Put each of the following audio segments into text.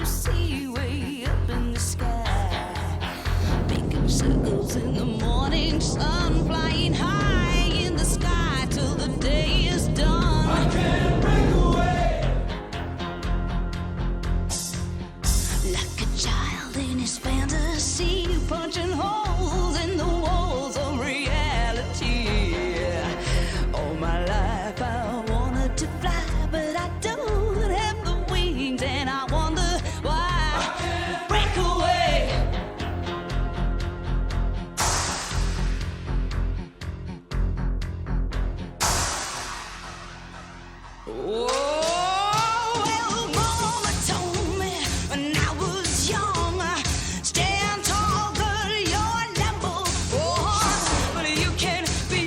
you see way up in the sky? Making circles in the morning sun, flying high in the sky till the day is done. I can't break away. Like a child in his fantasy, punching holes in the walls of reality. All my life I wanted to fly, but I don't have the wings, and I wonder why. I can't Break away. Oh, well, Mama told me when I was young, stand tall, girl, you're number one. But you can be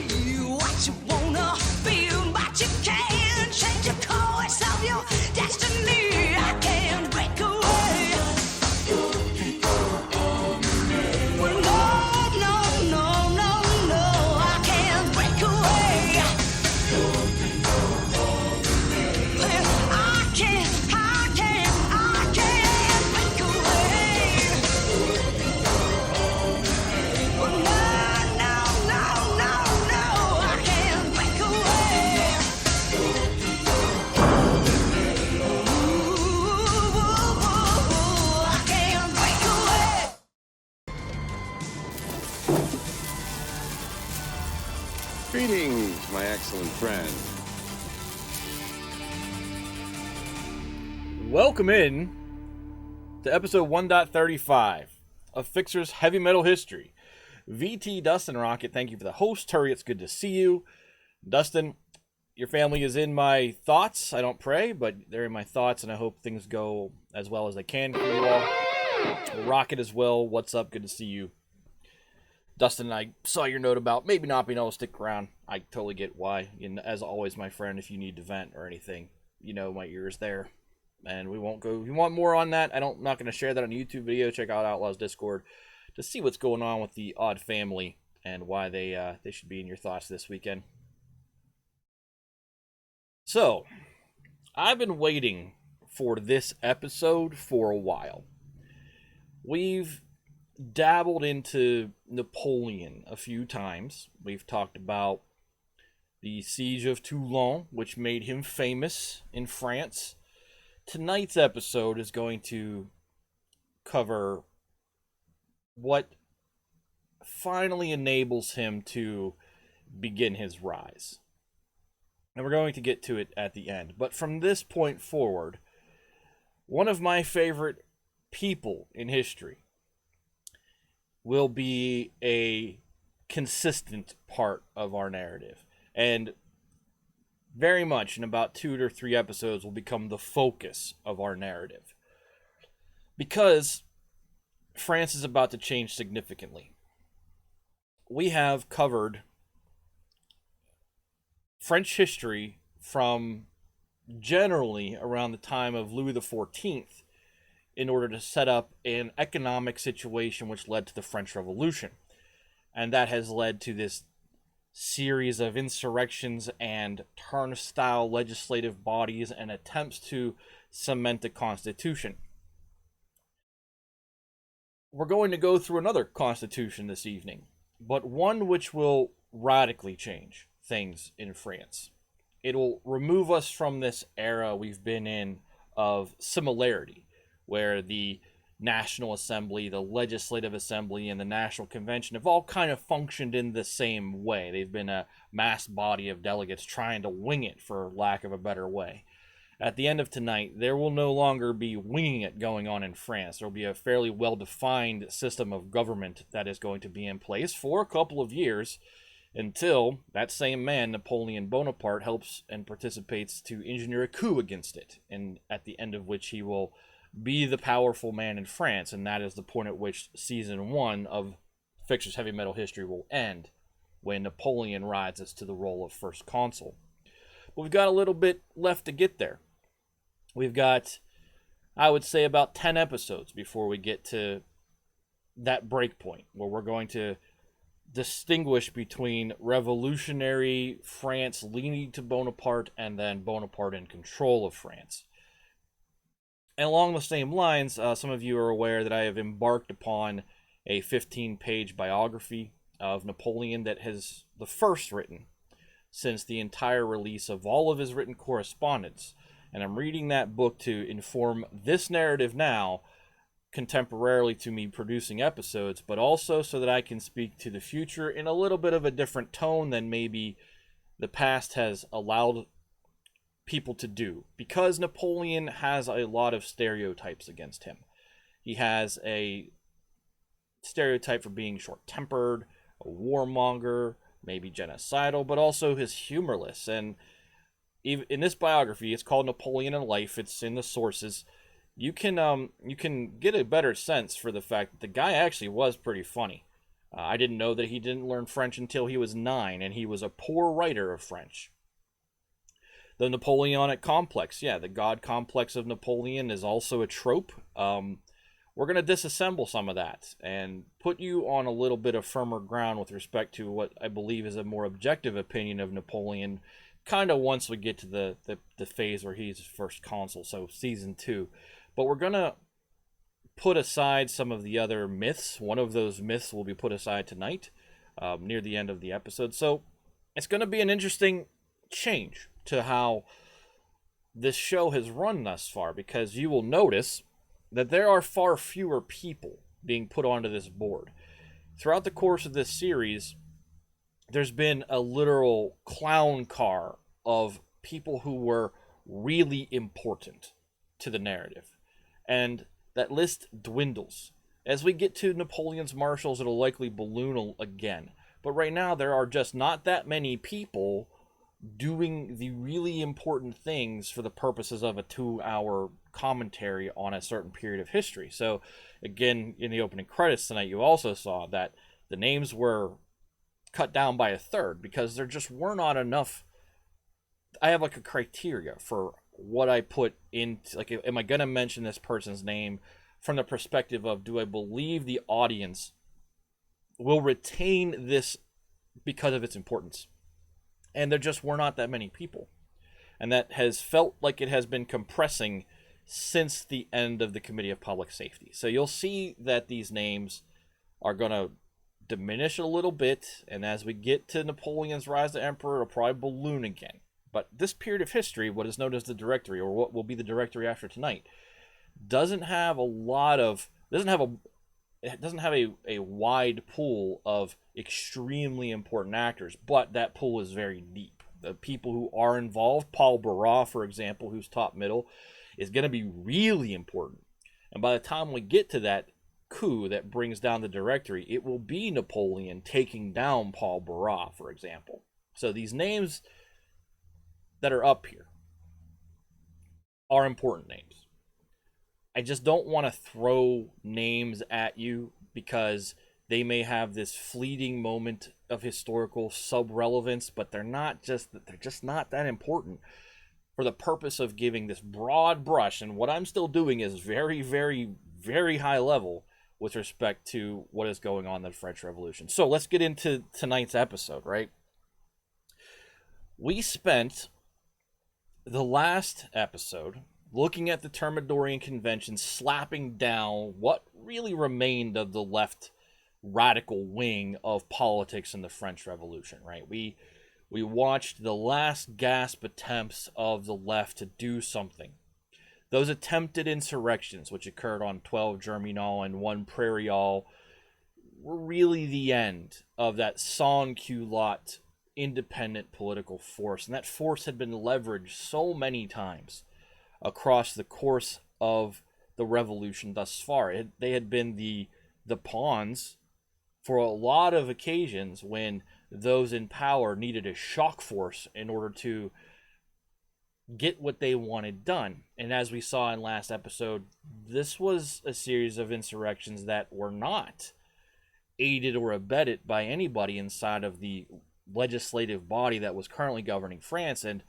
what you wanna be, but you can't change the course of your destiny. I can't break away. Well, no, I can't break away. I can't break away. Well, no, I can't break away. Ooh, I can't break away. Greetings, my excellent friend. Welcome in to episode 1.35 of Fixer's Heavy Metal History. VT, Dustin, Rocket, thank you for the host. Terry, it's good to see you. Dustin, your family is in my thoughts. I don't pray, but they're in my thoughts, and I hope things go as well as they can for you all. Rocket as well, what's up? Good to see you. Dustin, I saw your note about maybe not being able to stick around. I totally get why. And as always, my friend, if you need to vent or anything, you know my ear's there. And we won't go. If you want more on that, I'm not going to share that on a YouTube video. Check out Outlaws Discord to see what's going on with the Odd Family and why they should be in your thoughts this weekend. So, I've been waiting for this episode for a while. We've dabbled into Napoleon a few times. We've talked about the Siege of Toulon, which made him famous in France. Tonight's episode is going to cover what finally enables him to begin his rise. And we're going to get to it at the end. But from this point forward, one of my favorite people in history will be a consistent part of our narrative. And very much in about 2 or 3 episodes will become the focus of our narrative. Because France is about to change significantly. We have covered French history from generally around the time of Louis XIV in order to set up an economic situation which led to the French Revolution. And that has led to this series of insurrections and turnstile legislative bodies and attempts to cement a constitution. We're going to go through another constitution this evening, but one which will radically change things in France. It'll remove us from this era we've been in of similarity, where the National Assembly, the Legislative Assembly, and the National Convention have all kind of functioned in the same way. They've been a mass body of delegates trying to wing it, for lack of a better way. At the end of tonight, there will no longer be winging it going on in France. There will be a fairly well-defined system of government that is going to be in place for a couple of years until that same man, Napoleon Bonaparte, helps and participates to engineer a coup against it, and at the end of which he will be the powerful man in France, and that is the point at which Season 1 of Fixer's Heavy Metal History will end, when Napoleon rises to the role of First Consul. But we've got a little bit left to get there. We've got, I would say, about 10 episodes before we get to that break point, where we're going to distinguish between revolutionary France leaning to Bonaparte and then Bonaparte in control of France. And along the same lines, some of you are aware that I have embarked upon a 15-page biography of Napoleon that has the first written since the entire release of all of his written correspondence. And I'm reading that book to inform this narrative now, contemporarily to me producing episodes, but also so that I can speak to the future in a little bit of a different tone than maybe the past has allowed people to do, because Napoleon has a lot of stereotypes against him. He has a stereotype for being short-tempered, a warmonger, maybe genocidal, but also his humorless. And even in this biography, it's called Napoleon in Life. It's in the sources. You can get a better sense for the fact that the guy actually was pretty funny. I didn't know that he didn't learn French until he was 9, and he was a poor writer of French. The Napoleonic complex, yeah, the God complex of Napoleon is also a trope. We're going to disassemble some of that and put you on a little bit of firmer ground with respect to what I believe is a more objective opinion of Napoleon, kind of once we get to the phase where he's first consul, so season 2. But we're going to put aside some of the other myths. One of those myths will be put aside tonight, near the end of the episode. So it's going to be an interesting change to how this show has run thus far, because you will notice that there are far fewer people being put onto this board. Throughout the course of this series, there's been a literal clown car of people who were really important to the narrative. And that list dwindles. As we get to Napoleon's marshals, it'll likely balloon again. But right now, there are just not that many people doing the really important things for the purposes of a 2-hour commentary on a certain period of history. So, again, in the opening credits tonight, you also saw that the names were cut down by a third because there just were not enough. I have like a criteria for what I put into, like, am I going to mention this person's name from the perspective of, do I believe the audience will retain this because of its importance? And there just were not that many people. And that has felt like it has been compressing since the end of the Committee of Public Safety. So you'll see that these names are going to diminish a little bit. And as we get to Napoleon's rise to emperor, it'll probably balloon again. But this period of history, what is known as the directory, or what will be the directory after tonight, doesn't have a wide pool of extremely important actors, but that pool is very deep. The people who are involved, Paul Barras, for example, who's top middle, is going to be really important. And by the time we get to that coup that brings down the directory, it will be Napoleon taking down Paul Barras, for example. So these names that are up here are important names. I just don't want to throw names at you because they may have this fleeting moment of historical sub-relevance, but they're just not that important for the purpose of giving this broad brush. And what I'm still doing is very, very, very high level with respect to what is going on in the French Revolution. So let's get into tonight's episode, right? We spent the last episode looking at the Thermidorian Convention, slapping down what really remained of the left radical wing of politics in the French Revolution, right? We watched the last gasp attempts of the left to do something. Those attempted insurrections, which occurred on 12 Germinal and 1 Prairial, were really the end of that sans-culotte independent political force. And that force had been leveraged so many times across the course of the revolution thus far. They had been the pawns for a lot of occasions when those in power needed a shock force in order to get what they wanted done. And as we saw in last episode, this was a series of insurrections that were not aided or abetted by anybody inside of the legislative body that was currently governing France. And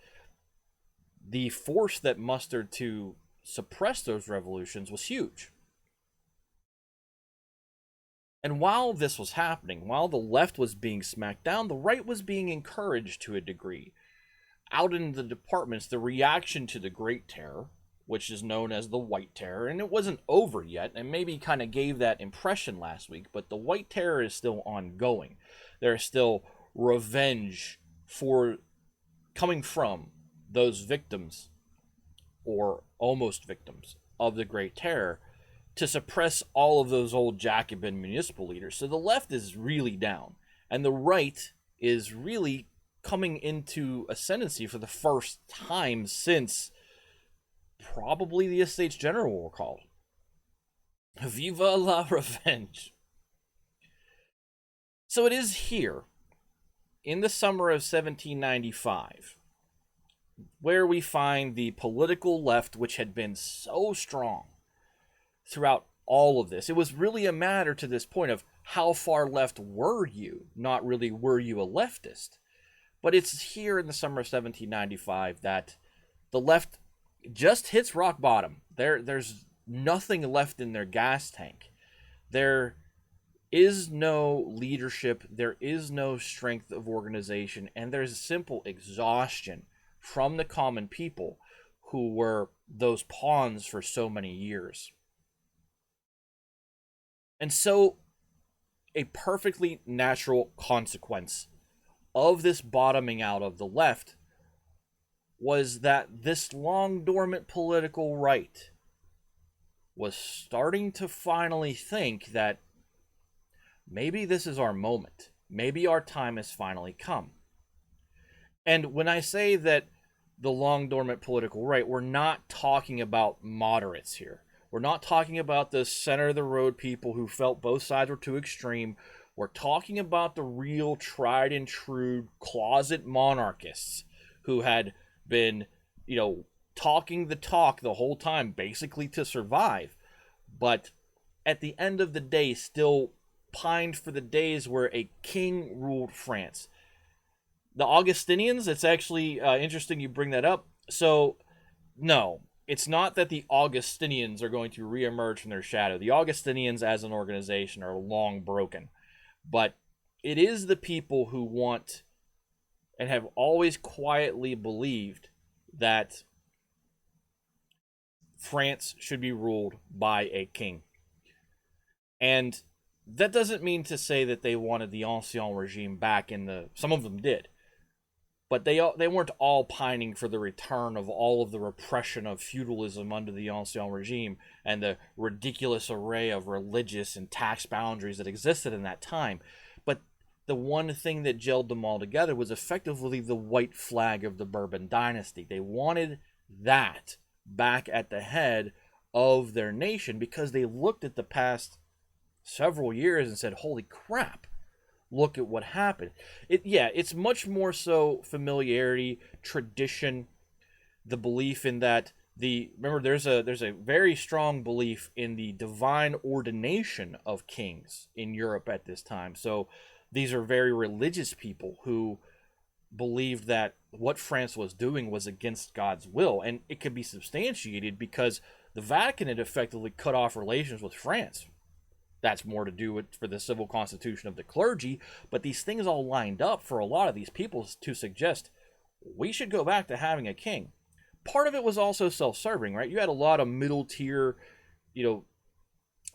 the force that mustered to suppress those revolutions was huge. And while this was happening, while the left was being smacked down, the right was being encouraged to a degree. Out in the departments, the reaction to the Great Terror which is known as the White Terror, and it wasn't over yet, and maybe kind of gave that impression last week, but the White Terror is still ongoing. There's still revenge for coming from those victims, or almost victims, of the Great Terror, to suppress all of those old Jacobin municipal leaders. So the left is really down, and the right is really coming into ascendancy for the first time since probably the Estates General were called. Viva la revenge. So it is here, in the summer of 1795, where we find the political left, which had been so strong throughout all of this. It was really a matter to this point of how far left were you, not really were you a leftist. But it's here in the summer of 1795 that the left just hits rock bottom. There's nothing left in their gas tank. There is no leadership, there is no strength of organization, and there's a simple exhaustion from the common people who were those pawns for so many years. And so, a perfectly natural consequence of this bottoming out of the left was that this long dormant political right was starting to finally think that maybe this is our moment. Maybe our time has finally come. And when I say that the long dormant political right, we're not talking about moderates here. We're not talking about the center of the road people who felt both sides were too extreme. We're talking about the real tried and true closet monarchists who had been, talking the talk the whole time, basically to survive. But at the end of the day, still pined for the days where a king ruled France. The Augustinians, it's actually interesting you bring that up. So, no, it's not that the Augustinians are going to reemerge from their shadow. The Augustinians as an organization are long broken. But it is the people who want and have always quietly believed that France should be ruled by a king. And that doesn't mean to say that they wanted the Ancien regime back in the... Some of them did. But they weren't all pining for the return of all of the repression of feudalism under the Ancien regime and the ridiculous array of religious and tax boundaries that existed in that time. But the one thing that gelled them all together was effectively the white flag of the Bourbon dynasty. They wanted that back at the head of their nation because they looked at the past several years and said, holy crap, look at what happened. It's much more so familiarity, tradition, the belief in that remember there's a very strong belief in the divine ordination of kings in Europe at this time. So these are very religious people who believed that what France was doing was against God's will, and it could be substantiated because the Vatican had effectively cut off relations with France. That's more to do with for the civil constitution of the clergy, but these things all lined up for a lot of these people to suggest we should go back to having a king. Part of it was also self-serving, right? You had a lot of middle tier,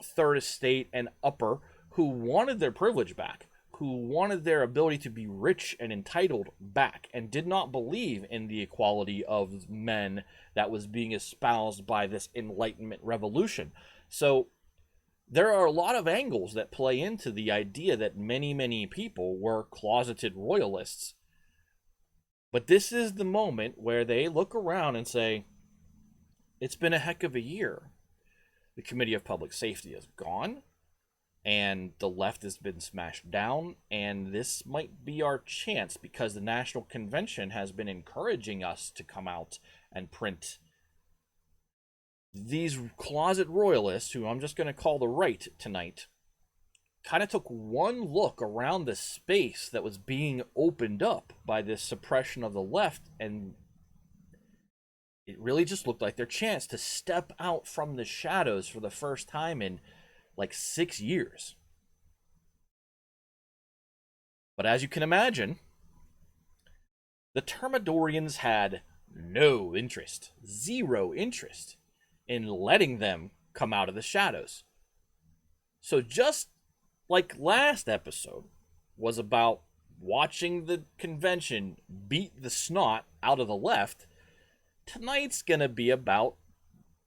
third estate and upper who wanted their privilege back, who wanted their ability to be rich and entitled back, and did not believe in the equality of men that was being espoused by this Enlightenment revolution. So there are a lot of angles that play into the idea that many, many people were closeted royalists. But this is the moment where they look around and say, it's been a heck of a year. The Committee of Public Safety is gone, and the left has been smashed down, and this might be our chance because the National Convention has been encouraging us to come out and print. These closet royalists, who I'm just going to call the right tonight, kind of took one look around the space that was being opened up by this suppression of the left, and it really just looked like their chance to step out from the shadows for the first time in like 6 years. But as you can imagine, the Thermidorians had no interest, zero interest in letting them come out of the shadows. So just like last episode was about watching the convention beat the snot out of the left, tonight's going to be about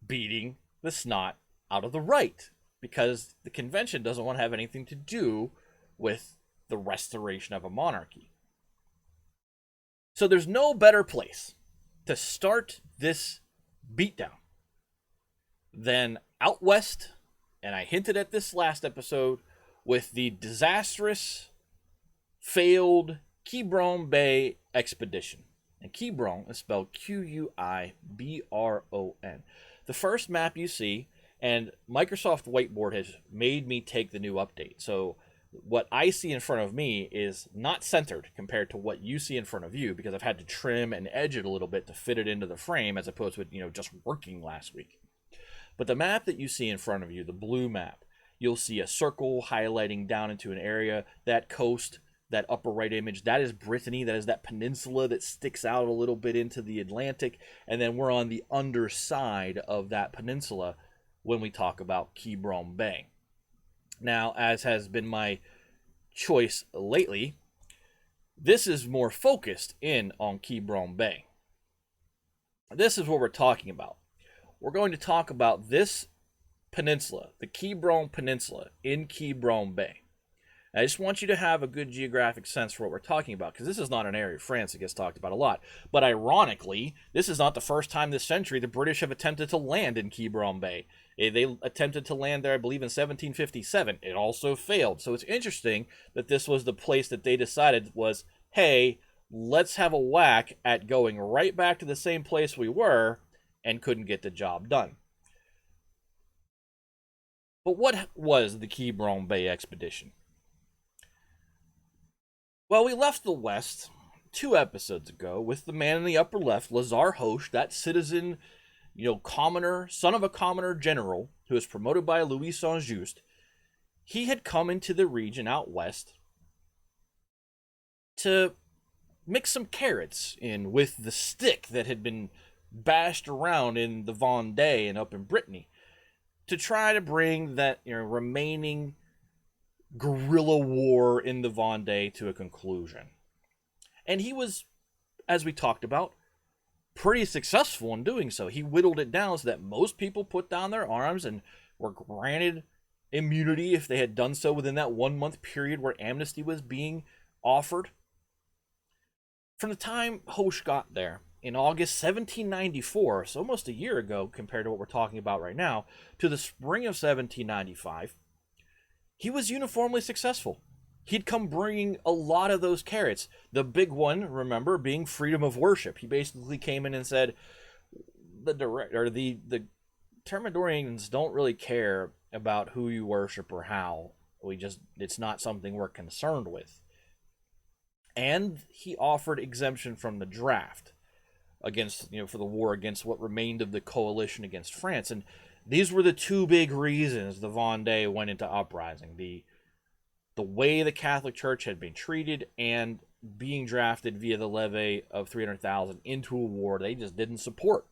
beating the snot out of the right, because the convention doesn't want to have anything to do with the restoration of a monarchy. So there's no better place to start this beatdown than out west, and I hinted at this last episode, with the disastrous, failed Quibron Bay expedition. And Quibron is spelled Quibron. The first map you see, and Microsoft Whiteboard has made me take the new update. So what I see in front of me is not centered compared to what you see in front of you, because I've had to trim and edge it a little bit to fit it into the frame, as opposed to it, just working last week. But the map that you see in front of you, the blue map, you'll see a circle highlighting down into an area. That coast, that upper right image, that is Brittany. That is that peninsula that sticks out a little bit into the Atlantic. And then we're on the underside of that peninsula when we talk about Quibron Bay. Now, as has been my choice lately, this is more focused in on Quibron Bay. This is what we're talking about. We're going to talk about this peninsula, the Quibron Peninsula in Quibron Bay. I just want you to have a good geographic sense for what we're talking about, because this is not an area of France that gets talked about a lot. But ironically, this is not the first time this century the British have attempted to land in Quibron Bay. They attempted to land there, I believe, in 1757. It also failed. So it's interesting that this was the place that they decided was, hey, let's have a whack at going right back to the same place we were, and couldn't get the job done. But what was the Quibron Bay expedition? Well, we left the West 2 episodes ago with the man in the upper left, Lazare Hoche, that citizen, commoner, son of a commoner general who was promoted by Louis Saint-Just. He had come into the region out west to mix some carrots in with the stick that had been bashed around in the Vendée and up in Brittany, to try to bring that remaining guerrilla war in the Vendée to a conclusion. And he was, as we talked about, pretty successful in doing so. He whittled it down so that most people put down their arms and were granted immunity if they had done so within that 1-month period where amnesty was being offered. From the time Hoche got there in August 1794, so almost a year ago compared to what we're talking about right now, to the spring of 1795, he was uniformly successful. He'd come bringing a lot of those carrots. The big one, remember, being freedom of worship. He basically came in and said, the Thermidorians don't really care about who you worship or how. It's not something we're concerned with. And he offered exemption from the draft against, for the war against what remained of the coalition against France. And these were the 2 big reasons the Vendée went into uprising. The way the Catholic Church had been treated, and being drafted via the levy of 300,000 into a war they just didn't support.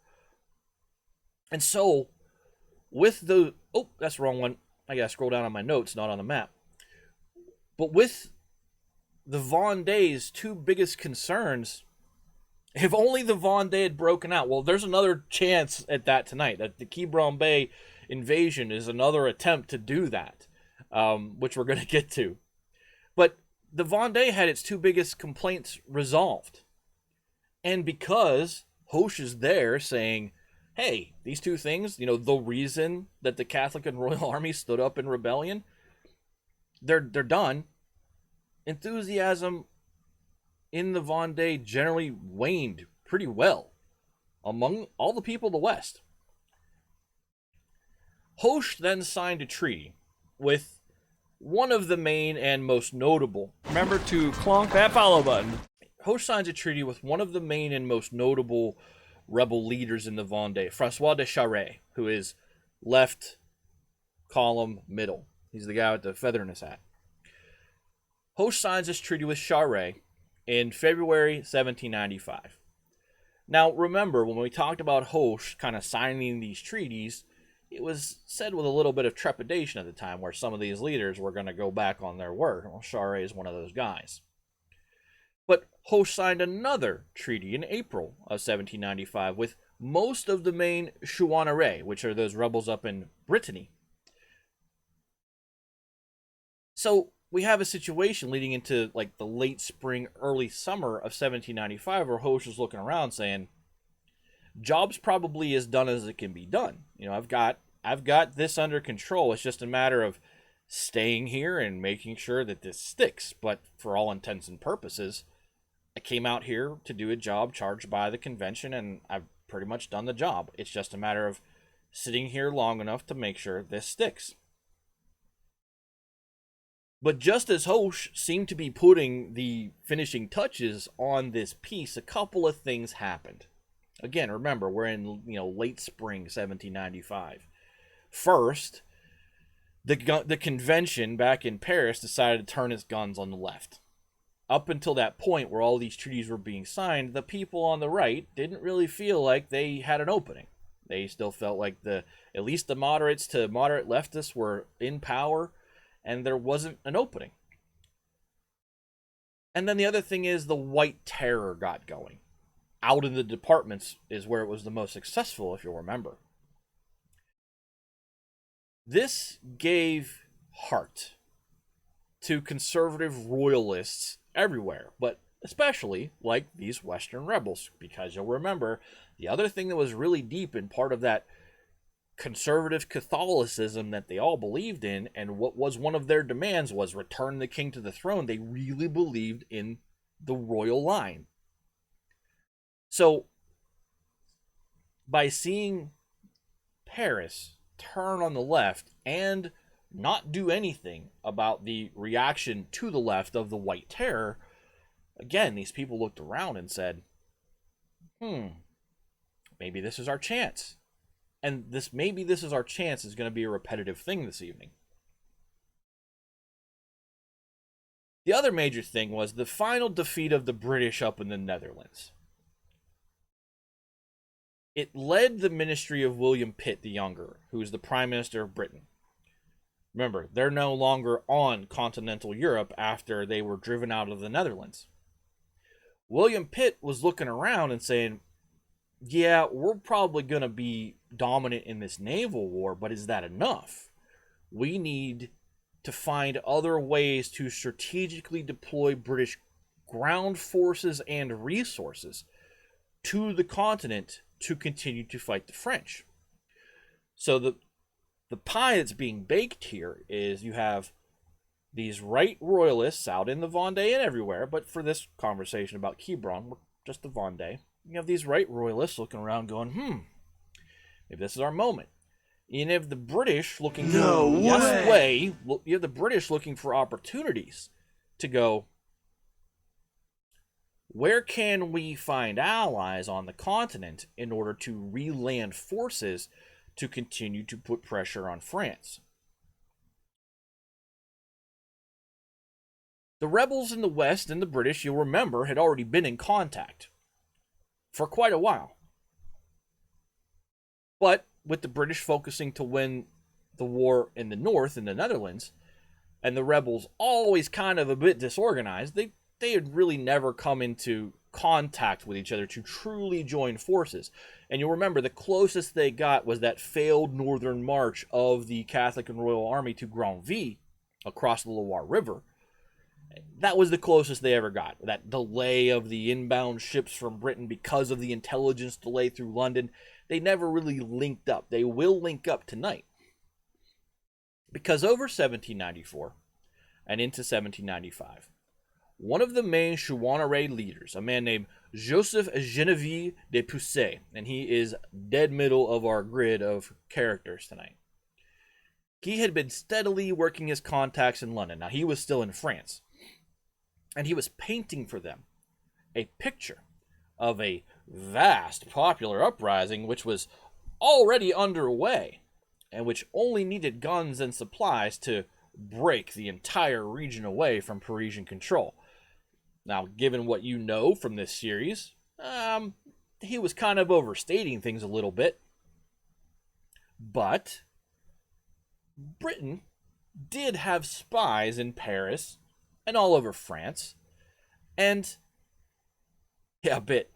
And so, with the... Oh, that's the wrong one. I gotta scroll down on my notes, not on the map. But with the Vendée's 2 biggest concerns, if only the Vendée had broken out. Well, there's another chance at that tonight. That the Quibron Bay invasion is another attempt to do that, which we're going to get to. But the Vendée had its 2 biggest complaints resolved. And because Hoche is there saying, hey, these 2 things, the reason that the Catholic and Royal Army stood up in rebellion, they're done. Enthusiasm in the Vendée generally waned pretty well among all the people of the West. Hoche then signed a treaty with one of the main and most notable... Remember to clonk that follow button. Hoche signs a treaty with one of the main and most notable rebel leaders in the Vendée, François de Charest, who is left column middle. He's the guy with the feather in his hat. Hoche signs this treaty with Charest in February 1795. Now, remember, when we talked about Hoche kind of signing these treaties, it was said with a little bit of trepidation at the time, where some of these leaders were going to go back on their word. Well, Charest is one of those guys. But Hoche signed another treaty in April of 1795 with most of the main Chouannerais, which are those rebels up in Brittany. So we have a situation leading into like the late spring, early summer of 1795, where Hoche is looking around saying, job's probably as done as it can be done. You know, I've got this under control. It's just a matter of staying here and making sure that this sticks. But for all intents and purposes, I came out here to do a job charged by the convention, and I've pretty much done the job. It's just a matter of sitting here long enough to make sure this sticks. But just as Hoche seemed to be putting the finishing touches on this piece, a couple of things happened. Again, remember, we're in late spring 1795. First, the convention back in Paris decided to turn its guns on the left. Up until that point where all these treaties were being signed, the people on the right didn't really feel like they had an opening. They still felt like at least the moderates to moderate leftists were in power, and there wasn't an opening. And then the other thing is the White Terror got going. Out in the departments is where it was the most successful, if you'll remember. This gave heart to conservative royalists everywhere, but especially like these Western rebels, because you'll remember the other thing that was really deep in part of that conservative Catholicism that they all believed in, and what was one of their demands was return the king to the throne. They really believed in the royal line. So by seeing Paris turn on the left and not do anything about the reaction to the left of the White Terror, again, these people looked around and said, maybe this is our chance. And maybe this is our chance is going to be a repetitive thing this evening. The other major thing was the final defeat of the British up in the Netherlands. It led the ministry of William Pitt the Younger, who is the Prime Minister of Britain. Remember, they're no longer on continental Europe after they were driven out of the Netherlands. William Pitt was looking around and saying, yeah, we're probably going to be dominant in this naval war, but is that enough? We need to find other ways to strategically deploy British ground forces and resources to the continent to continue to fight the French. So the pie that's being baked here is you have these right royalists out in the Vendée and everywhere, but for this conversation about Quibron, we're just the Vendée. You have these right royalists looking around going, maybe this is our moment. And you have the British looking you have the British looking for opportunities to go, where can we find allies on the continent in order to re-land forces to continue to put pressure on France? The rebels in the West and the British, you'll remember, had already been in contact for quite a while. But with the British focusing to win the war in the north, in the Netherlands, and the rebels always kind of a bit disorganized, they had really never come into contact with each other to truly join forces. And you'll remember the closest they got was that failed northern march of the Catholic and Royal Army to Granville across the Loire River. That was the closest they ever got. That delay of the inbound ships from Britain because of the intelligence delay through London. They never really linked up. They will link up tonight. Because over 1794 and into 1795, one of the main Chouannerais leaders, a man named Joseph Genevieve de Puisset, and he is dead middle of our grid of characters tonight. He had been steadily working his contacts in London. Now, he was still in France. And he was painting for them a picture of a vast popular uprising which was already underway and which only needed guns and supplies to break the entire region away from Parisian control. Now, given what you know from this series, he was kind of overstating things a little bit. But Britain did have spies in Paris and all over France. And, yeah, a bit.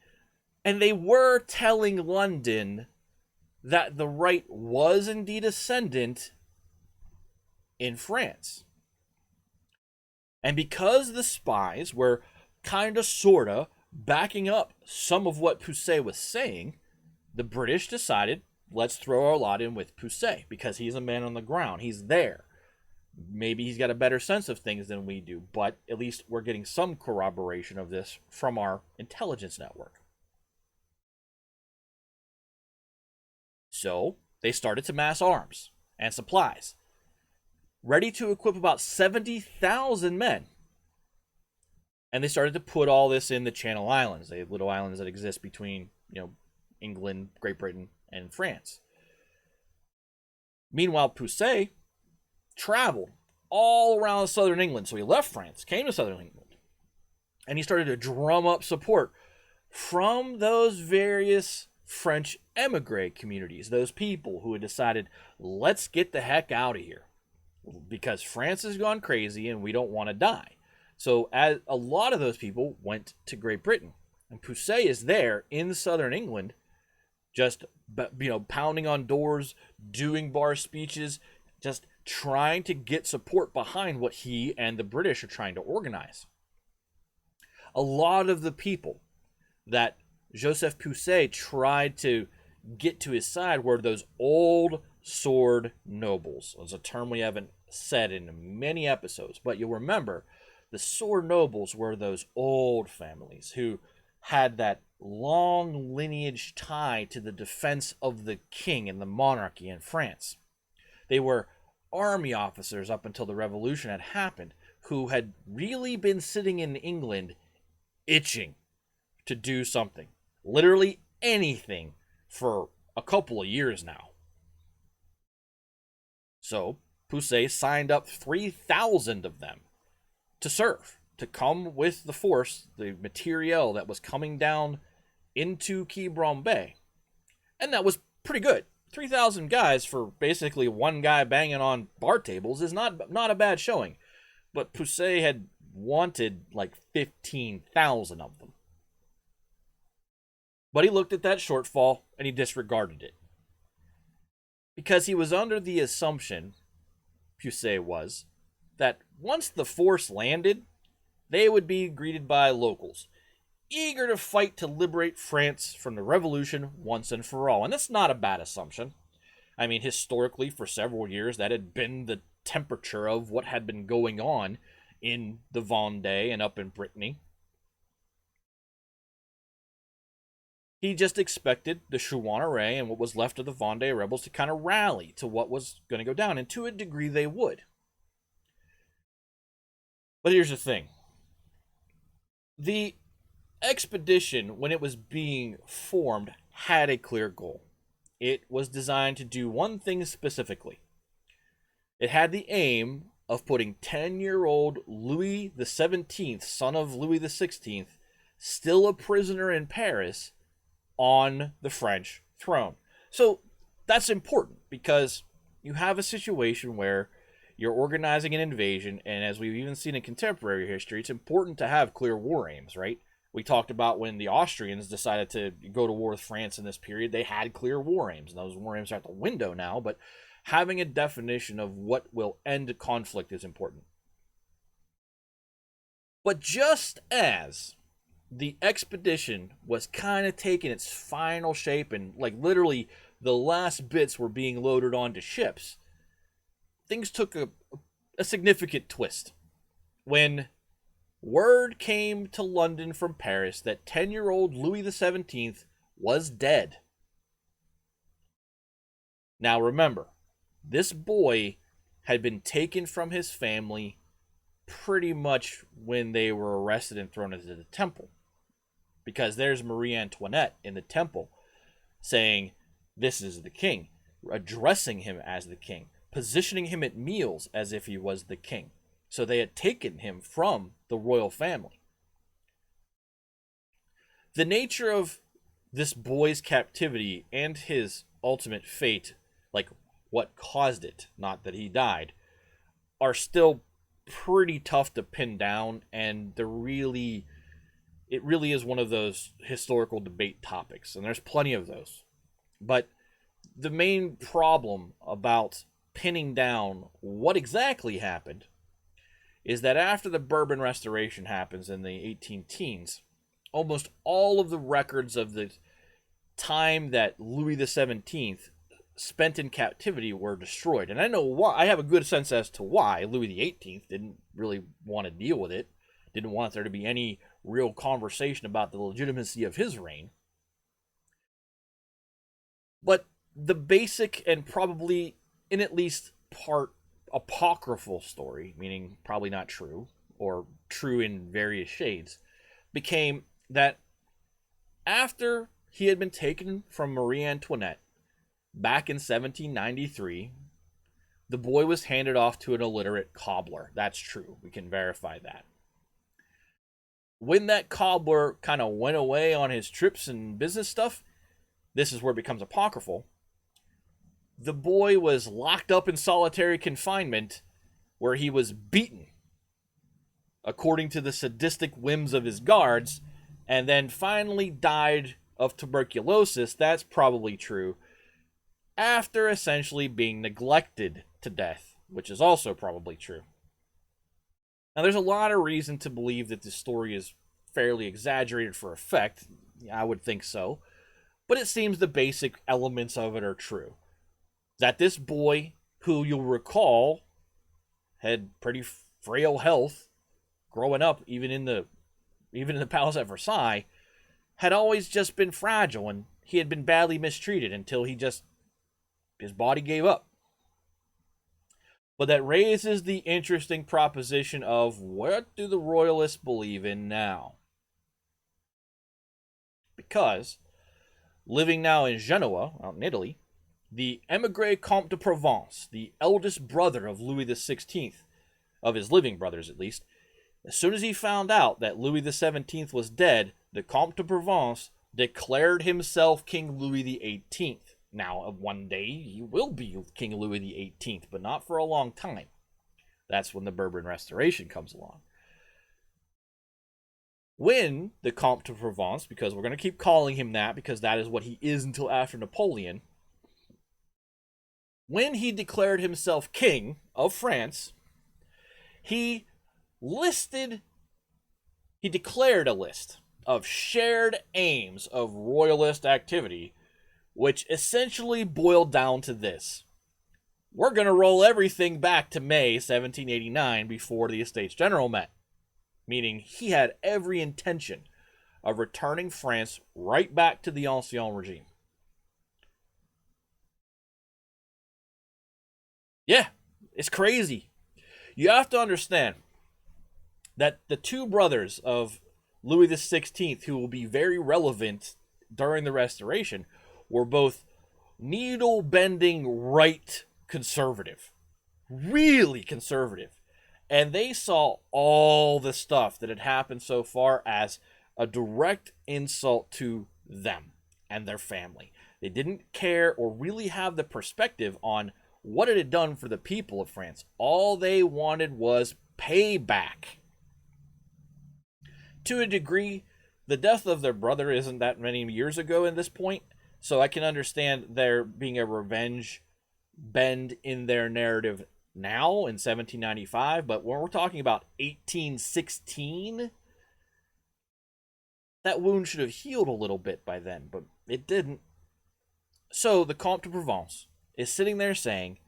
And they were telling London that the right was indeed ascendant in France. And because the spies were kind of, sort of, backing up some of what Poucet was saying, the British decided, let's throw our lot in with Poucet, because he's a man on the ground. He's there. Maybe he's got a better sense of things than we do, but at least we're getting some corroboration of this from our intelligence network. So they started to mass arms and supplies, ready to equip about 70,000 men. And they started to put all this in the Channel Islands, the little islands that exist between, England, Great Britain, and France. Meanwhile, Poucet traveled all around southern England. So he left France, came to southern England, and he started to drum up support from those various French emigre communities, those people who had decided, let's get the heck out of here because France has gone crazy and we don't want to die. So as a lot of those people went to Great Britain, and Poucet is there in southern England, just pounding on doors, doing bar speeches, just trying to get support behind what he and the British are trying to organize. A lot of the people that Joseph Poucet tried to get to his side were those old sword nobles. It's a term we haven't said in many episodes, but you'll remember the sword nobles were those old families who had that long lineage tie to the defense of the king and the monarchy in France. They were army officers up until the revolution had happened, who had really been sitting in England itching to do something, literally anything, for a couple of years now. So Poucet signed up 3,000 of them to serve, to come with the force, the materiel that was coming down into Quibron Bay. And that was pretty good. 3,000 guys for basically one guy banging on bar tables is not a bad showing. But Poucet had wanted like 15,000 of them. But he looked at that shortfall and he disregarded it. Because he was under the assumption, Poucet was, that once the force landed, they would be greeted by locals, eager to fight to liberate France from the revolution once and for all. And that's not a bad assumption. I mean, historically, for several years, that had been the temperature of what had been going on in the Vendée and up in Brittany. He just expected the Chouanneray and what was left of the Vendée rebels to kind of rally to what was going to go down, and to a degree they would. But here's the thing. The expedition, when it was being formed, had a clear goal. It was designed to do one thing specifically. It had the aim of putting 10-year-old Louis XVII, son of Louis XVI, still a prisoner in Paris, on the French throne. So that's important because you have a situation where you're organizing an invasion, and as we've even seen in contemporary history, it's important to have clear war aims, right? We talked about when the Austrians decided to go to war with France in this period, they had clear war aims, and those war aims are out the window now, but having a definition of what will end conflict is important. But just as the expedition was kind of taking its final shape and like literally the last bits were being loaded onto ships, things took a significant twist when word came to London from Paris that 10-year-old Louis XVII was dead. Now remember, this boy had been taken from his family pretty much when they were arrested and thrown into the temple. Because there's Marie Antoinette in the temple saying, "This is the king," addressing him as the king, positioning him at meals as if he was the king. So they had taken him from the royal family. The nature of this boy's captivity and his ultimate fate, like what caused it, not that he died, are still pretty tough to pin down, and it really is one of those historical debate topics, and there's plenty of those. But the main problem about pinning down what exactly happened is that after the Bourbon Restoration happens in the 18 teens, almost all of the records of the time that Louis XVII spent in captivity were destroyed. And I know why. I have a good sense as to why Louis XVIII didn't really want to deal with it, didn't want there to be any real conversation about the legitimacy of his reign. But the basic and probably in at least part apocryphal story, meaning probably not true, or true in various shades, became that after he had been taken from Marie Antoinette back in 1793, the boy was handed off to an illiterate cobbler. That's true. We can verify that. When that cobbler kind of went away on his trips and business stuff, this is where it becomes apocryphal. The boy was locked up in solitary confinement where he was beaten according to the sadistic whims of his guards, and then finally died of tuberculosis. That's probably true, after essentially being neglected to death, which is also probably true. Now, there's a lot of reason to believe that this story is fairly exaggerated for effect. I would think so. But it seems the basic elements of it are true. That this boy, who you'll recall had pretty frail health growing up, even in the palace at Versailles, had always just been fragile, and he had been badly mistreated until his body gave up. But that raises the interesting proposition of, what do the Royalists believe in now? Because, living now in Genoa, out in Italy, the émigré Comte de Provence, the eldest brother of Louis XVI, of his living brothers at least, as soon as he found out that Louis XVII was dead, the Comte de Provence declared himself King Louis XVIII. Now, one day, he will be King Louis XVIII, but not for a long time. That's when the Bourbon Restoration comes along. When the Comte de Provence, because we're going to keep calling him that, because that is what he is until after Napoleon, when he declared himself King of France, he declared a list of shared aims of Royalist activity, which essentially boiled down to this: we're going to roll everything back to May 1789 before the Estates General met. Meaning he had every intention of returning France right back to the Ancien regime. Yeah, it's crazy. You have to understand that the two brothers of Louis XVI, who will be very relevant during the Restoration, were both needle-bending right conservative. Really conservative. And they saw all the stuff that had happened so far as a direct insult to them and their family. They didn't care or really have the perspective on what it had done for the people of France. All they wanted was payback. To a degree, the death of their brother isn't that many years ago at this point, so I can understand there being a revenge bend in their narrative now in 1795, but when we're talking about 1816, that wound should have healed a little bit by then, but it didn't. So the Comte de Provence is sitting there saying,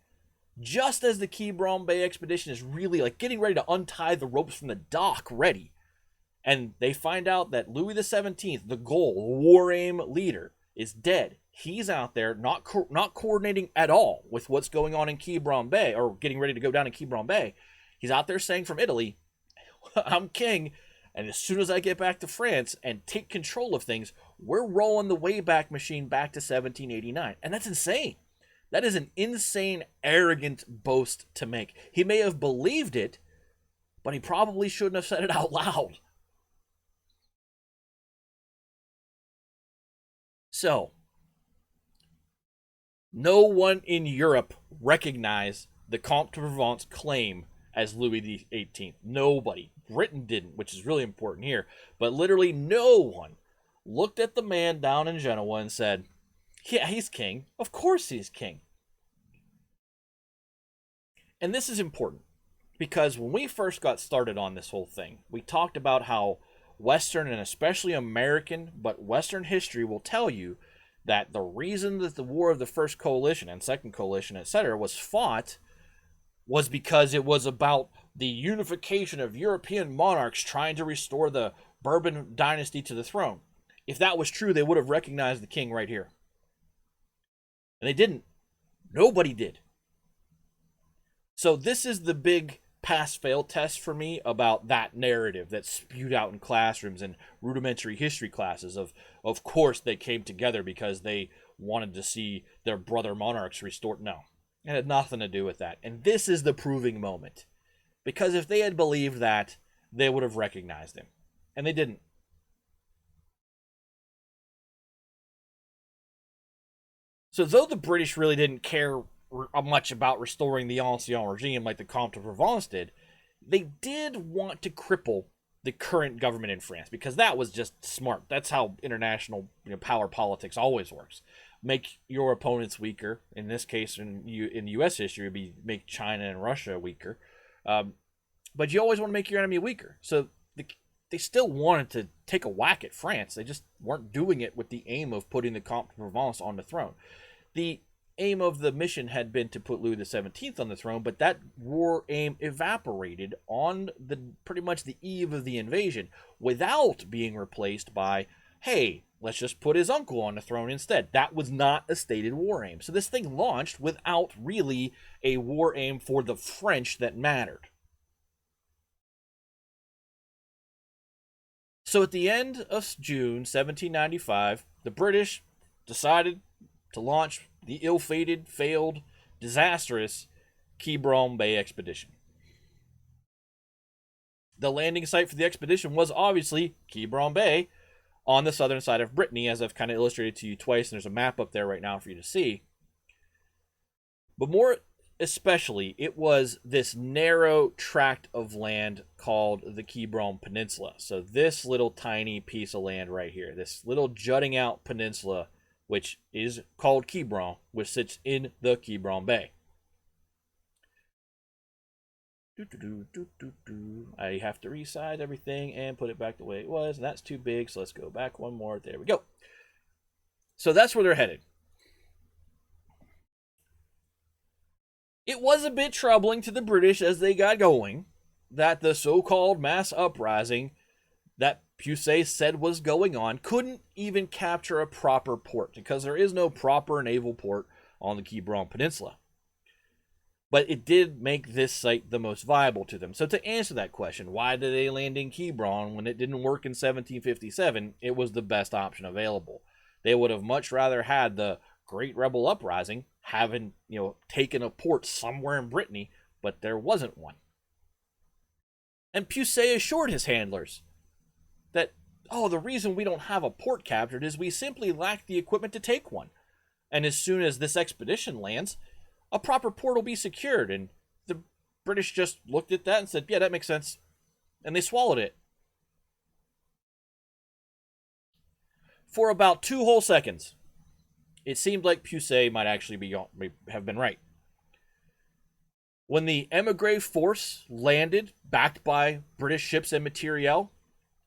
just as the Quibron Bay expedition is really like getting ready to untie the ropes from the dock ready, and they find out that Louis XVII, the goal, war aim leader, is dead. He's out there not coordinating at all with what's going on in Quibron Bay, or getting ready to go down in Quibron Bay. He's out there saying from Italy, I'm king, and as soon as I get back to France and take control of things, we're rolling the Wayback Machine back to 1789. And that's insane. That is an insane, arrogant boast to make. He may have believed it, but he probably shouldn't have said it out loud. So, no one in Europe recognized the Comte de Provence claim as Louis XVIII. Nobody. Britain didn't, which is really important here. But literally no one looked at the man down in Genoa and said, yeah, he's king. Of course he's king. And this is important because when we first got started on this whole thing, we talked about how Western and especially American, but Western history will tell you that the reason that the War of the First Coalition and Second Coalition, etc., was fought was because it was about the unification of European monarchs trying to restore the Bourbon dynasty to the throne. If that was true, they would have recognized the king right here. And they didn't. Nobody did. So this is the big pass-fail test for me about that narrative that's spewed out in classrooms and rudimentary history classes of course they came together because they wanted to see their brother monarchs restored. No, it had nothing to do with that. And this is the proving moment. Because if they had believed that, they would have recognized him. And they didn't. So though the British really didn't care much about restoring the ancien regime like the Comte de Provence did, they did want to cripple the current government in France because that was just smart. That's how international power politics always works. Make your opponents weaker. In this case, in U.S. history, it would be make China and Russia weaker. But you always want to make your enemy weaker. So they still wanted to take a whack at France. They just weren't doing it with the aim of putting the Comte de Provence on the throne. The aim of the mission had been to put Louis XVII on the throne, but that war aim evaporated on pretty much the eve of the invasion without being replaced by, hey, let's just put his uncle on the throne instead. That was not a stated war aim. So this thing launched without really a war aim for the French that mattered. So at the end of June 1795, the British decided to launch the ill-fated, failed, disastrous Quibron Bay expedition. The landing site for the expedition was obviously Quibron Bay on the southern side of Brittany, as I've kind of illustrated to you twice, and there's a map up there right now for you to see. But more especially, it was this narrow tract of land called the Quibron Peninsula. So this little tiny piece of land right here, this little jutting out peninsula, which is called Quibron, which sits in the Quibron Bay. I have to resize everything and put it back the way it was, and that's too big, so let's go back one more. There we go. So that's where they're headed. It was a bit troubling to the British as they got going that the so-called mass uprising that Pusey said was going on couldn't even capture a proper port because there is no proper naval port on the Quibron Peninsula. But it did make this site the most viable to them. So to answer that question, why did they land in Quibron when it didn't work in 1757? It was the best option available. They would have much rather had the Great Rebel Uprising having, taken a port somewhere in Brittany, but there wasn't one. And Pusey assured his handlers that, the reason we don't have a port captured is we simply lack the equipment to take one. And as soon as this expedition lands, a proper port will be secured. And the British just looked at that and said, yeah, that makes sense. And they swallowed it. For about 2 whole seconds, it seemed like Pusey might actually have been right. When the emigre force landed, backed by British ships and materiel,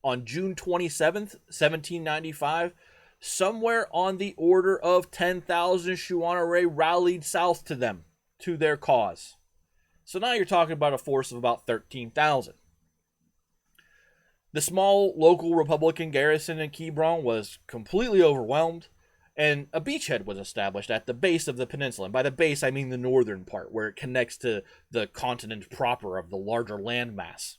on June 27th, 1795, somewhere on the order of 10,000 Chouanare rallied south to them, to their cause. So now you're talking about a force of about 13,000. The small local Republican garrison in Quibron was completely overwhelmed, and a beachhead was established at the base of the peninsula. And by the base, I mean the northern part, where it connects to the continent proper of the larger landmass.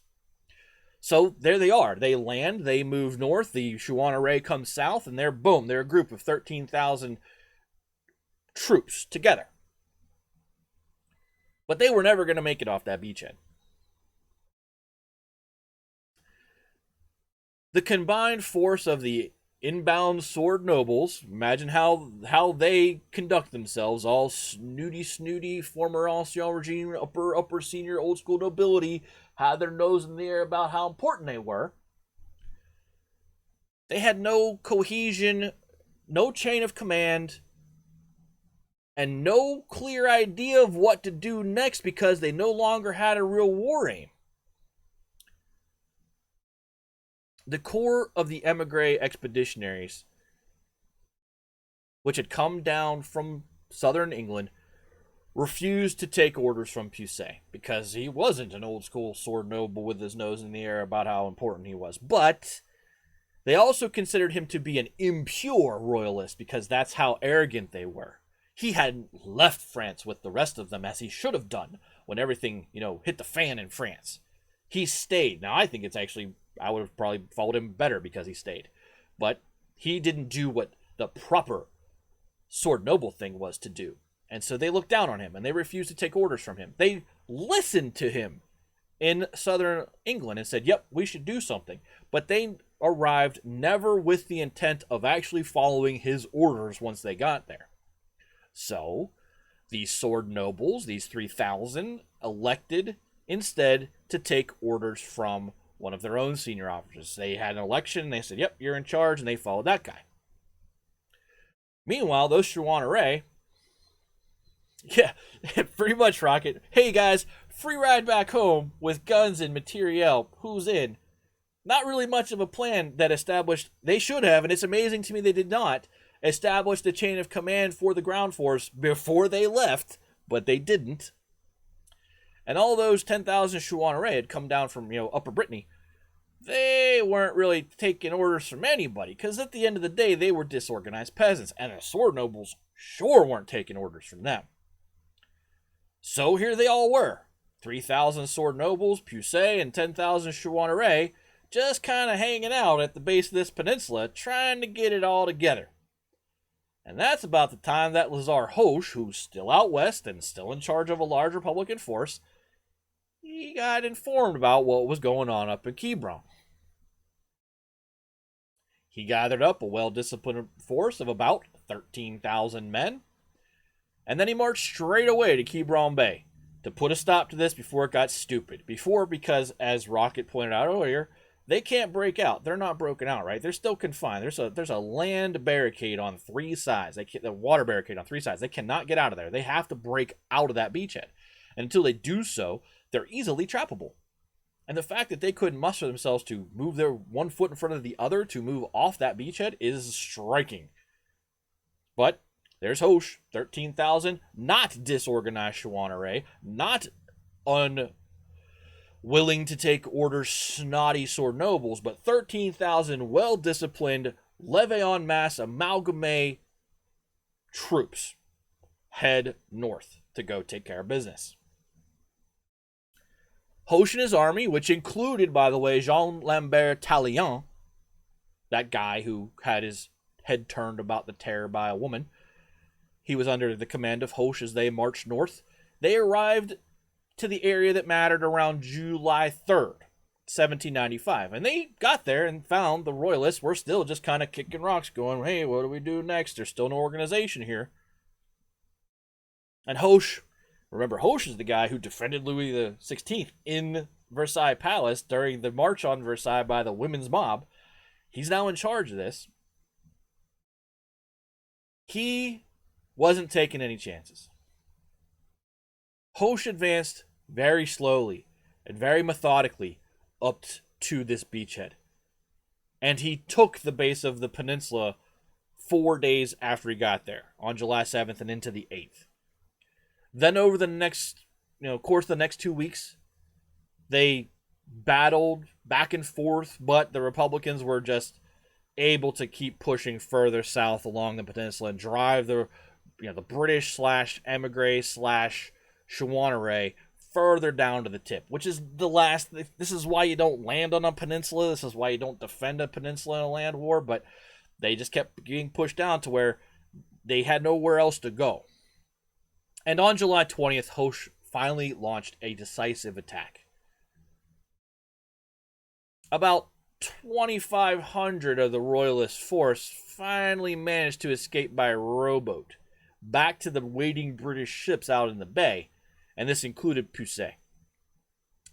So there they are. They land, they move north, the Chouanare comes south, and they're a group of 13,000 troops together. But they were never going to make it off that beachhead. The combined force of the inbound sword nobles. Imagine how they conduct themselves, all snooty, former ancien regime, upper senior old school nobility, had their nose in the air about how important they were. They had no cohesion, no chain of command, and no clear idea of what to do next because they no longer had a real war aim. The core of the emigre expeditionaries, which had come down from southern England, refused to take orders from Pusey because he wasn't an old school sword noble with his nose in the air about how important he was. But they also considered him to be an impure royalist because that's how arrogant they were. He hadn't left France with the rest of them as he should have done when everything, hit the fan in France. He stayed. Now, I think it's actually, I would have probably followed him better because he stayed. But he didn't do what the proper sword noble thing was to do. And so they looked down on him and they refused to take orders from him. They listened to him in southern England and said, yep, we should do something. But they arrived never with the intent of actually following his orders once they got there. So these sword nobles, these 3,000, elected instead to take orders from one of their own senior officers. They had an election and they said, yep, you're in charge, and they followed that guy. Meanwhile, those Chouannerais, yeah, pretty much, Rocket. Hey guys, free ride back home with guns and materiel. Who's in? Not really much of a plan that established, they should have, and it's amazing to me they did not, establish the chain of command for the ground force before they left, but they didn't. And all those 10,000 Chouannerais had come down from, Upper Brittany. They weren't really taking orders from anybody, because at the end of the day, they were disorganized peasants, and the sword nobles sure weren't taking orders from them. So here they all were, 3,000 sword nobles, Pusey, and 10,000 Chouannerais, just kind of hanging out at the base of this peninsula, trying to get it all together. And that's about the time that Lazar Hoche, who's still out west and still in charge of a large Republican force, he got informed about what was going on up in Quibron. He gathered up a well-disciplined force of about 13,000 men, and then he marched straight away to Quibron Bay to put a stop to this before it got stupid. Because, as Rocket pointed out earlier, they can't break out. They're not broken out, right? They're still confined. There's a land barricade on 3 sides. The water barricade on 3 sides. They cannot get out of there. They have to break out of that beachhead. And until they do so, they're easily trappable. And the fact that they couldn't muster themselves to move their one foot in front of the other to move off that beachhead is striking. But there's Hoche, 13,000, not disorganized Chouannerais, not unwilling to take orders, snotty sword nobles, but 13,000 well-disciplined, levee-en-masse, amalgamé troops head north to go take care of business. Hoche and his army, which included, by the way, Jean-Lambert Tallien, that guy who had his head turned about the terror by a woman, he was under the command of Hoche as they marched north. They arrived to the area that mattered around July 3rd, 1795. And they got there and found the Royalists were still just kind of kicking rocks, going, hey, what do we do next? There's still no organization here. And Hoche, remember, Hoche is the guy who defended Louis XVI in Versailles Palace during the march on Versailles by the women's mob. He's now in charge of this. He wasn't taking any chances. Hoche advanced very slowly and very methodically up to this beachhead. And he took the base of the peninsula 4 days after he got there, on July 7th and into the 8th. Then over the next, course of the next 2 weeks, they battled back and forth, but the Republicans were just able to keep pushing further south along the peninsula and drive the British / emigre / Chouannerais further down to the tip, which is the last. This is why you don't land on a peninsula. This is why you don't defend a peninsula in a land war. But they just kept getting pushed down to where they had nowhere else to go. And on July 20th, Hoche finally launched a decisive attack. About 2,500 of the Royalist force finally managed to escape by rowboat back to the waiting British ships out in the bay, and this included Puset.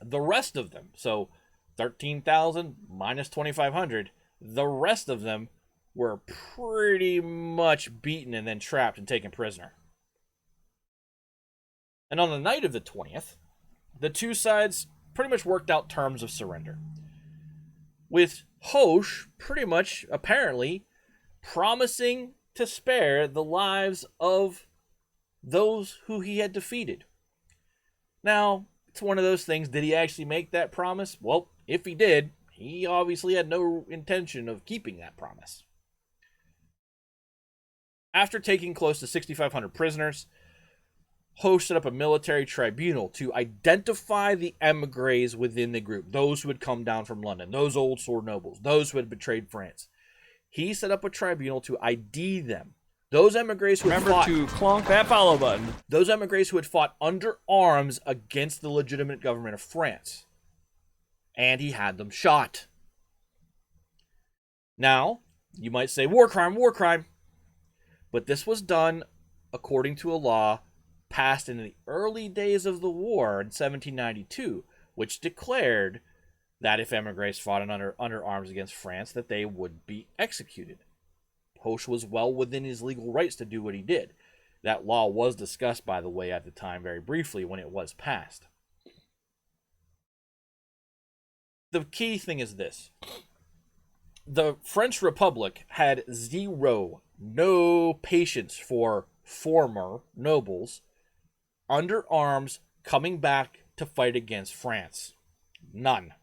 The rest of them, so 13,000 minus 2,500, the rest of them were pretty much beaten and then trapped and taken prisoner. And on the night of the 20th, the two sides pretty much worked out terms of surrender, with Hoche pretty much, apparently, promising to spare the lives of those who he had defeated. Now, it's one of those things, did he actually make that promise? Well, if he did, he obviously had no intention of keeping that promise. After taking close to 6,500 prisoners, Hoche set up a military tribunal to identify the emigres within the group, those who had come down from London, those old sword nobles, those who had betrayed France. He set up a tribunal to ID them. Those emigres who had Remember to clonk that follow button. those emigres who had fought under arms against the legitimate government of France. And he had them shot. Now, you might say, war crime, war crime. But this was done according to a law passed in the early days of the war in 1792, which declared that if emigres fought under arms against France, that they would be executed. Hoche was well within his legal rights to do what he did. That law was discussed, by the way, at the time very briefly when it was passed. The key thing is this. The French Republic had no patience for former nobles under arms coming back to fight against France. None.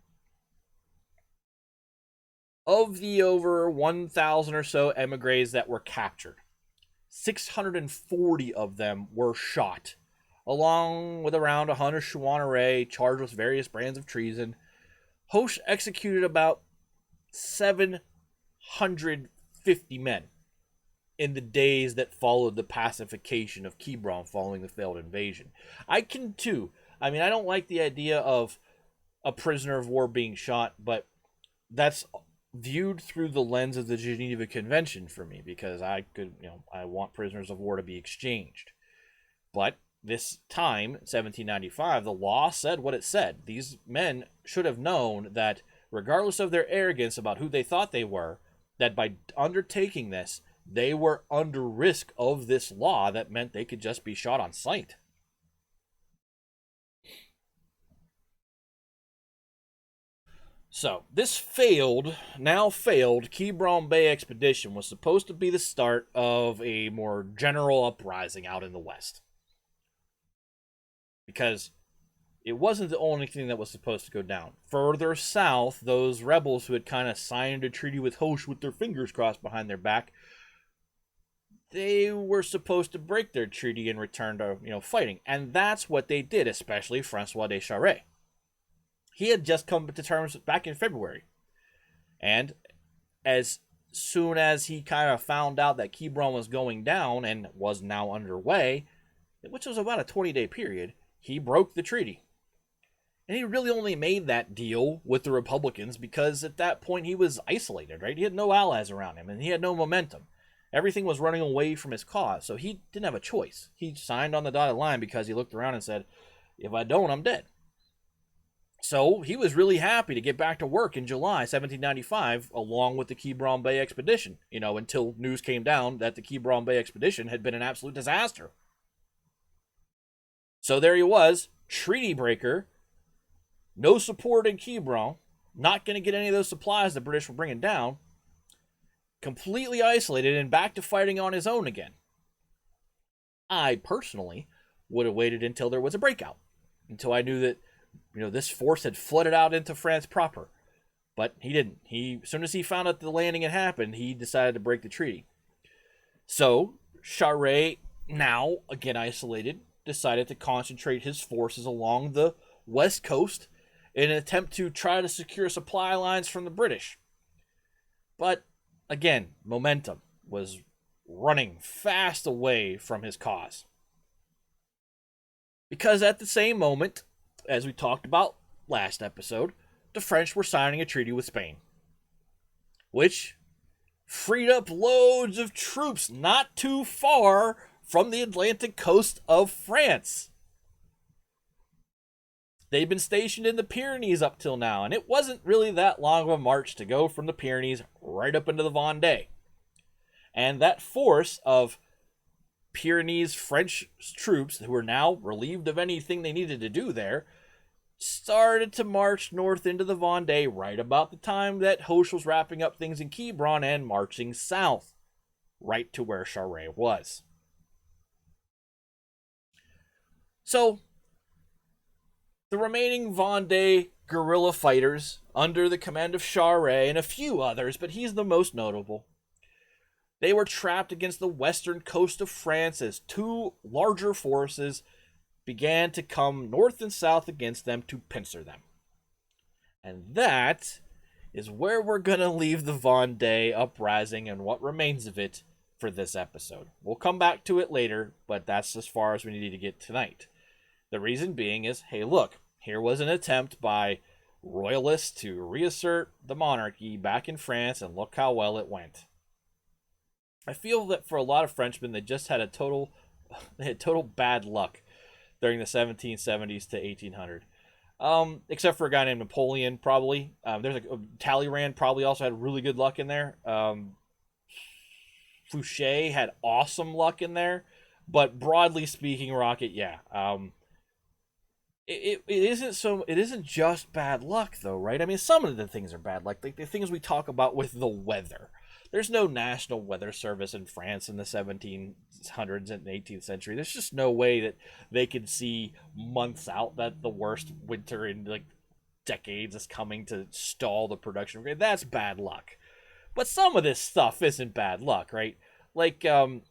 Of the over 1,000 or so emigres that were captured, 640 of them were shot, along with around 100 Chouannerais charged with various brands of treason. Hoche executed about 750 men in the days that followed the pacification of Quibron following the failed invasion. I can too. I mean, I don't like the idea of a prisoner of war being shot, but that's viewed through the lens of the Geneva Convention for me, because I want prisoners of war to be exchanged. But this time, 1795, the law said what it said. These men should have known that, regardless of their arrogance about who they thought they were, that by undertaking this, they were under risk of this law that meant they could just be shot on sight. So, this now failed Quibron Bay expedition was supposed to be the start of a more general uprising out in the West. Because it wasn't the only thing that was supposed to go down. Further south, those rebels who had kind of signed a treaty with Hoche with their fingers crossed behind their back, they were supposed to break their treaty and return to, fighting. And that's what they did, especially Francois de Charette. He had just come to terms back in February. And as soon as he kind of found out that Quibron was going down and was now underway, which was about a 20-day period, he broke the treaty. And he really only made that deal with the Republicans because at that point he was isolated, right? He had no allies around him and he had no momentum. Everything was running away from his cause, so he didn't have a choice. He signed on the dotted line because he looked around and said, if I don't, I'm dead. So he was really happy to get back to work in July 1795 along with the Quibron Bay expedition, until news came down that the Quibron Bay expedition had been an absolute disaster. So there he was, treaty breaker, no support in Quibron, not going to get any of those supplies the British were bringing down, completely isolated and back to fighting on his own again. I personally would have waited until there was a breakout, until I knew that this force had flooded out into France proper. But he didn't. As soon as he found out the landing had happened, he decided to break the treaty. So, Charette, now again isolated, decided to concentrate his forces along the west coast in an attempt to try to secure supply lines from the British. But, again, momentum was running fast away from his cause. Because at the same moment, as we talked about last episode, the French were signing a treaty with Spain. which freed up loads of troops not too far from the Atlantic coast of France. They'd been stationed in the Pyrenees up till now, and it wasn't really that long of a march to go from the Pyrenees right up into the Vendée. And that force of Pyrenees French troops, who were now relieved of anything they needed to do there, started to march north into the Vendée right about the time that Hoche was wrapping up things in Quibron and marching south, right to where Charest was. So, the remaining Vendée guerrilla fighters, under the command of Charest and a few others, but he's the most notable, they were trapped against the western coast of France as two larger forces began to come north and south against them to pincer them. And that is where we're going to leave the Vendée uprising and what remains of it for this episode. We'll come back to it later, but that's as far as we need to get tonight. The reason being is, hey, look, here was an attempt by Royalists to reassert the monarchy back in France, and look how well it went. I feel that for a lot of Frenchmen, they just had total bad luck during the 1770s to 1800. Except for a guy named Napoleon, probably. Talleyrand probably also had really good luck in there. Fouché had awesome luck in there. But broadly speaking, Rocket, yeah. It isn't just bad luck, though, right? I mean, some of the things are bad luck. Like the things we talk about with the weather. There's no national weather service in France in the 1700s and 18th century. There's just no way that they could see months out that the worst winter in like decades is coming to stall the production. Okay, that's bad luck. But some of this stuff isn't bad luck, right? Like the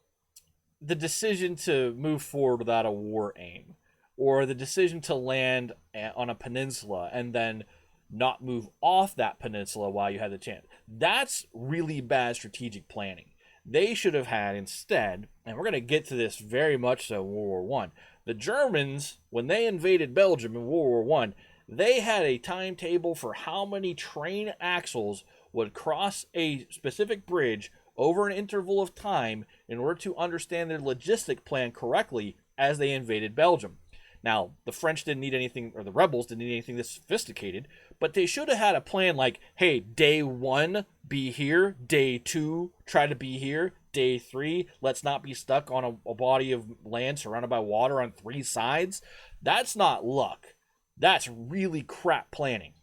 decision to move forward without a war aim, or the decision to land on a peninsula and then not move off that peninsula while you had the chance. That's really bad strategic planning. They should have had instead, and we're going to get to this very much so in World War I, the Germans, when they invaded Belgium in World War I, they had a timetable for how many train axles would cross a specific bridge over an interval of time in order to understand their logistic plan correctly as they invaded Belgium. Now, the French didn't need anything, or the rebels didn't need anything this sophisticated, but they should have had a plan like, hey, day 1, be here. Day 2, try to be here. Day 3, let's not be stuck on a body of land surrounded by water on 3 sides. That's not luck. That's really crap planning.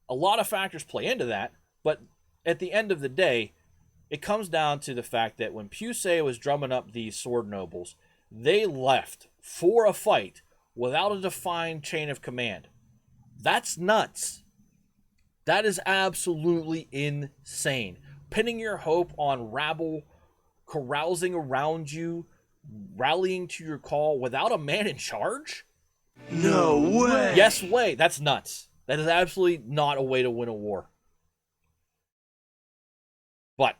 A lot of factors play into that, but at the end of the day, it comes down to the fact that when Pusey was drumming up these sword nobles, they left for a fight without a defined chain of command. That's nuts. That is absolutely insane. Pinning your hope on rabble carousing around you, rallying to your call without a man in charge? No way! Yes way. That's nuts. That is absolutely not a way to win a war. But,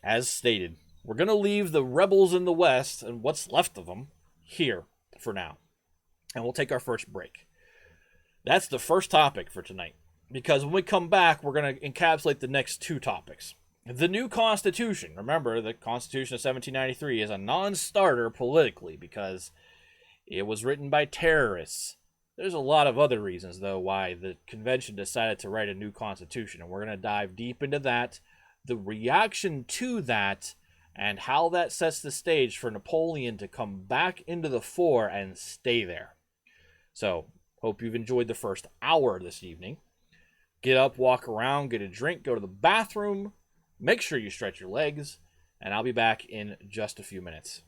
as stated, we're going to leave the rebels in the West, and what's left of them, here for now. And we'll take our first break. That's the first topic for tonight. Because when we come back, we're going to encapsulate the next 2 topics. The new Constitution. Remember, the Constitution of 1793 is a non-starter politically because it was written by terrorists. There's a lot of other reasons, though, why the convention decided to write a new Constitution. And we're going to dive deep into that, the reaction to that, and how that sets the stage for Napoleon to come back into the fore and stay there. So, hope you've enjoyed the first hour this evening. Get up, walk around, get a drink, go to the bathroom, make sure you stretch your legs, and I'll be back in just a few minutes.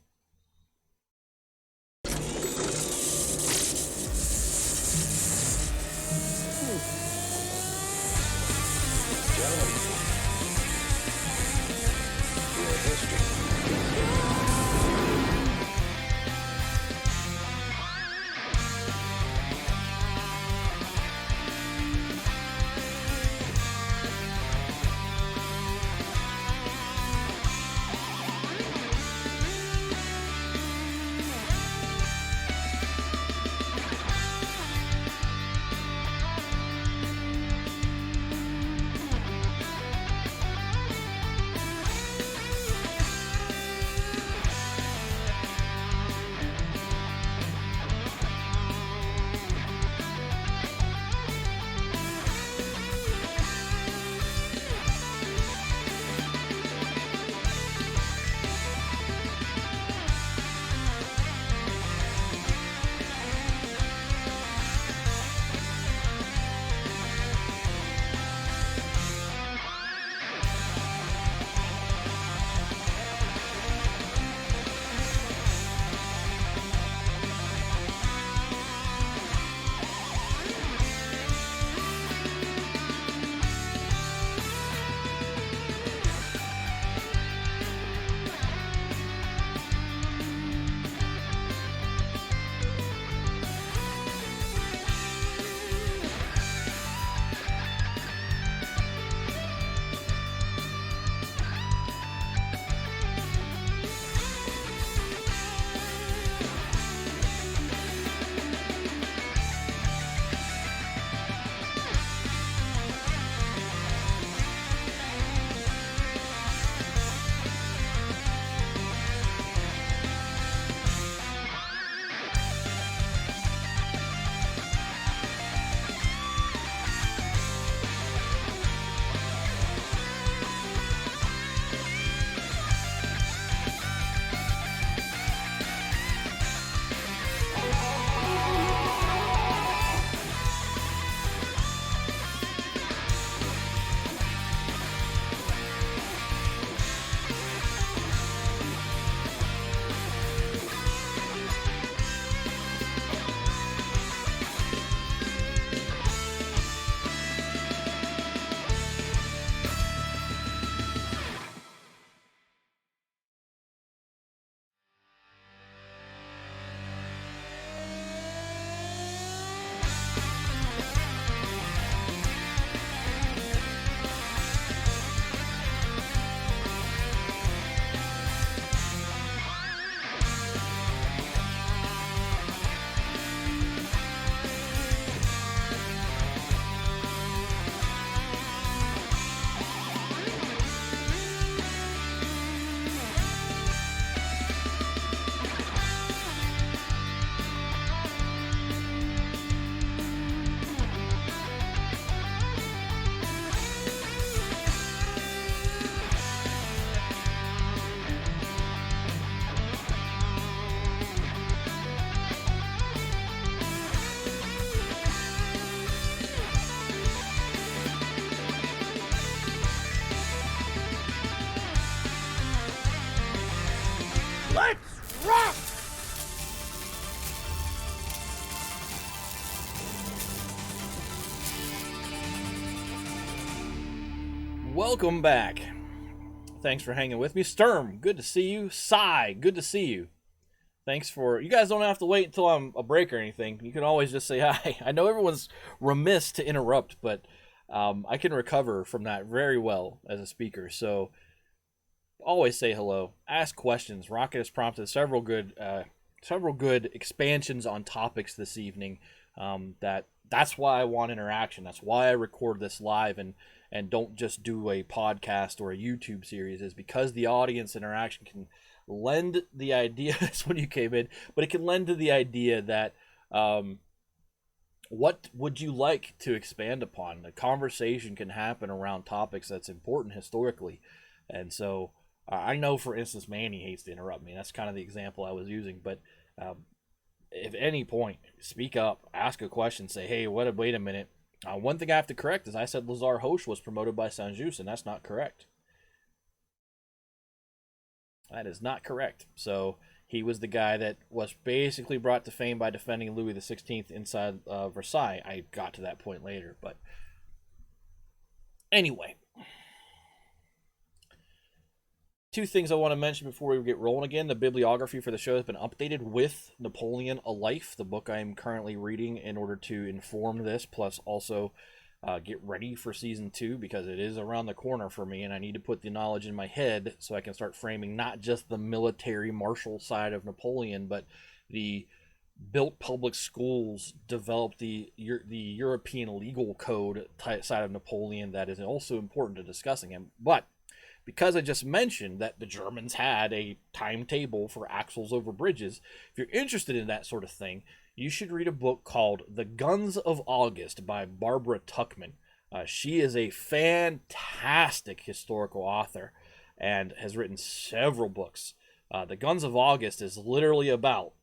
Welcome back. Thanks for hanging with me. Sturm, good to see you. Sai, good to see you. Thanks for... You guys don't have to wait until I'm a break or anything. You can always just say hi. I know everyone's remiss to interrupt, but I can recover from that very well as a speaker. So always say hello. Ask questions. Rocket has prompted several good expansions on topics this evening. That's why I want interaction. That's why I record this live and don't just do a podcast or a YouTube series, is because the audience interaction can lend the idea, that's when you came in, but it can lend to the idea that what would you like to expand upon? The conversation can happen around topics that's important historically. And so I know, for instance, Manny hates to interrupt me. That's kind of the example I was using, but if at any point, speak up, ask a question, say, hey, wait a minute. One thing I have to correct is I said Lazar Hoche was promoted by Saint-Just, and that's not correct. That is not correct. So he was the guy that was basically brought to fame by defending Louis XVI inside Versailles. I got to that point later, but anyway. Two things I want to mention before we get rolling again. The bibliography for the show has been updated with Napoleon, A Life, the book I am currently reading in order to inform this, plus also get ready for season 2, because it is around the corner for me, and I need to put the knowledge in my head so I can start framing not just the military martial side of Napoleon, but the built public schools, developed the European legal code side of Napoleon that is also important to discussing him. But because I just mentioned that the Germans had a timetable for axles over bridges, if you're interested in that sort of thing, you should read a book called The Guns of August by Barbara Tuchman. She is a fantastic historical author and has written several books. The Guns of August is literally about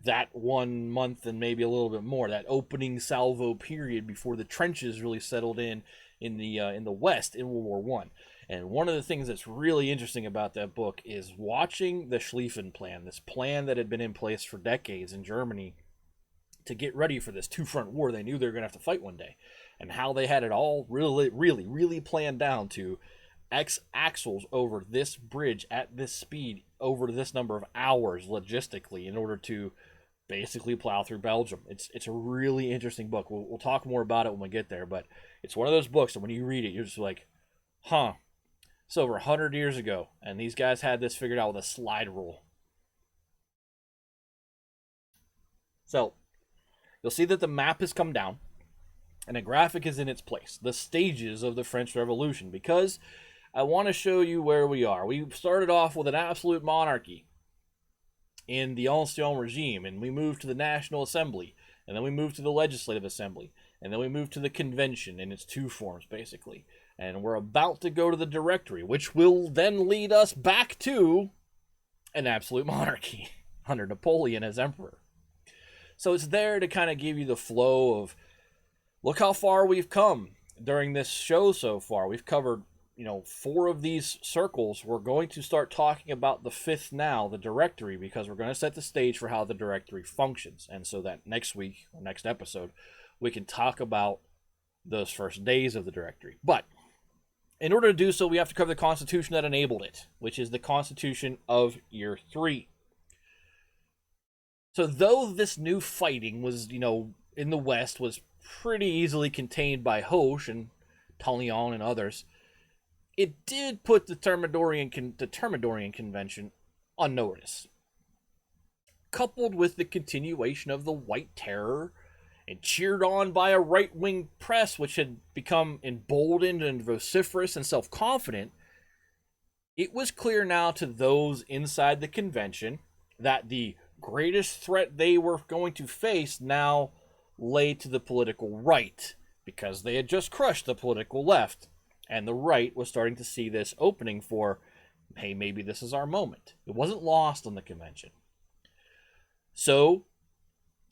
that 1 month and maybe a little bit more, that opening salvo period before the trenches really settled in the West in World War I. And one of the things that's really interesting about that book is watching the Schlieffen Plan, this plan that had been in place for decades in Germany to get ready for this two-front war they knew they were going to have to fight one day, and how they had it all really planned down to X axles over this bridge at this speed over this number of hours logistically in order to basically plow through Belgium. It's a really interesting book. We'll talk more about it when we get there, but it's one of those books that when you read it, you're just like, huh. It's over 100 years ago, and these guys had this figured out with a slide rule. So, you'll see that the map has come down, and a graphic is in its place. The stages of the French Revolution, because I want to show you where we are. We started off with an absolute monarchy in the Ancien regime, and we moved to the National Assembly, and then we moved to the Legislative Assembly, and then we moved to the Convention in its two forms, basically. And we're about to go to the Directory, which will then lead us back to an absolute monarchy under Napoleon as emperor. So it's there to kind of give you the flow of, look how far we've come during this show so far. We've covered, 4 of these circles. We're going to start talking about the 5th now, the Directory, because we're going to set the stage for how the Directory functions. And so that next week, or next episode, we can talk about those first days of the Directory. But in order to do so, we have to cover the Constitution that enabled it, which is the Constitution of Year 3. So though this new fighting was, in the West, was pretty easily contained by Hoche and Talleyrand and others, it did put the Thermidorian Convention on notice. Coupled with the continuation of the White Terror, and cheered on by a right-wing press which had become emboldened and vociferous and self-confident, it was clear now to those inside the convention that the greatest threat they were going to face now lay to the political right, because they had just crushed the political left, and the right was starting to see this opening for, hey, maybe this is our moment. It wasn't lost on the convention. So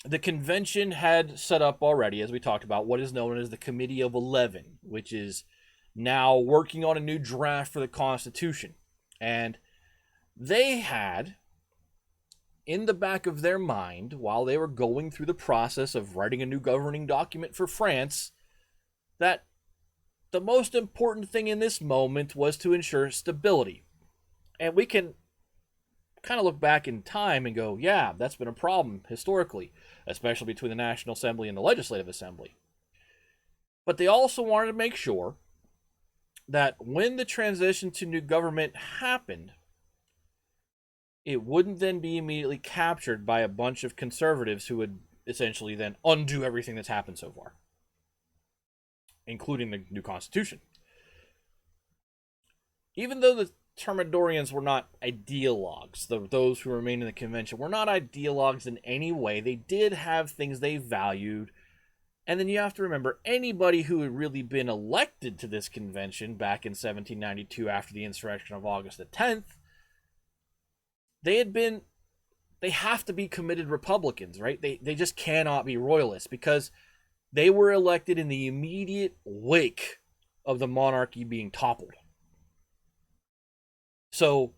the convention had set up already, as we talked about, what is known as the Committee of 11, which is now working on a new draft for the Constitution. And they had, in the back of their mind, while they were going through the process of writing a new governing document for France, that the most important thing in this moment was to ensure stability. And we can kind of look back in time and go, yeah, that's been a problem historically, especially between the National Assembly and the Legislative Assembly. But they also wanted to make sure that when the transition to new government happened, it wouldn't then be immediately captured by a bunch of conservatives who would essentially then undo everything that's happened so far, including the new Constitution. Even though the Thermidorians were not ideologues, those who remained in the convention were not ideologues in any way. They did have things they valued. And then you have to remember, anybody who had really been elected to this convention back in 1792 after the insurrection of August the 10th, they have to be committed Republicans, right? They just cannot be Royalists because they were elected in the immediate wake of the monarchy being toppled. So,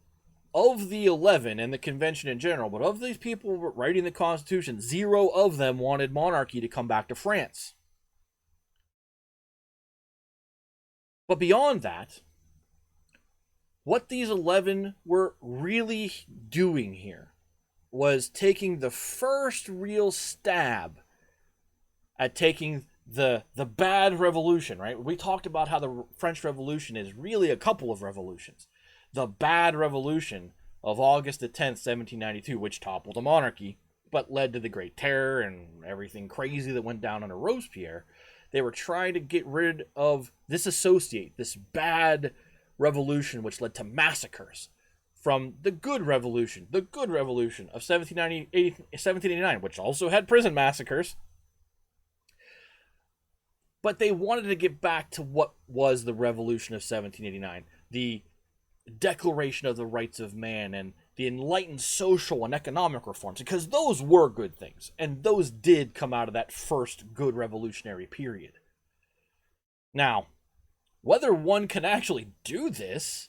of the 11 and the convention in general, but of these people writing the Constitution, 0 of them wanted monarchy to come back to France. But beyond that, what these 11 were really doing here was taking the first real stab at taking the bad revolution, right? We talked about how the French Revolution is really a couple of revolutions. The bad revolution of August the 10th, 1792, which toppled the monarchy, but led to the Great Terror and everything crazy that went down under Robespierre. They were trying to get rid of, disassociate this bad revolution, which led to massacres, from the good revolution of 1789, which also had prison massacres. But they wanted to get back to what was the revolution of 1789, the Declaration of the Rights of Man and the enlightened social and economic reforms, because those were good things, and those did come out of that first good revolutionary period. Now, whether one can actually do this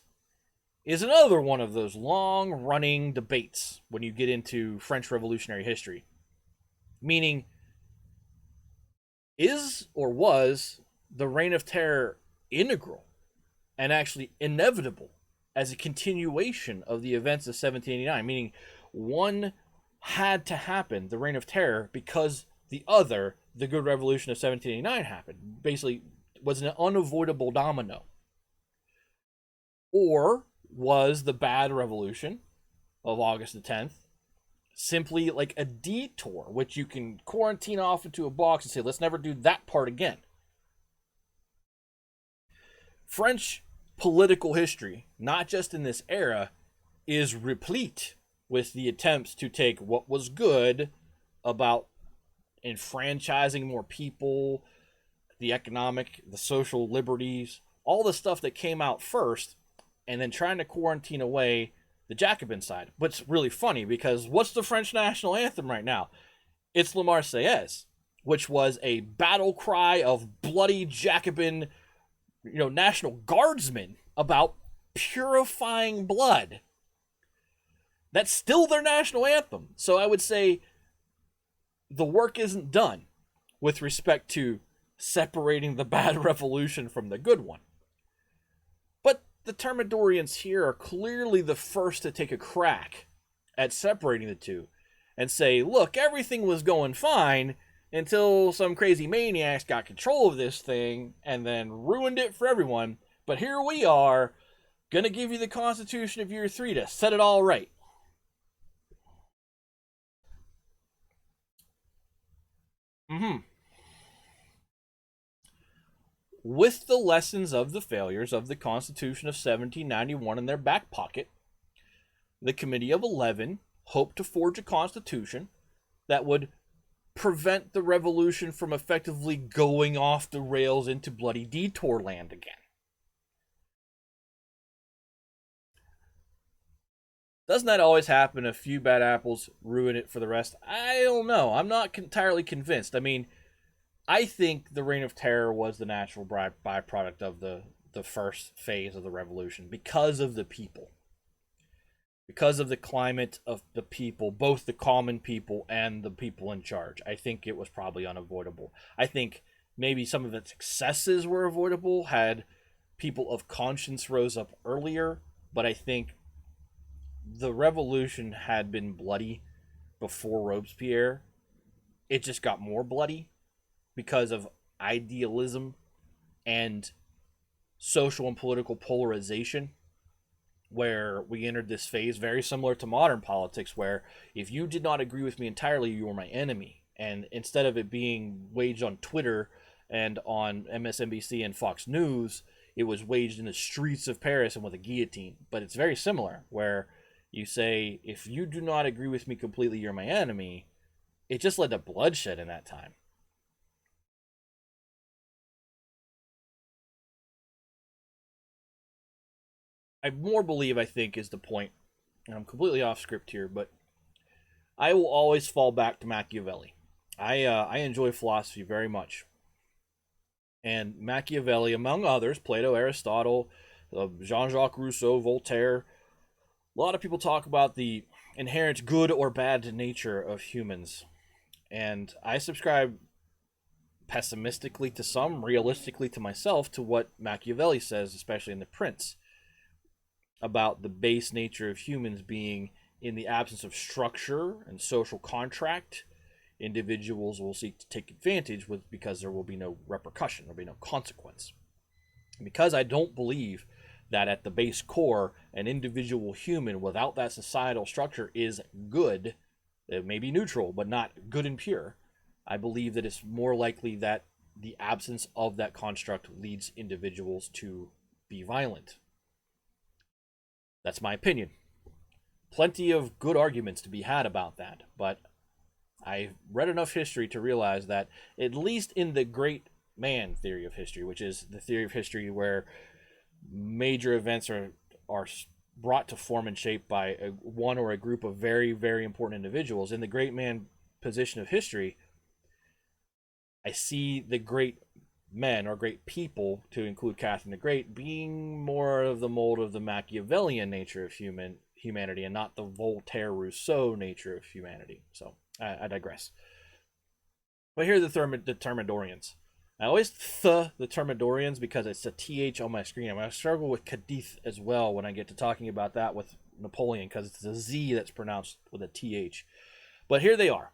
is another one of those long-running debates when you get into French Revolutionary history. Meaning, is or was the Reign of Terror integral and actually inevitable as a continuation of the events of 1789, meaning one had to happen, the Reign of Terror, because the other, the Good Revolution of 1789, happened. Basically, was an unavoidable domino. Or was the bad revolution of August the 10th simply like a detour, which you can quarantine off into a box and say, let's never do that part again? French political history, not just in this era, is replete with the attempts to take what was good about enfranchising more people, the economic, the social liberties, all the stuff that came out first, and then trying to quarantine away the Jacobin side. But it's really funny because what's the French national anthem right now? It's La Marseillaise, which was a battle cry of bloody Jacobin, National Guardsmen about purifying blood. That's still their national anthem. So I would say the work isn't done with respect to separating the bad revolution from the good one. But the Thermidorians here are clearly the first to take a crack at separating the two and say, look, everything was going fine until some crazy maniacs got control of this thing and then ruined it for everyone. But here we are, gonna give you the Constitution of Year 3 to set it all right. With the lessons of the failures of the Constitution of 1791 in their back pocket, the Committee of 11 hoped to forge a constitution that would prevent the revolution from effectively going off the rails into bloody detour land again. Doesn't that always happen? A few bad apples ruin it for the rest? I don't know. I'm not entirely convinced. I mean, I think the Reign of Terror was the natural byproduct of the first phase of the revolution because of the people. Because of the climate of the people, both the common people and the people in charge. I think it was probably unavoidable. I think maybe some of its excesses were avoidable had people of conscience rose up earlier, but I think the revolution had been bloody before Robespierre. It just got more bloody because of idealism and social and political polarization, where we entered this phase very similar to modern politics, where if you did not agree with me entirely, you were my enemy. And instead of it being waged on Twitter and on MSNBC and Fox News, it was waged in the streets of Paris and with a guillotine. But it's very similar, where you say, if you do not agree with me completely, you're my enemy. It just led to bloodshed in that time. I more believe, I think, is the point, and I'm completely off script here, but I will always fall back to Machiavelli. I enjoy philosophy very much. And Machiavelli, among others, Plato, Aristotle, Jean-Jacques Rousseau, Voltaire, a lot of people talk about the inherent good or bad nature of humans. And I subscribe pessimistically to some, realistically to myself, to what Machiavelli says, especially in The Prince, about the base nature of humans being in the absence of structure and social contract. Individuals will seek to take advantage because there will be no repercussion, there will be no consequence. Because I don't believe that at the base core, an individual human without that societal structure is good, it may be neutral, but not good and pure, I believe that it's more likely that the absence of that construct leads individuals to be violent. That's my opinion. Plenty of good arguments to be had about that, but I read enough history to realize that, at least in the great man theory of history, which is the theory of history where major events are brought to form and shape by one or a group of very, very important individuals, in the great man position of history, I see the great men or great people, to include Catherine the Great, being more of the mold of the Machiavellian nature of humanity and not the Voltaire-Rousseau nature of humanity. So I digress. But here are the Thermidorians. I always the Thermidorians because it's a TH on my screen. I'm going to struggle with Cadiz as well when I get to talking about that with Napoleon, because it's a Z that's pronounced with a TH. But here they are,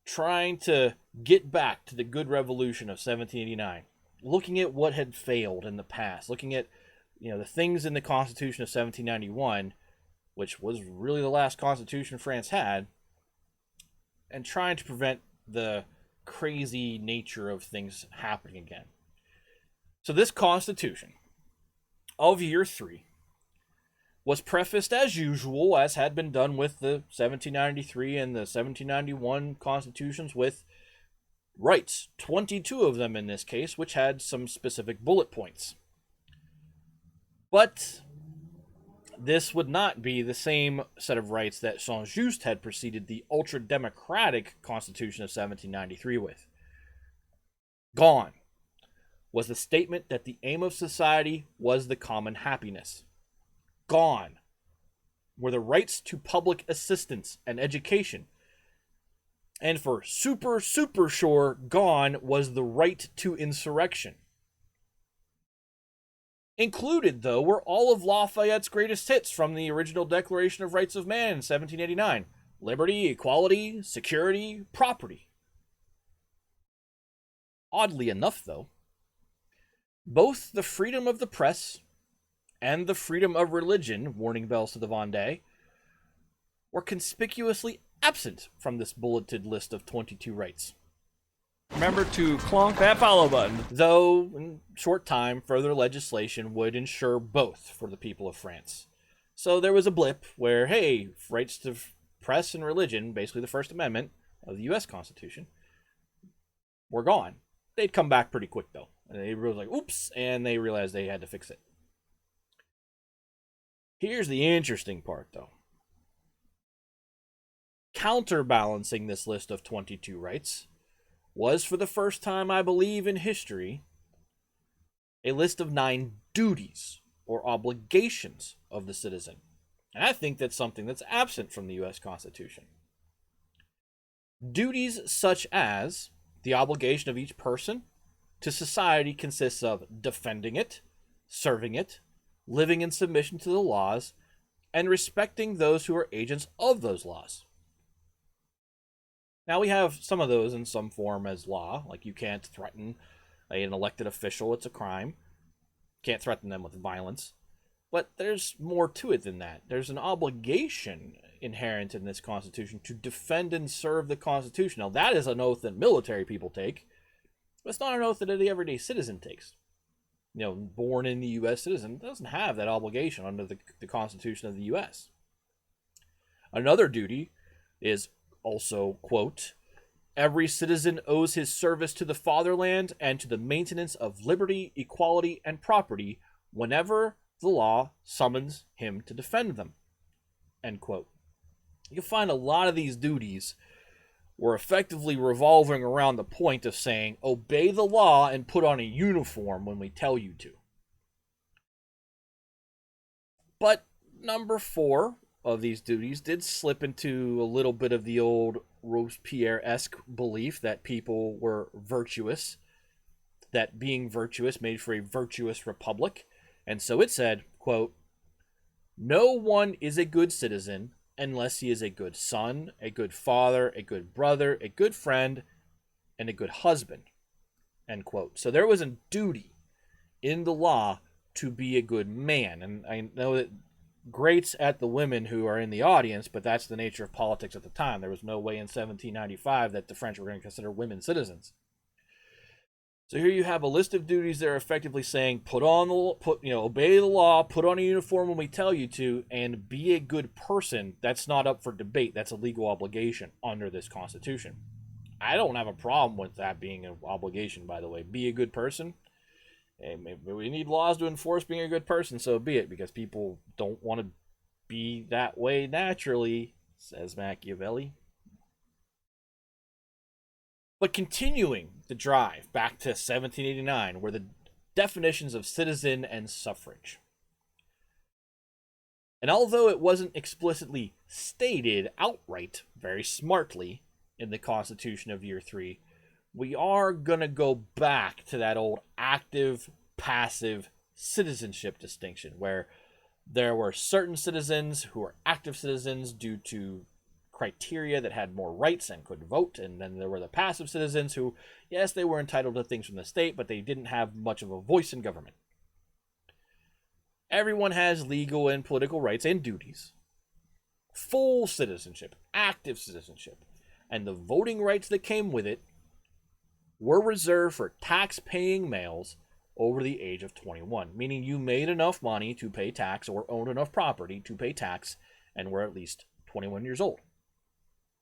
trying to get back to the good revolution of 1789, looking at what had failed in the past, looking at the things in the Constitution of 1791, which was really the last constitution France had, and trying to prevent the crazy nature of things happening again. So this Constitution of Year 3 was prefaced as usual, as had been done with the 1793 and the 1791 constitutions, with rights, 22 of them in this case, which had some specific bullet points. But this would not be the same set of rights that Saint-Just had preceded the ultra-democratic Constitution of 1793 with. Gone was the statement that the aim of society was the common happiness. Gone were the rights to public assistance and education. And for super sure, gone was the right to insurrection. Included, though, were all of Lafayette's greatest hits from the original Declaration of Rights of Man in 1789. Liberty, equality, security, property. Oddly enough, though, both the freedom of the press and the freedom of religion, warning bells to the Vendée, were conspicuously absent from this bulleted list of 22 rights. Remember to clonk that follow button. Though, in short time, further legislation would ensure both for the people of France. So there was a blip where, hey, rights to press and religion, basically the First Amendment of the U.S. Constitution, were gone. They'd come back pretty quick, though. And they were like, oops, and they realized they had to fix it. Here's the interesting part, though. Counterbalancing this list of 22 rights was, for the first time, I believe, in history, a list of 9 duties or obligations of the citizen. And I think that's something that's absent from the U.S. Constitution. Duties such as The obligation of each person to society consists of defending it, serving it, living in submission to the laws, and respecting those who are agents of those laws. Now, we have some of those in some form as law, like you can't threaten an elected official, it's a crime. Can't threaten them with violence. But there's more to it than that. There's an obligation inherent in this Constitution to defend and serve the Constitution. Now, that is an oath that military people take, but it's not an oath that any everyday citizen takes. Born in the U.S. citizen doesn't have that obligation under the Constitution of the U.S. Another duty is also, quote, every citizen owes his service to the fatherland and to the maintenance of liberty, equality, and property whenever the law summons him to defend them, end quote. You'll find a lot of these duties were effectively revolving around the point of saying, obey the law and put on a uniform when we tell you to. But number 4 of these duties did slip into a little bit of the old Robespierre-esque belief that people were virtuous, that being virtuous made for a virtuous republic. And so it said, quote, no one is a good citizen unless he is a good son, a good father, a good brother, a good friend, and a good husband, end quote. So there was a duty in the law to be a good man. And I know that grates at the women who are in the audience, but that's the nature of politics at the time. There was no way in 1795 that the French were going to consider women citizens. So here you have a list of duties that are effectively saying, obey the law, put on a uniform when we tell you to, and be a good person. That's not up for debate. That's a legal obligation under this Constitution. I don't have a problem with that being an obligation, by the way. Be a good person. And maybe we need laws to enforce being a good person, so be it, because people don't want to be that way naturally, says Machiavelli. But continuing the drive back to 1789 were the definitions of citizen and suffrage. And although it wasn't explicitly stated outright, very smartly, in the Constitution of Year 3, we are going to go back to that old active-passive citizenship distinction, where there were certain citizens who were active citizens due to criteria that had more rights and could vote, and then there were the passive citizens who, yes, they were entitled to things from the state, but they didn't have much of a voice in government. Everyone has legal and political rights and duties. Full citizenship, active citizenship, and the voting rights that came with it were reserved for tax-paying males over the age of 21, meaning you made enough money to pay tax or owned enough property to pay tax and were at least 21 years old.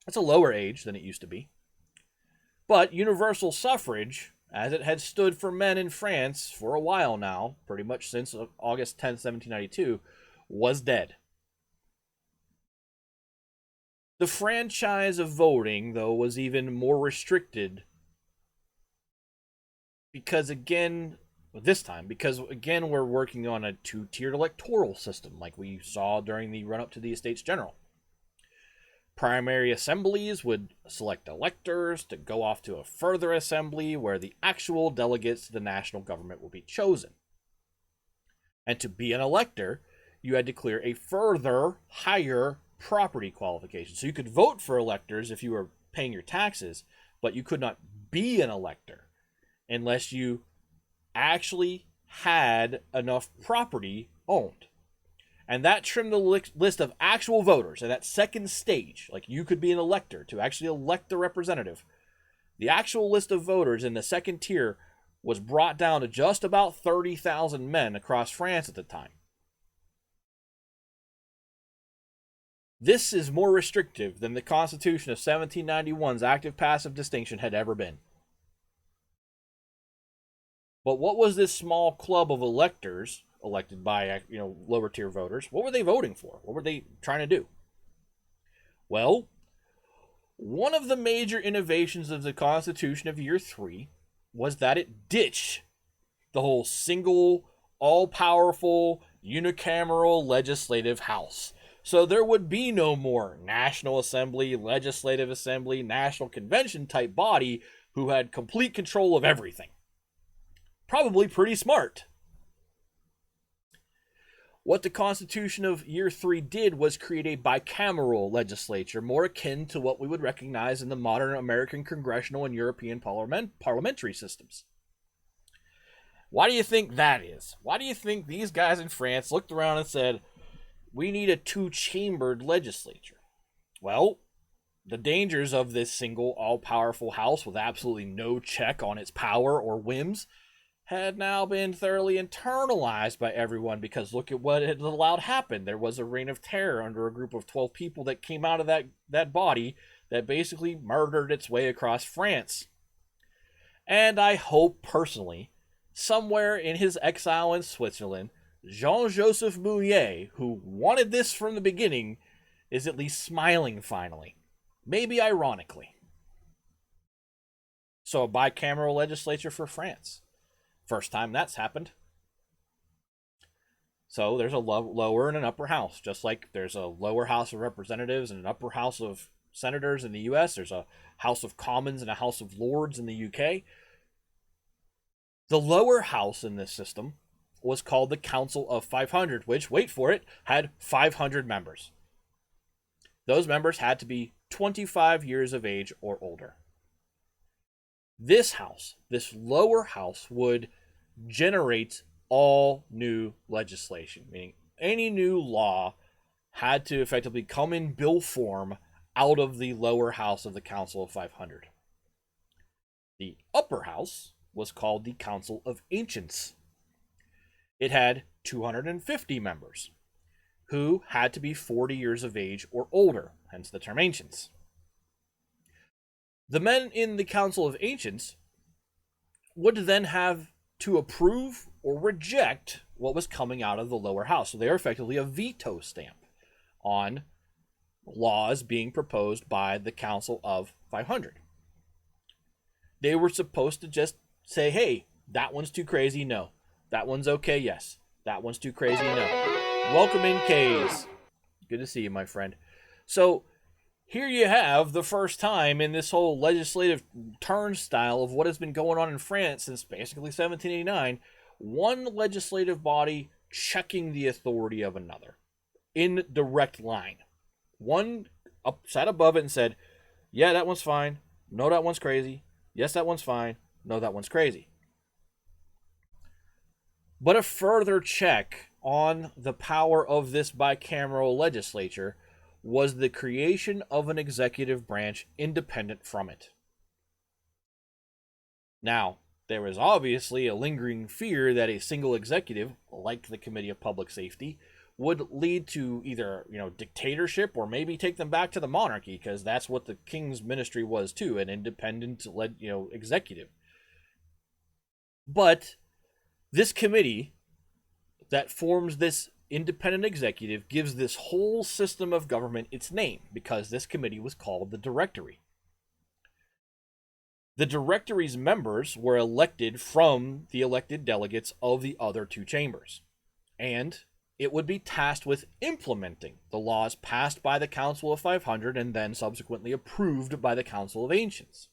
That's a lower age than it used to be. But universal suffrage, as it had stood for men in France for a while now, pretty much since August 10, 1792, was dead. The franchise of voting, though, was even more restricted because, again, we're working on a 2-tiered electoral system like we saw during the run-up to the Estates General. Primary assemblies would select electors to go off to a further assembly where the actual delegates to the national government will be chosen. And to be an elector, you had to clear a further higher property qualification. So you could vote for electors if you were paying your taxes, but you could not be an elector unless you actually had enough property owned. And that trimmed the list of actual voters. And that second stage, like you could be an elector to actually elect the representative. The actual list of voters in the second tier was brought down to just about 30,000 men across France at the time. This is more restrictive than the Constitution of 1791's active-passive distinction had ever been. But what was this small club of electors, elected by lower tier voters, what were they voting for? What were they trying to do? Well, one of the major innovations of the Constitution of Year 3 was that it ditched the whole single, all-powerful, unicameral legislative house. So there would be no more National Assembly, Legislative Assembly, National Convention type body who had complete control of everything. Probably pretty smart. What the Constitution of Year 3 did was create a bicameral legislature, more akin to what we would recognize in the modern American congressional and European parliamentary systems. Why do you think that is? Why do you think these guys in France looked around and said, we need a two-chambered legislature? Well, the dangers of this single all-powerful house with absolutely no check on its power or whims had now been thoroughly internalized by everyone, because look at what it allowed happen. There was a reign of terror under a group of 12 people that came out of that body that basically murdered its way across France. And I hope personally, somewhere in his exile in Switzerland, Jean-Joseph Mouillet, who wanted this from the beginning, is at least smiling finally. Maybe ironically. So a bicameral legislature for France. First time that's happened. So there's a lower and an upper house. Just like there's a lower house of representatives and an upper house of senators in the US. There's a House of Commons and a House of Lords in the UK. The lower house in this system was called the Council of 500, which, wait for it, had 500 members. Those members had to be 25 years of age or older. This house, this lower house, would generate all new legislation, meaning any new law had to effectively come in bill form out of the lower house of the Council of 500. The upper house was called the Council of Ancients. It had 250 members who had to be 40 years of age or older, hence the term ancients. The men in the Council of Ancients would then have to approve or reject what was coming out of the lower house. So they are effectively a veto stamp on laws being proposed by the Council of 500. They were supposed to just say, hey, that one's too crazy, no. That one's okay, yes. That one's too crazy, no. Welcome in, K's. Good to see you, my friend. So here you have the first time in this whole legislative turnstile of what has been going on in France since basically 1789, one legislative body checking the authority of another in direct line. One sat above it and said, yeah, that one's fine. No, that one's crazy. Yes, that one's fine. No, that one's crazy. But a further check on the power of this bicameral legislature was the creation of an executive branch independent from it. Now, there was obviously a lingering fear that a single executive, like the Committee of Public Safety, would lead to either, dictatorship or maybe take them back to the monarchy, because that's what the king's ministry was too, an independent, executive. But this committee that forms this independent executive gives this whole system of government its name, because this committee was called the Directory. The Directory's members were elected from the elected delegates of the other two chambers, and it would be tasked with implementing the laws passed by the Council of 500 and then subsequently approved by the Council of Ancients.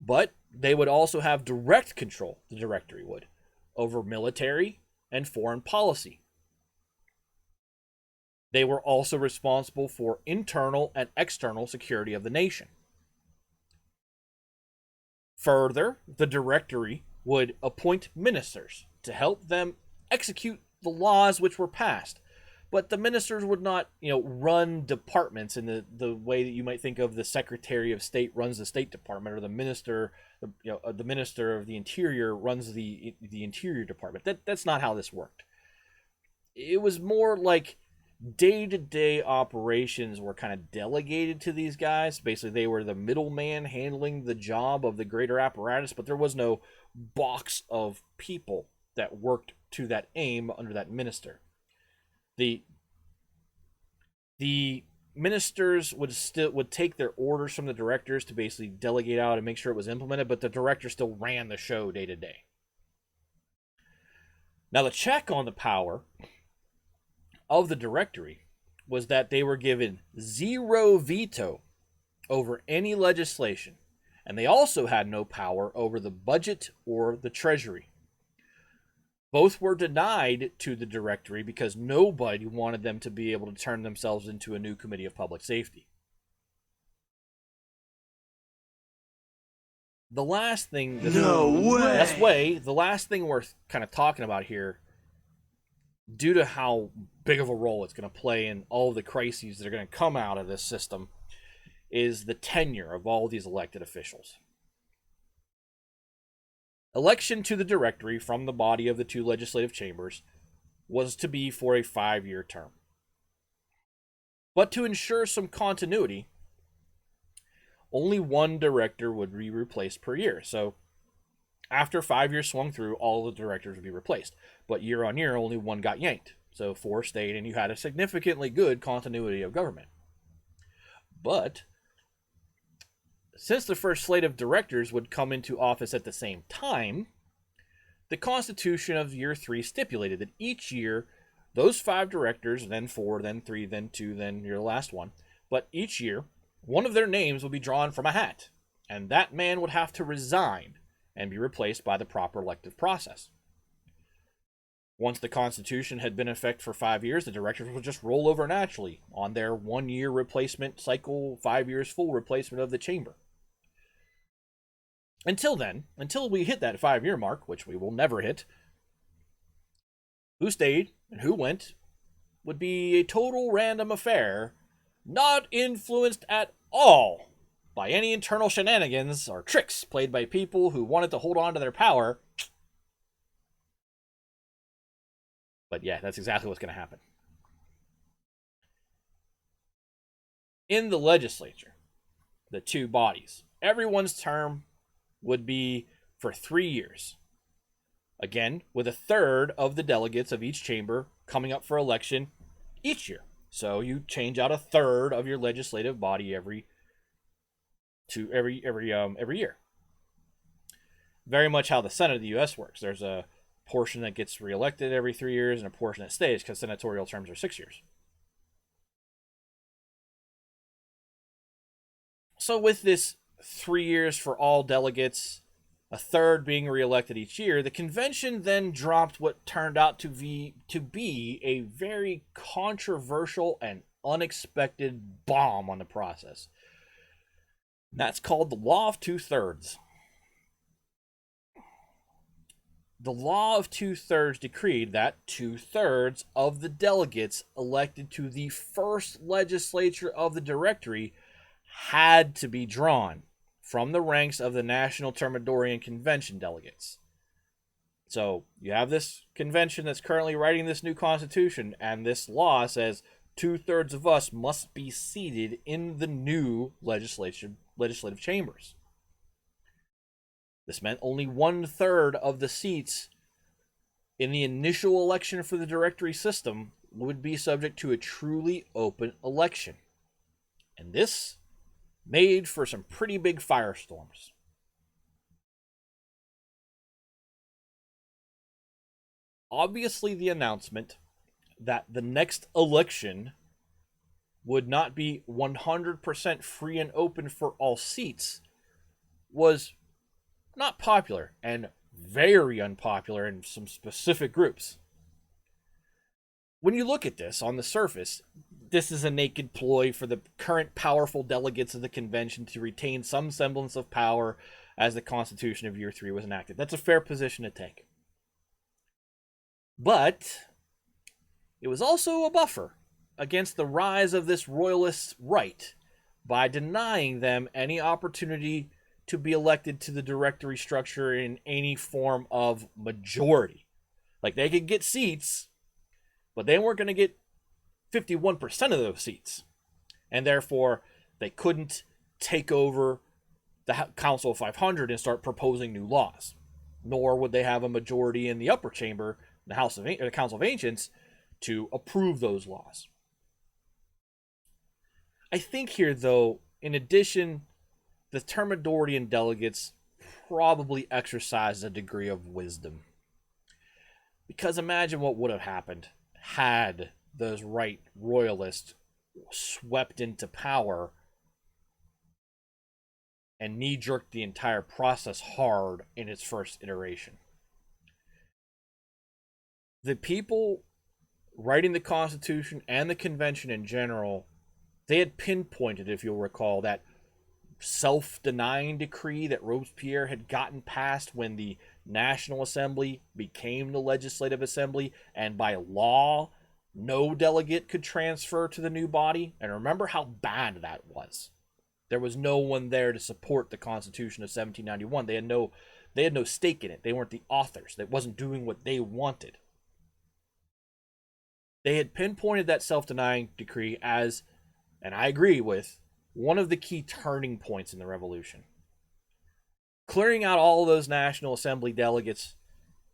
But they would also have direct control, the Directory would, over military and foreign policy. They were also responsible for internal and external security of the nation. Further, the Directory would appoint ministers to help them execute the laws which were passed. But the ministers would not, run departments in the way that you might think of the Secretary of State runs the State Department, or the minister, the Minister of the Interior runs the Interior Department. That's not how this worked. It was more like day-to-day operations were kind of delegated to these guys. Basically, they were the middleman handling the job of the greater apparatus, but there was no box of people that worked to that aim under that minister. The ministers would take their orders from the directors to basically delegate out and make sure it was implemented, but the director still ran the show day to day. Now, the check on the power of the Directory was that they were given zero veto over any legislation, And they also had no power over the budget or the treasury. Both were denied to the Directory because nobody wanted them to be able to turn themselves into a new Committee of Public Safety. The last thing... The last thing worth kind of talking about here, due to how big of a role it's going to play in all of the crises that are going to come out of this system, is the tenure of all these elected officials. Election to the Directory from the body of the two legislative chambers was to be for a 5-year term. But to ensure some continuity, only one director would be replaced per year. So after 5 years swung through, all the directors would be replaced. But year on year, only one got yanked. So 4 stayed, and you had a significantly good continuity of government. But since the first slate of directors would come into office at the same time, the Constitution of Year 3 stipulated that each year, those 5 directors, then 4, then 3, then 2, then your last one, but each year, one of their names would be drawn from a hat, and that man would have to resign and be replaced by the proper elective process. Once the Constitution had been in effect for 5 years, the directors would just roll over naturally on their 1-year replacement cycle, 5 years full replacement of the chamber. Until then, until we hit that 5-year mark, which we will never hit, who stayed and who went would be a total random affair, not influenced at all by any internal shenanigans or tricks played by people who wanted to hold on to their power. But yeah, that's exactly what's going to happen. In the legislature, the two bodies, everyone's term would be for 3 years. Again, with 1/3 of the delegates of each chamber coming up for election each year. So you change out 1/3 of your legislative body every year. Very much how the Senate of the U.S. works. There's a portion that gets reelected every 3 years and a portion that stays because senatorial terms are 6 years. So with this 3 years for all delegates, 1/3 being reelected each year, the convention then dropped what turned out to be a very controversial and unexpected bomb on the process. That's called the Law of 2/3. The Law of 2/3 decreed that 2/3 of the delegates elected to the first legislature of the Directory had to be drawn from the ranks of the National Thermidorian Convention delegates. So you have this convention that's currently writing this new constitution, and this law says 2/3 of us must be seated in the new legislative chambers. This meant only 1/3 of the seats in the initial election for the Directory system would be subject to a truly open election. And this made for some pretty big firestorms. Obviously, the announcement that the next election would not be 100% free and open for all seats was not popular and very unpopular in some specific groups. When you look at this on the surface, this is a naked ploy for the current powerful delegates of the convention to retain some semblance of power as the Constitution of Year 3 was enacted. That's a fair position to take. But it was also a buffer against the rise of this Royalist right by denying them any opportunity to be elected to the Directory structure in any form of majority. Like, they could get seats, but they weren't going to get 51% of those seats. And therefore, they couldn't take over the Council of 500 and start proposing new laws. Nor would they have a majority in the upper chamber, the Council of Ancients, to approve those laws. I think here, though, in addition, the Thermidorian delegates probably exercised a degree of wisdom. Because imagine what would have happened had those right Royalists swept into power and knee-jerked the entire process hard in its first iteration. The people writing the Constitution and the Convention in general, they had pinpointed, if you'll recall, that self-denying decree that Robespierre had gotten passed when the National Assembly became the Legislative Assembly, and by law, no delegate could transfer to the new body. And remember how bad that was. There was no one there to support the Constitution of 1791. They had no stake in it. They weren't the authors. That wasn't doing what they wanted. They had pinpointed that self-denying decree as, and I agree with, one of the key turning points in the revolution. Clearing out all those National Assembly delegates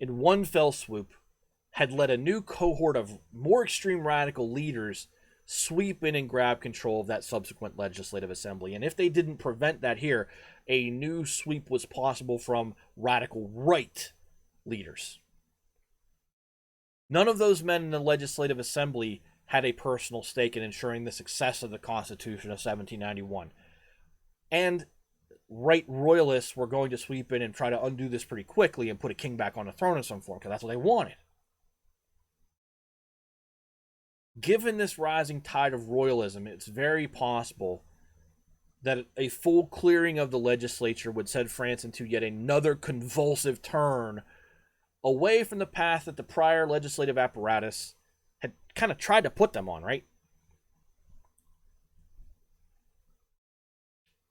in one fell swoop had let a new cohort of more extreme radical leaders sweep in and grab control of that subsequent Legislative Assembly. And if they didn't prevent that here, a new sweep was possible from radical right leaders. None of those men in the Legislative Assembly had a personal stake in ensuring the success of the Constitution of 1791. And right royalists were going to sweep in and try to undo this pretty quickly and put a king back on the throne in some form, because that's what they wanted. Given this rising tide of royalism, it's very possible that a full clearing of the legislature would send France into yet another convulsive turn away from the path that the prior legislative apparatus had kind of tried to put them on, right?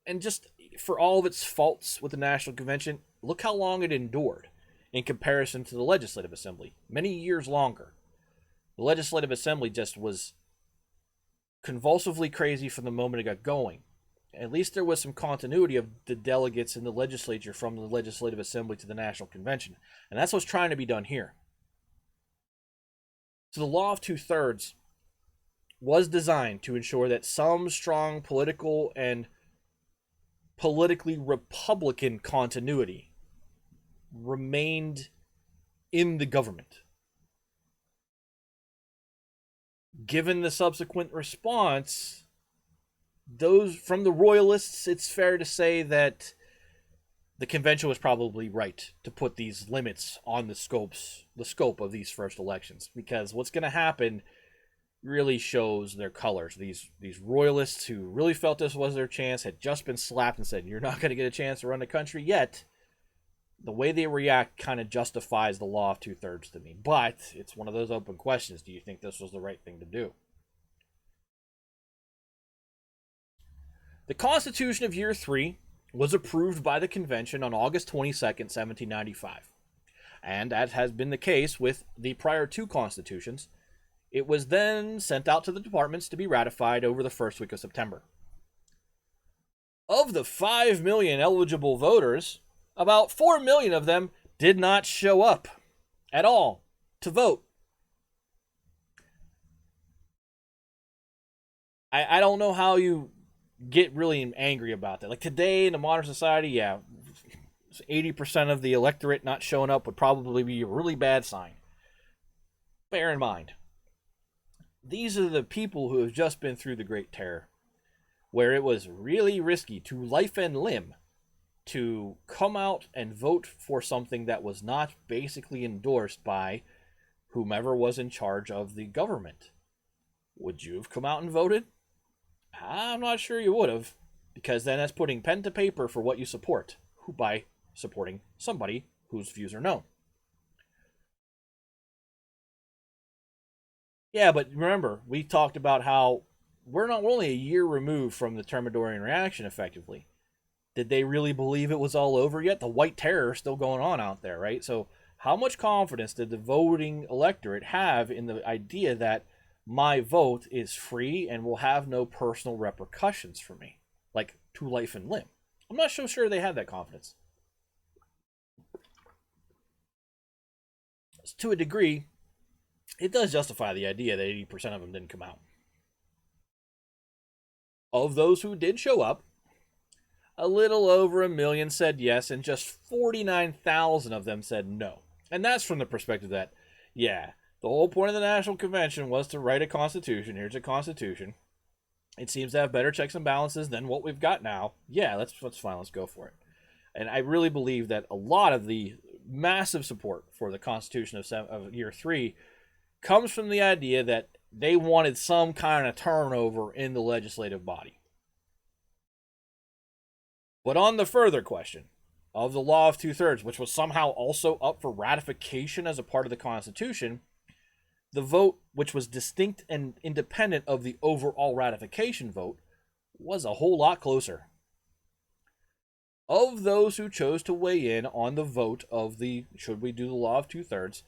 And just for all of its faults with the National Convention, look how long it endured in comparison to the Legislative Assembly. Many years longer. The Legislative Assembly just was convulsively crazy from the moment it got going. At least there was some continuity of the delegates in the legislature from the Legislative Assembly to the National Convention. And that's what's trying to be done here. So the law of 2/3 was designed to ensure that some strong political and politically Republican continuity remained in the government. Given the subsequent response, those from the Royalists, it's fair to say that the convention was probably right to put these limits on the scope of these first elections, because what's going to happen really shows their colors. These Royalists who really felt this was their chance had just been slapped and said, "You're not going to get a chance to run the country yet." The way they react kind of justifies the law of 2/3 to me. But it's one of those open questions. Do you think this was the right thing to do? The Constitution of Year 3 was approved by the convention on August 22nd, 1795. And as has been the case with the prior two constitutions, it was then sent out to the departments to be ratified over the first week of September. Of the 5 million eligible voters, about 4 million of them did not show up at all to vote. I don't know how you get really angry about that. Like today in a modern society, yeah, 80% of the electorate not showing up would probably be a really bad sign. Bear in mind, these are the people who have just been through the Great Terror, where it was really risky to life and limb to come out and vote for something that was not basically endorsed by whomever was in charge of the government. Would you have come out and voted? I'm not sure you would have, because then that's putting pen to paper for what you support, by supporting somebody whose views are known. Yeah, but remember, we talked about how we're only a year removed from the Thermidorian reaction, effectively. Did they really believe it was all over yet? The White Terror is still going on out there, right? So how much confidence did the voting electorate have in the idea that my vote is free and will have no personal repercussions for me, like to life and limb? I'm not so sure they had that confidence. To a degree, it does justify the idea that 80% of them didn't come out. Of those who did show up, a little over 1 million said yes, and just 49,000 of them said no. And that's from the perspective that, yeah, the whole point of the National Convention was to write a constitution. Here's a constitution. It seems to have better checks and balances than what we've got now. Yeah, that's fine. Let's go for it. And I really believe that a lot of the massive support for the Constitution of Year 3 comes from the idea that they wanted some kind of turnover in the legislative body. But on the further question of the law of 2/3, which was somehow also up for ratification as a part of the Constitution, the vote, which was distinct and independent of the overall ratification vote, was a whole lot closer. Of those who chose to weigh in on the vote of the should we do the law of 2/3,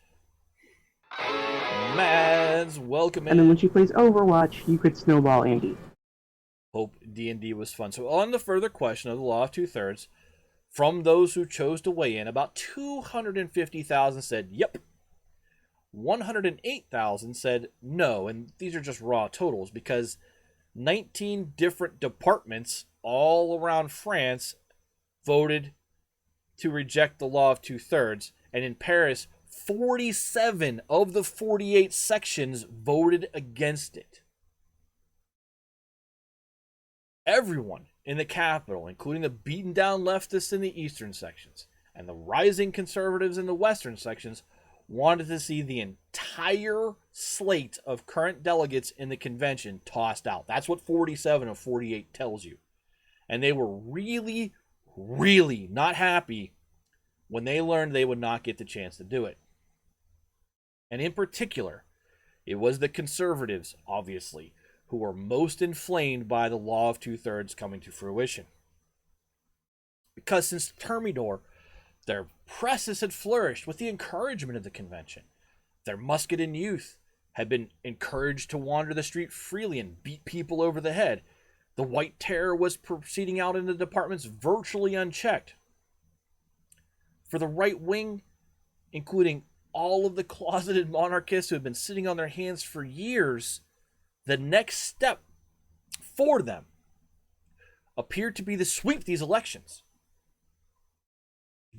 Mads, welcome in. And then when she plays Overwatch, you could snowball Andy. Hope D&D was fun. So on the further question of the law of 2/3, from those who chose to weigh in, about 250,000 said yep. 108,000 said no, and these are just raw totals because 19 different departments all around France voted to reject the law of 2/3, and in Paris, 47 of the 48 sections voted against it. Everyone in the capital, including the beaten down leftists in the eastern sections and the rising conservatives in the western sections, wanted to see the entire slate of current delegates in the convention tossed out. That's what 47 of 48 tells you. And they were really, really not happy when they learned they would not get the chance to do it. And in particular, it was the conservatives, obviously, who were most inflamed by the law of 2/3 coming to fruition. Because since Thermidor, their presses had flourished with the encouragement of the convention. Their Muscadin youth had been encouraged to wander the street freely and beat people over the head. The White Terror was proceeding out in the departments virtually unchecked. For the right wing, including all of the closeted monarchists who had been sitting on their hands for years, the next step for them appeared to be to sweep these elections,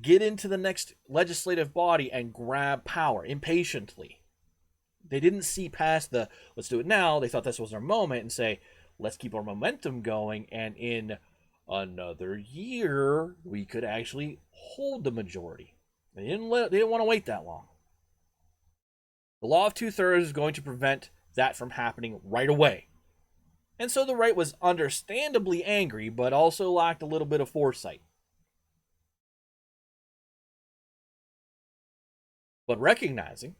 get into the next legislative body and grab power impatiently. They didn't see past the let's do it now. They thought this was their moment and say, let's keep our momentum going, and in another year we could actually hold the majority. They didn't want to wait that long. The law of 2/3 is going to prevent that from happening right away. And so the right was understandably angry, but also lacked a little bit of foresight. But recognizing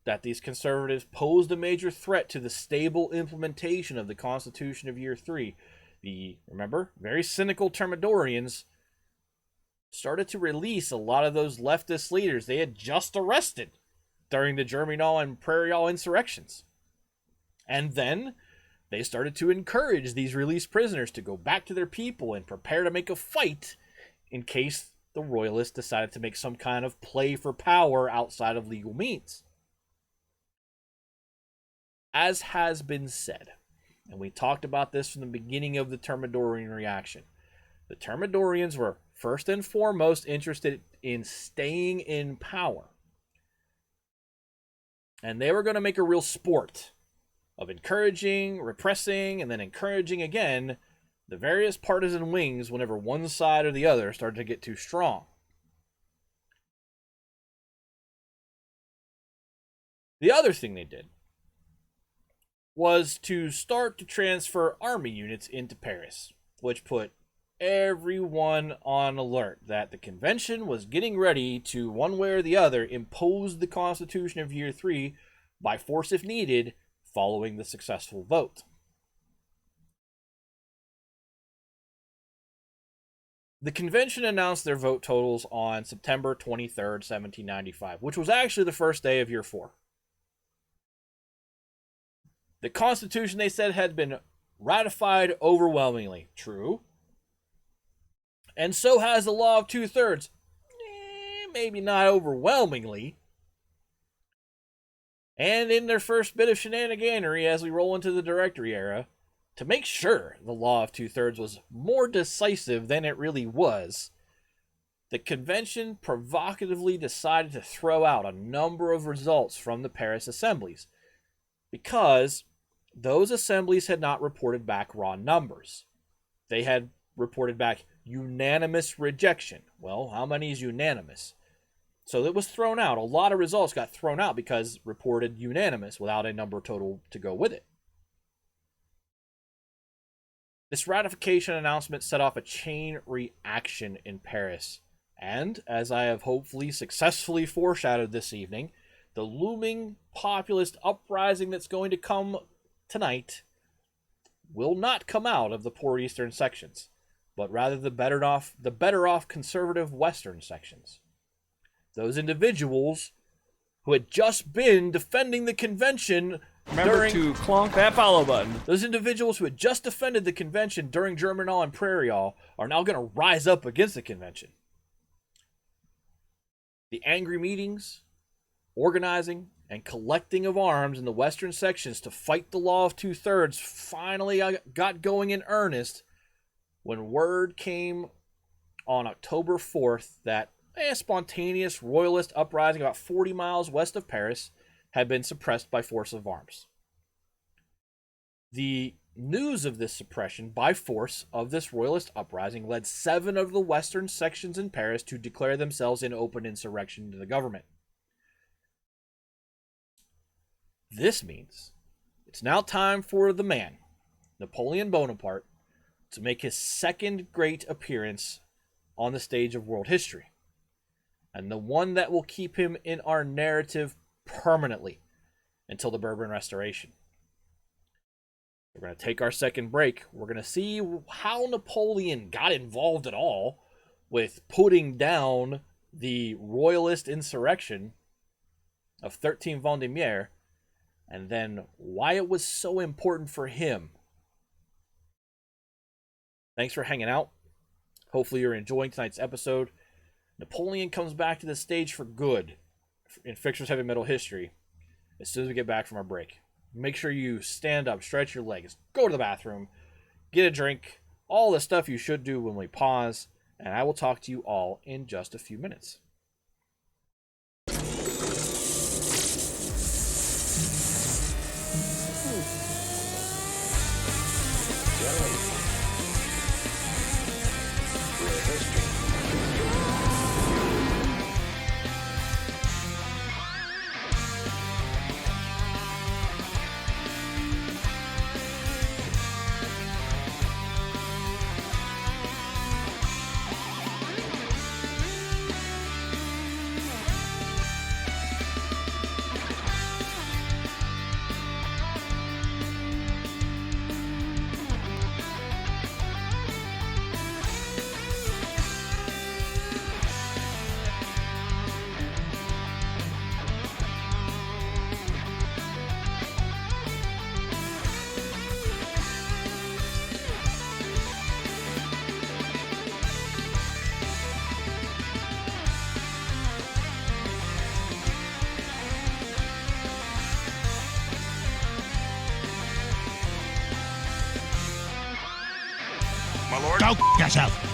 that these conservatives posed a major threat to the stable implementation of the Constitution of Year 3, the, remember, very cynical Thermidorians started to release a lot of those leftist leaders they had just arrested during the Germinal and Prairial insurrections. And then they started to encourage these released prisoners to go back to their people and prepare to make a fight in case the Royalists decided to make some kind of play for power outside of legal means. As has been said, and we talked about this from the beginning of the Thermidorian reaction, the Thermidorians were first and foremost interested in staying in power. And they were going to make a real sport of encouraging, repressing, and then encouraging again the various partisan wings whenever one side or the other started to get too strong. The other thing they did was to start to transfer army units into Paris, which put everyone on alert that the convention was getting ready to, one way or the other, impose the Constitution of Year 3 by force if needed, following the successful vote. The convention announced their vote totals on September 23rd, 1795, which was actually the first day of Year 4. The Constitution, they said, had been ratified overwhelmingly. True. And so has the law of 2/3. Maybe not overwhelmingly. And in their first bit of shenaniganery as we roll into the Directory era, to make sure the law of 2/3 was more decisive than it really was, the convention provocatively decided to throw out a number of results from the Paris assemblies, because those assemblies had not reported back raw numbers. They had reported back unanimous rejection. Well, how many is unanimous? So it was thrown out. A lot of results got thrown out because reported unanimous without a number total to go with it. This ratification announcement set off a chain reaction in Paris. And, as I have hopefully successfully foreshadowed this evening, the looming populist uprising that's going to come tonight will not come out of the poor eastern sections, but rather the better off conservative western sections. Those individuals who had just been defending the convention Remember to clonk that follow button. Those individuals who had just defended the convention during Germinal and Prairial are now going to rise up against the convention. The angry meetings, organizing, and collecting of arms in the western sections to fight the law of 2/3 finally got going in earnest when word came on October 4th that a spontaneous royalist uprising about 40 miles west of Paris had been suppressed by force of arms. The news of this suppression by force of this royalist uprising led 7 of the western sections in Paris to declare themselves in open insurrection to the government. This means it's now time for the man, Napoleon Bonaparte, to make his second great appearance on the stage of world history, and the one that will keep him in our narrative permanently until the Bourbon Restoration. We're going to take our second break. We're going to see how Napoleon got involved at all with putting down the royalist insurrection of 13 Vendémiaire, and then why it was so important for him. Thanks for hanging out. Hopefully you're enjoying tonight's episode. Napoleon comes back to the stage for good in Fixer's Heavy Metal History as soon as we get back from our break. Make sure you stand up, stretch your legs, go to the bathroom, get a drink, all the stuff you should do when we pause, and I will talk to you all in just a few minutes. My lord? Go yourself.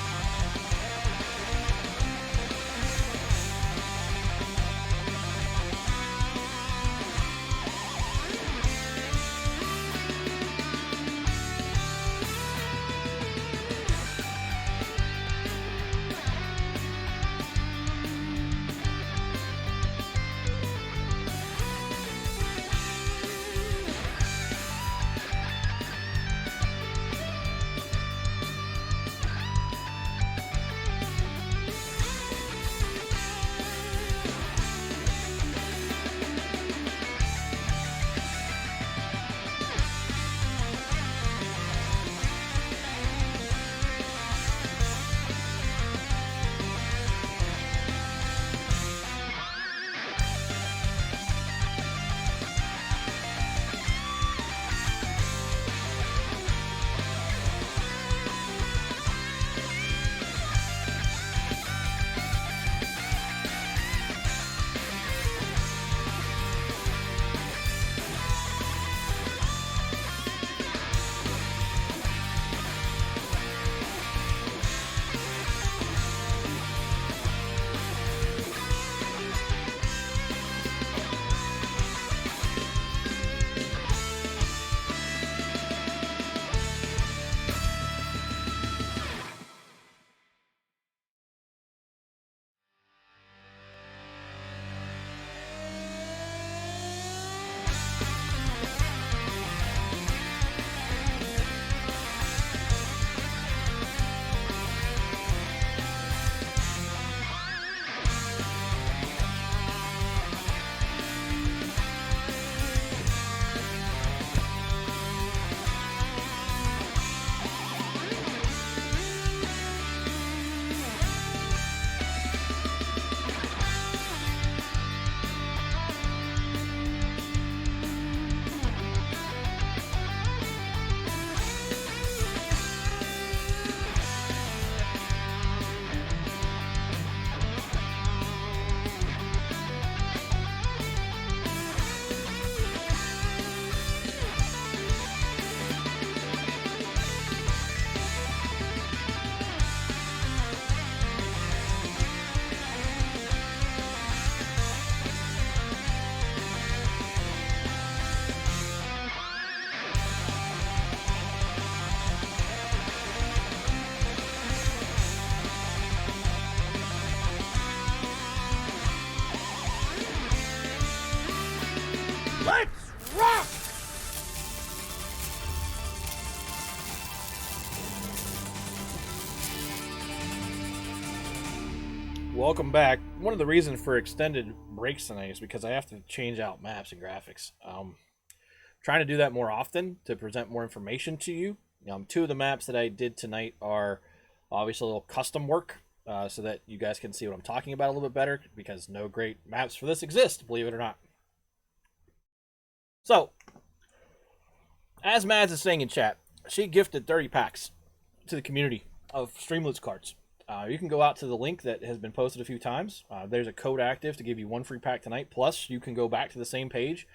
Let's rock! Welcome back. One of the reasons for extended breaks tonight is because I have to change out maps and graphics. Trying to do that more often to present more information to you. Two of the maps that I did tonight are obviously a little custom work, so that you guys can see what I'm talking about a little bit better, because no great maps for this exist, believe it or not. So, as Mads is saying in chat, she gifted 30 packs to the community of Streamloots cards. You can go out to the link that has been posted a few times. There's a code active to give you one free pack tonight. Plus, you can go back to the same page,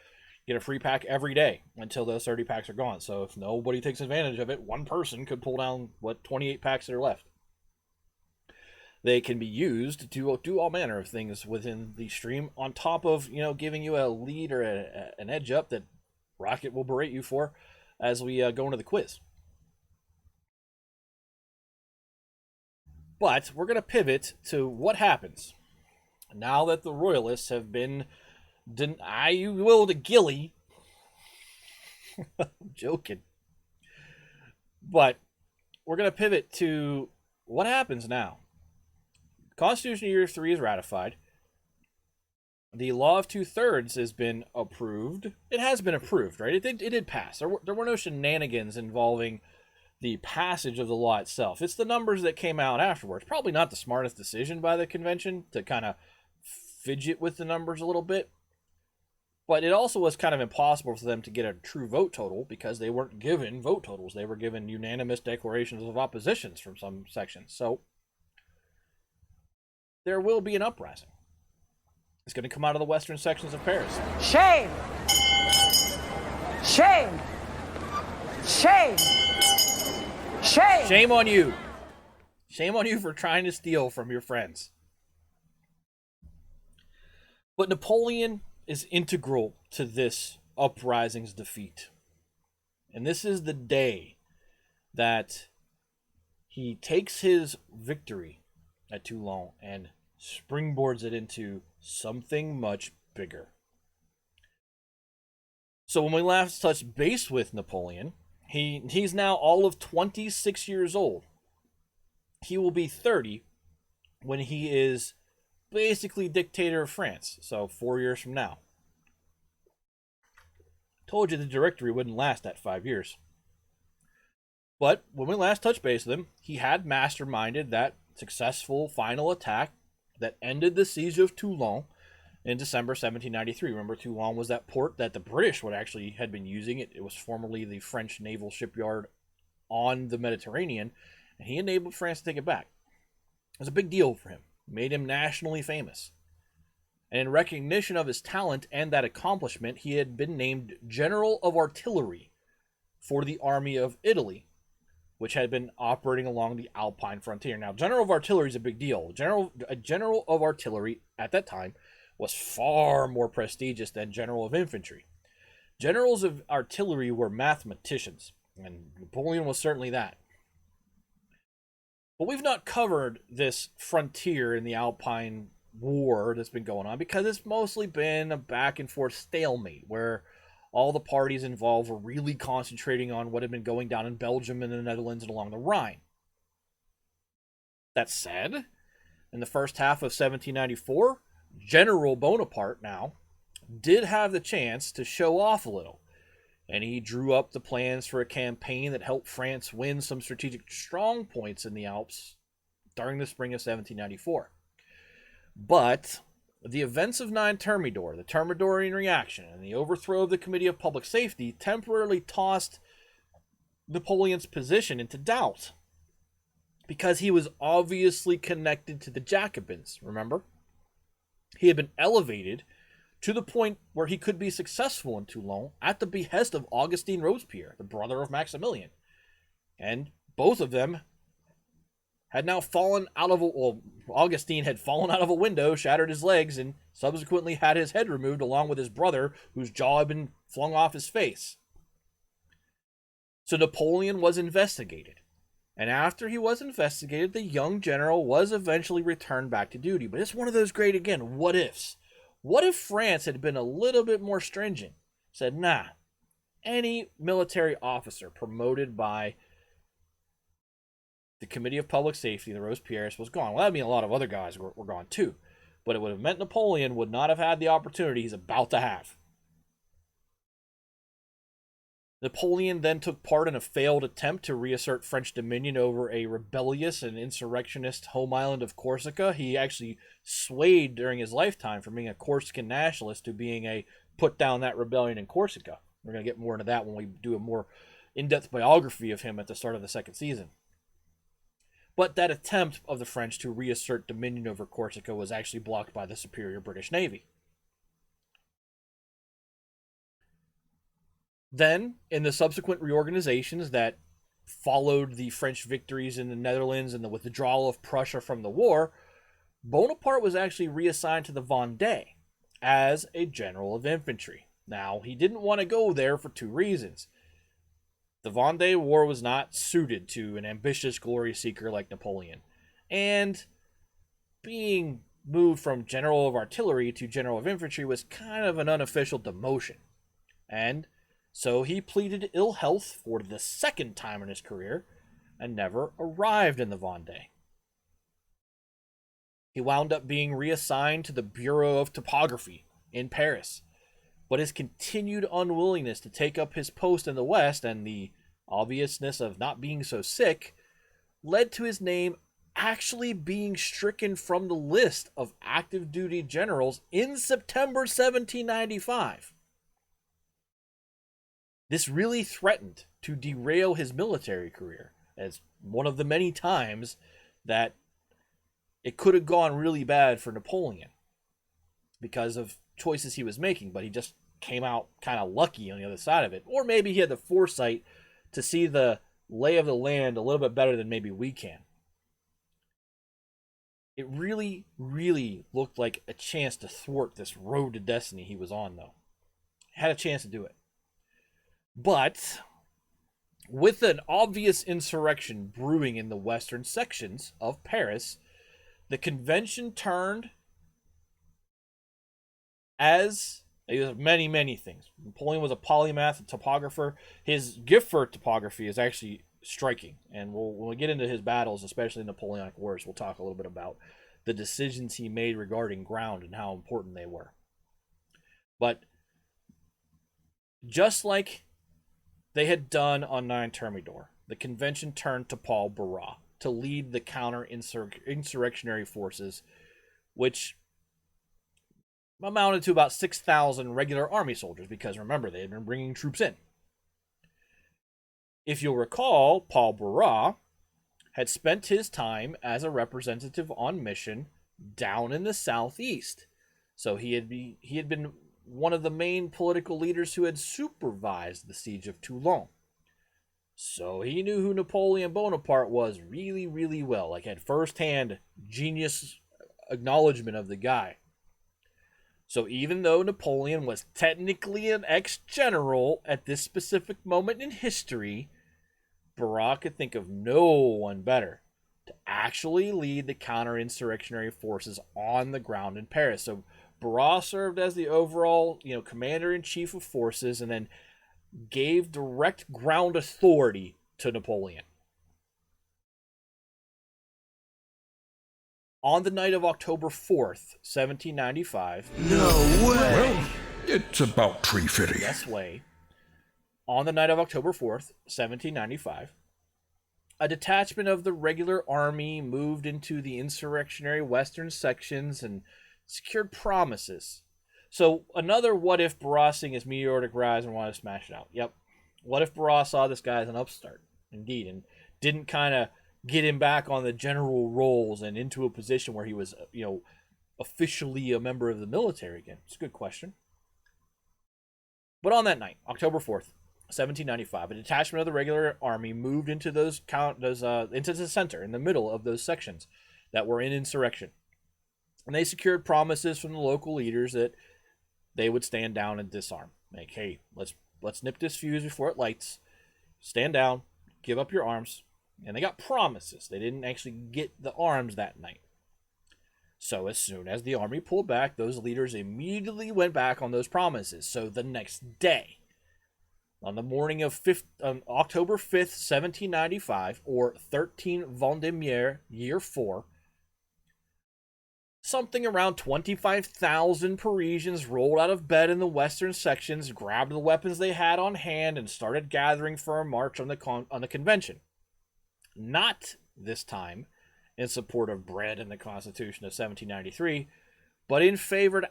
get a free pack every day until those 30 packs are gone. So if nobody takes advantage of it, one person could pull down, 28 packs that are left. They can be used to do all manner of things within the stream, on top of, giving you a lead or an edge up that Rocket will berate you for as we go into the quiz. But we're going to pivot to what happens now that the Royalists have been to Gilly. I'm joking. But we're going to pivot to what happens now. Constitution Year 3 is ratified. The Law of 2/3 has been approved. It has been approved, right? It did pass. There were no shenanigans involving the passage of the law itself. It's the numbers that came out afterwards. Probably not the smartest decision by the convention to kind of fidget with the numbers a little bit. But it also was kind of impossible for them to get a true vote total because they weren't given vote totals. They were given unanimous declarations of oppositions from some sections. So there will be an uprising. It's going to come out of the western sections of Paris. Shame! Shame! Shame! Shame! Shame on you. Shame on you for trying to steal from your friends. But Napoleon is integral to this uprising's defeat. And this is the day that he takes his victory at Toulon and springboards it into something much bigger. So when we last touched base with Napoleon, he's now all of 26 years old. He will be 30 when he is basically dictator of France, so 4 years from now. Told you the Directory wouldn't last that 5 years. But when we last touched base with him, he had masterminded that successful final attack that ended the siege of Toulon in December 1793. Remember, Toulon was that port that the British had been using. It was formerly the French naval shipyard on the Mediterranean, and he enabled France to take it back. It was a big deal for him. It made him nationally famous. And in recognition of his talent and that accomplishment, he had been named General of Artillery for the Army of Italy, which had been operating along the Alpine frontier. Now, General of Artillery is a big deal. A General of Artillery at that time was far more prestigious than General of Infantry. Generals of Artillery were mathematicians, and Napoleon was certainly that. But we've not covered this frontier in the Alpine War that's been going on because it's mostly been a back and forth stalemate where all the parties involved were really concentrating on what had been going down in Belgium and the Netherlands and along the Rhine. That said, in the first half of 1794, General Bonaparte now did have the chance to show off a little, and he drew up the plans for a campaign that helped France win some strategic strong points in the Alps during the spring of 1794. But the events of 9 Thermidor, the Thermidorian reaction, and the overthrow of the Committee of Public Safety temporarily tossed Napoleon's position into doubt because he was obviously connected to the Jacobins, remember? He had been elevated to the point where he could be successful in Toulon at the behest of Augustin Robespierre, the brother of Maximilian. And both of them had now fallen out of Augustine had fallen out of a window, shattered his legs, and subsequently had his head removed along with his brother, whose jaw had been flung off his face. So Napoleon was investigated. And after he was investigated, the young general was eventually returned back to duty. But it's one of those great, again, what ifs. What if France had been a little bit more stringent said, nah, any military officer promoted by the Committee of Public Safety, the Robespierres, was gone. Well, that would mean a lot of other guys were gone too. But it would have meant Napoleon would not have had the opportunity he's about to have. Napoleon then took part in a failed attempt to reassert French dominion over a rebellious and insurrectionist home island of Corsica. He actually swayed during his lifetime from being a Corsican nationalist to being a put down that rebellion in Corsica. We're going to get more into that when we do a more in-depth biography of him at the start of the second season. But that attempt of the French to reassert dominion over Corsica was actually blocked by the superior British Navy. Then, in the subsequent reorganizations that followed the French victories in the Netherlands and the withdrawal of Prussia from the war, Bonaparte was actually reassigned to the Vendée as a general of infantry. Now, he didn't want to go there for two reasons. The Vendée War was not suited to an ambitious glory seeker like Napoleon, and being moved from general of artillery to general of infantry was kind of an unofficial demotion. And so he pleaded ill health for the second time in his career and never arrived in the Vendée. He wound up being reassigned to the Bureau of Topography in Paris, but his continued unwillingness to take up his post in the West and the obviousness of not being so sick led to his name actually being stricken from the list of active duty generals in September 1795. This really threatened to derail his military career, as one of the many times that it could have gone really bad for Napoleon because of choices he was making, but he just came out kind of lucky on the other side of it. Or maybe he had the foresight to see the lay of the land a little bit better than maybe we can. It really, really looked like a chance to thwart this road to destiny he was on, though. Had a chance to do it. But with an obvious insurrection brewing in the western sections of Paris, the convention turned as many, many things. Napoleon was a polymath, a topographer. His gift for topography is actually striking. And when we get into his battles, especially in Napoleonic Wars, we'll talk a little bit about the decisions he made regarding ground and how important they were. But just like they had done on Nine Thermidor, the convention turned to Paul Barras to lead the counter-insurrectionary forces, which amounted to about 6,000 regular army soldiers, because remember, they had been bringing troops in. If you'll recall, Paul Barras had spent his time as a representative on mission down in the southeast. So he had been one of the main political leaders who had supervised the siege of Toulon. So he knew who Napoleon Bonaparte was really, really well. Like, had firsthand genius acknowledgement of the guy. So even though Napoleon was technically an ex-general at this specific moment in history, Barras could think of no one better to actually lead the counter-insurrectionary forces on the ground in Paris. So Barras served as the overall, commander-in-chief of forces, and then gave direct ground authority to Napoleon. On the night of October 4th, 1795... No way! Well, it's about 3:50. Yes way. On the night of October 4th, 1795, a detachment of the regular army moved into the insurrectionary western sections and secured promises. So another what if Barras seeing his meteoric rise and wanted to smash it out. Yep. What if Barras saw this guy as an upstart? Indeed. And didn't kind of get him back on the general roles and into a position where he was, officially a member of the military again? It's a good question. But on that night, October 4th, 1795, a detachment of the regular army moved into into the center, in the middle of those sections that were in insurrection. And they secured promises from the local leaders that they would stand down and disarm. Like, hey, let's nip this fuse before it lights. Stand down, give up your arms. And they got promises. They didn't actually get the arms that night. So as soon as the army pulled back, those leaders immediately went back on those promises. So the next day, on the morning of October 5th, 1795, or 13 Vendémiaire, year 4, something around 25,000 Parisians rolled out of bed in the western sections, grabbed the weapons they had on hand, and started gathering for a march on the convention. Not this time in support of bread and the Constitution of 1793, but in favor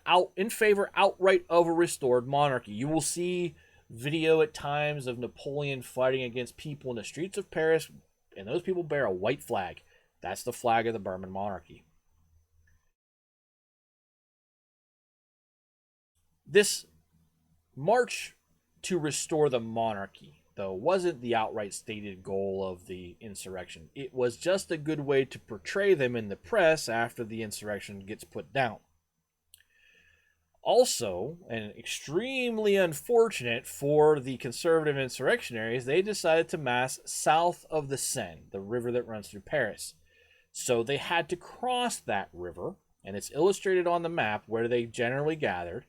outright of a restored monarchy. You will see video at times of Napoleon fighting against people in the streets of Paris, and those people bear a white flag. That's the flag of the Bourbon monarchy. This march to restore the monarchy, though, wasn't the outright stated goal of the insurrection. It was just a good way to portray them in the press after the insurrection gets put down. Also, and extremely unfortunate for the conservative insurrectionaries, they decided to mass south of the Seine, the river that runs through Paris. So they had to cross that river, and it's illustrated on the map where they generally gathered.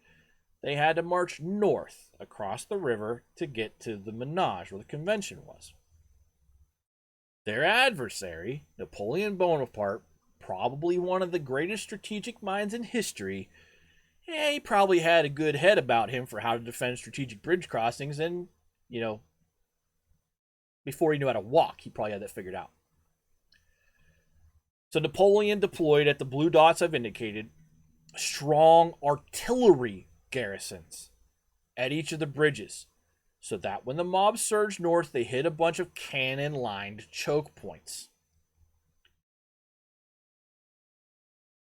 They had to march north across the river to get to the Menage, where the convention was. Their adversary, Napoleon Bonaparte, probably one of the greatest strategic minds in history, he probably had a good head about him for how to defend strategic bridge crossings, and, before he knew how to walk, he probably had that figured out. So Napoleon deployed at the blue dots I've indicated strong artillery garrisons at each of the bridges, so that when the mob surged north, they hit a bunch of cannon-lined choke points.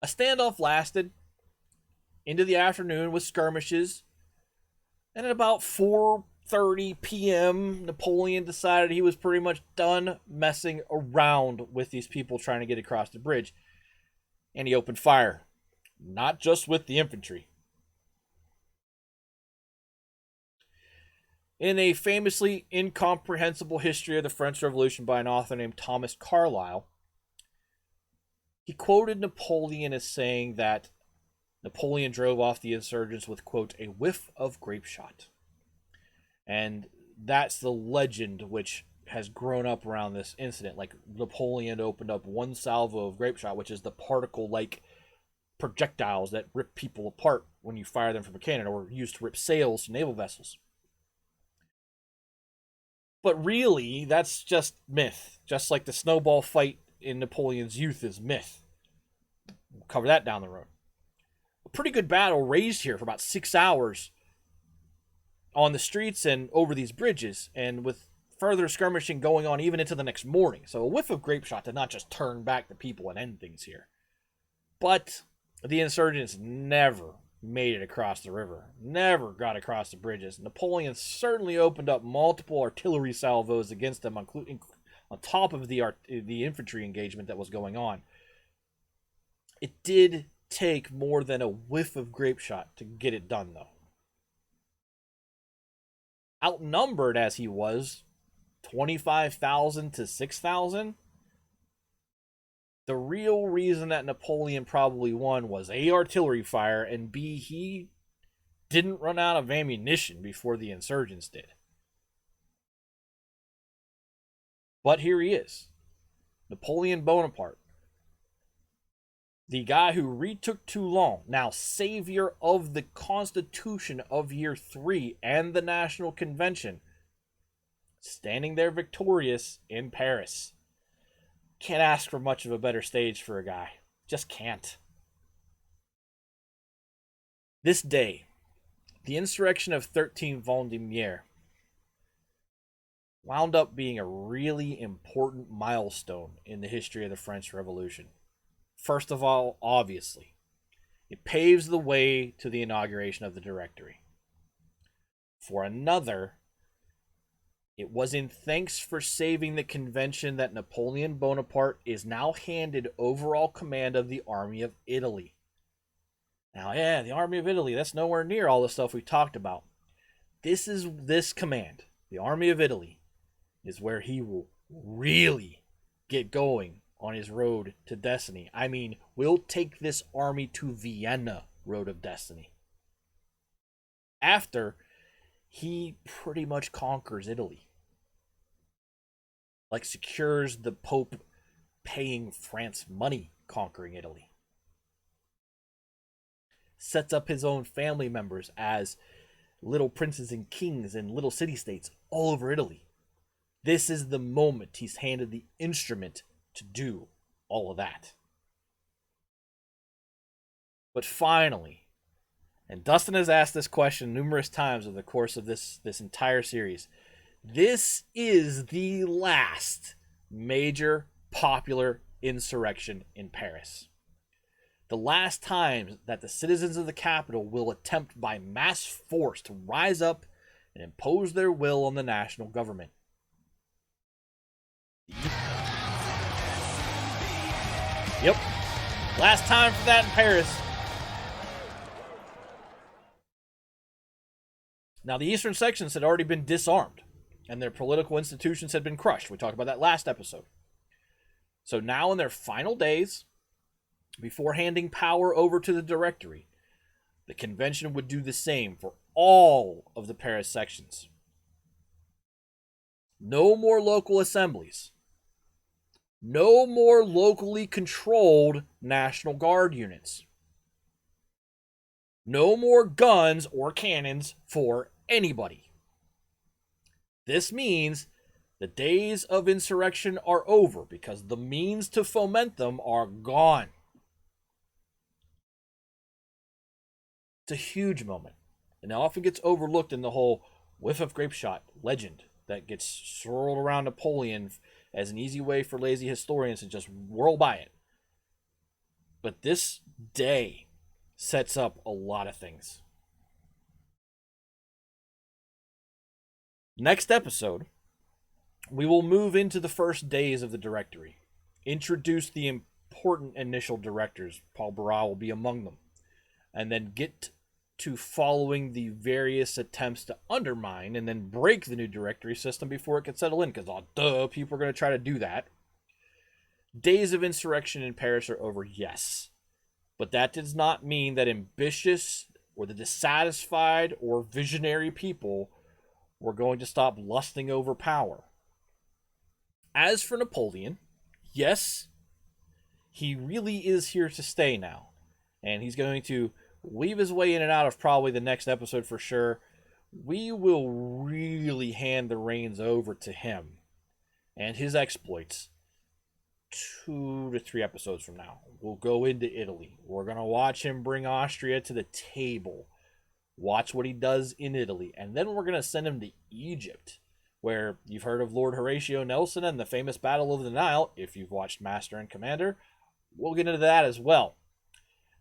A standoff lasted into the afternoon with skirmishes, and at about 4:30 p.m., Napoleon decided he was pretty much done messing around with these people trying to get across the bridge, and he opened fire, not just with the infantry. In a famously incomprehensible history of the French Revolution by an author named Thomas Carlyle, he quoted Napoleon as saying that Napoleon drove off the insurgents with, quote, a whiff of grape shot. And that's the legend which has grown up around this incident. Like, Napoleon opened up one salvo of grape shot, which is the particle-like projectiles that rip people apart when you fire them from a cannon, or used to rip sails to naval vessels. But really, that's just myth. Just like the snowball fight in Napoleon's youth is myth. We'll cover that down the road. A pretty good battle raged here for about 6 hours on the streets and over these bridges, and with further skirmishing going on even into the next morning. So a whiff of grape shot did not just turn back the people and end things here. But the insurgents never made it across the river, never got across the bridges. Napoleon certainly opened up multiple artillery salvos against them, including on top of the infantry engagement that was going on. It did take more than a whiff of grape shot to get it done, though. Outnumbered as he was, 25,000 to 6,000, the real reason that Napoleon probably won was A, artillery fire, and B, he didn't run out of ammunition before the insurgents did. But here he is, Napoleon Bonaparte, the guy who retook Toulon, now savior of the Constitution of Year 3 and the National Convention, standing there victorious in Paris. Can't ask for much of a better stage for a guy. Just can't. This day, the insurrection of 13 Vendémiaire wound up being a really important milestone in the history of the French Revolution. First of all, obviously, it paves the way to the inauguration of the Directory. For another, it was in thanks for saving the convention that Napoleon Bonaparte is now handed overall command of the Army of Italy. Now, yeah, the Army of Italy, that's nowhere near all the stuff we talked about. This command, the Army of Italy, is where he will really get going on his road to destiny. I mean, we'll take this army to Vienna, road of destiny. After he pretty much conquers Italy. Like, secures the Pope paying France money conquering Italy. Sets up his own family members as little princes and kings in little city-states all over Italy. This is the moment he's handed the instrument to do all of that. But finally, and Dustin has asked this question numerous times over the course of this entire series, this is the last major popular insurrection in Paris. The last time that the citizens of the capital will attempt by mass force to rise up and impose their will on the national government. Yep. Last time for that in Paris. Now, the eastern sections had already been disarmed, and their political institutions had been crushed. We talked about that last episode. So now in their final days, before handing power over to the Directory, the convention would do the same for all of the Paris sections. No more local assemblies. No more locally controlled National Guard units. No more guns or cannons for anybody. This means the days of insurrection are over because the means to foment them are gone. It's a huge moment, and it often gets overlooked in the whole whiff of grape shot legend that gets swirled around Napoleon as an easy way for lazy historians to just whirl by it. But this day sets up a lot of things. Next episode, we will move into the first days of the Directory, introduce the important initial directors, Paul Barras will be among them, and then get to following the various attempts to undermine and then break the new directory system before it can settle in, because people are going to try to do that. Days of insurrection in Paris are over, yes. But that does not mean that ambitious or the dissatisfied or visionary people were going to stop lusting over power. As for Napoleon, yes, he really is here to stay now. And he's going to weave his way in and out of probably the next episode for sure. We will really hand the reins over to him and his exploits 2 to 3 episodes from now. We'll go into Italy. We're going to watch him bring Austria to the table. Watch what he does in Italy. And then we're going to send him to Egypt, where you've heard of Lord Horatio Nelson and the famous Battle of the Nile. If you've watched Master and Commander, we'll get into that as well.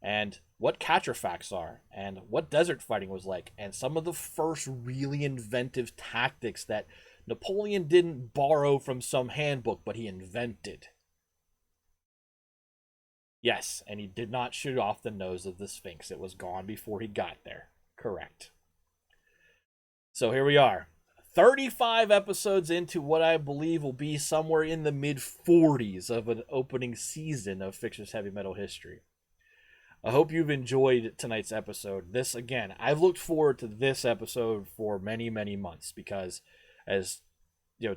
And what cataphracts are, and what desert fighting was like, and some of the first really inventive tactics that Napoleon didn't borrow from some handbook, but he invented. Yes, and he did not shoot off the nose of the Sphinx. It was gone before he got there. Correct. So here we are. 35 episodes into what I believe will be somewhere in the mid-40s of an opening season of Fixer's Heavy Metal History. I hope you've enjoyed tonight's episode. This, again, I've looked forward to this episode for many, many months because, as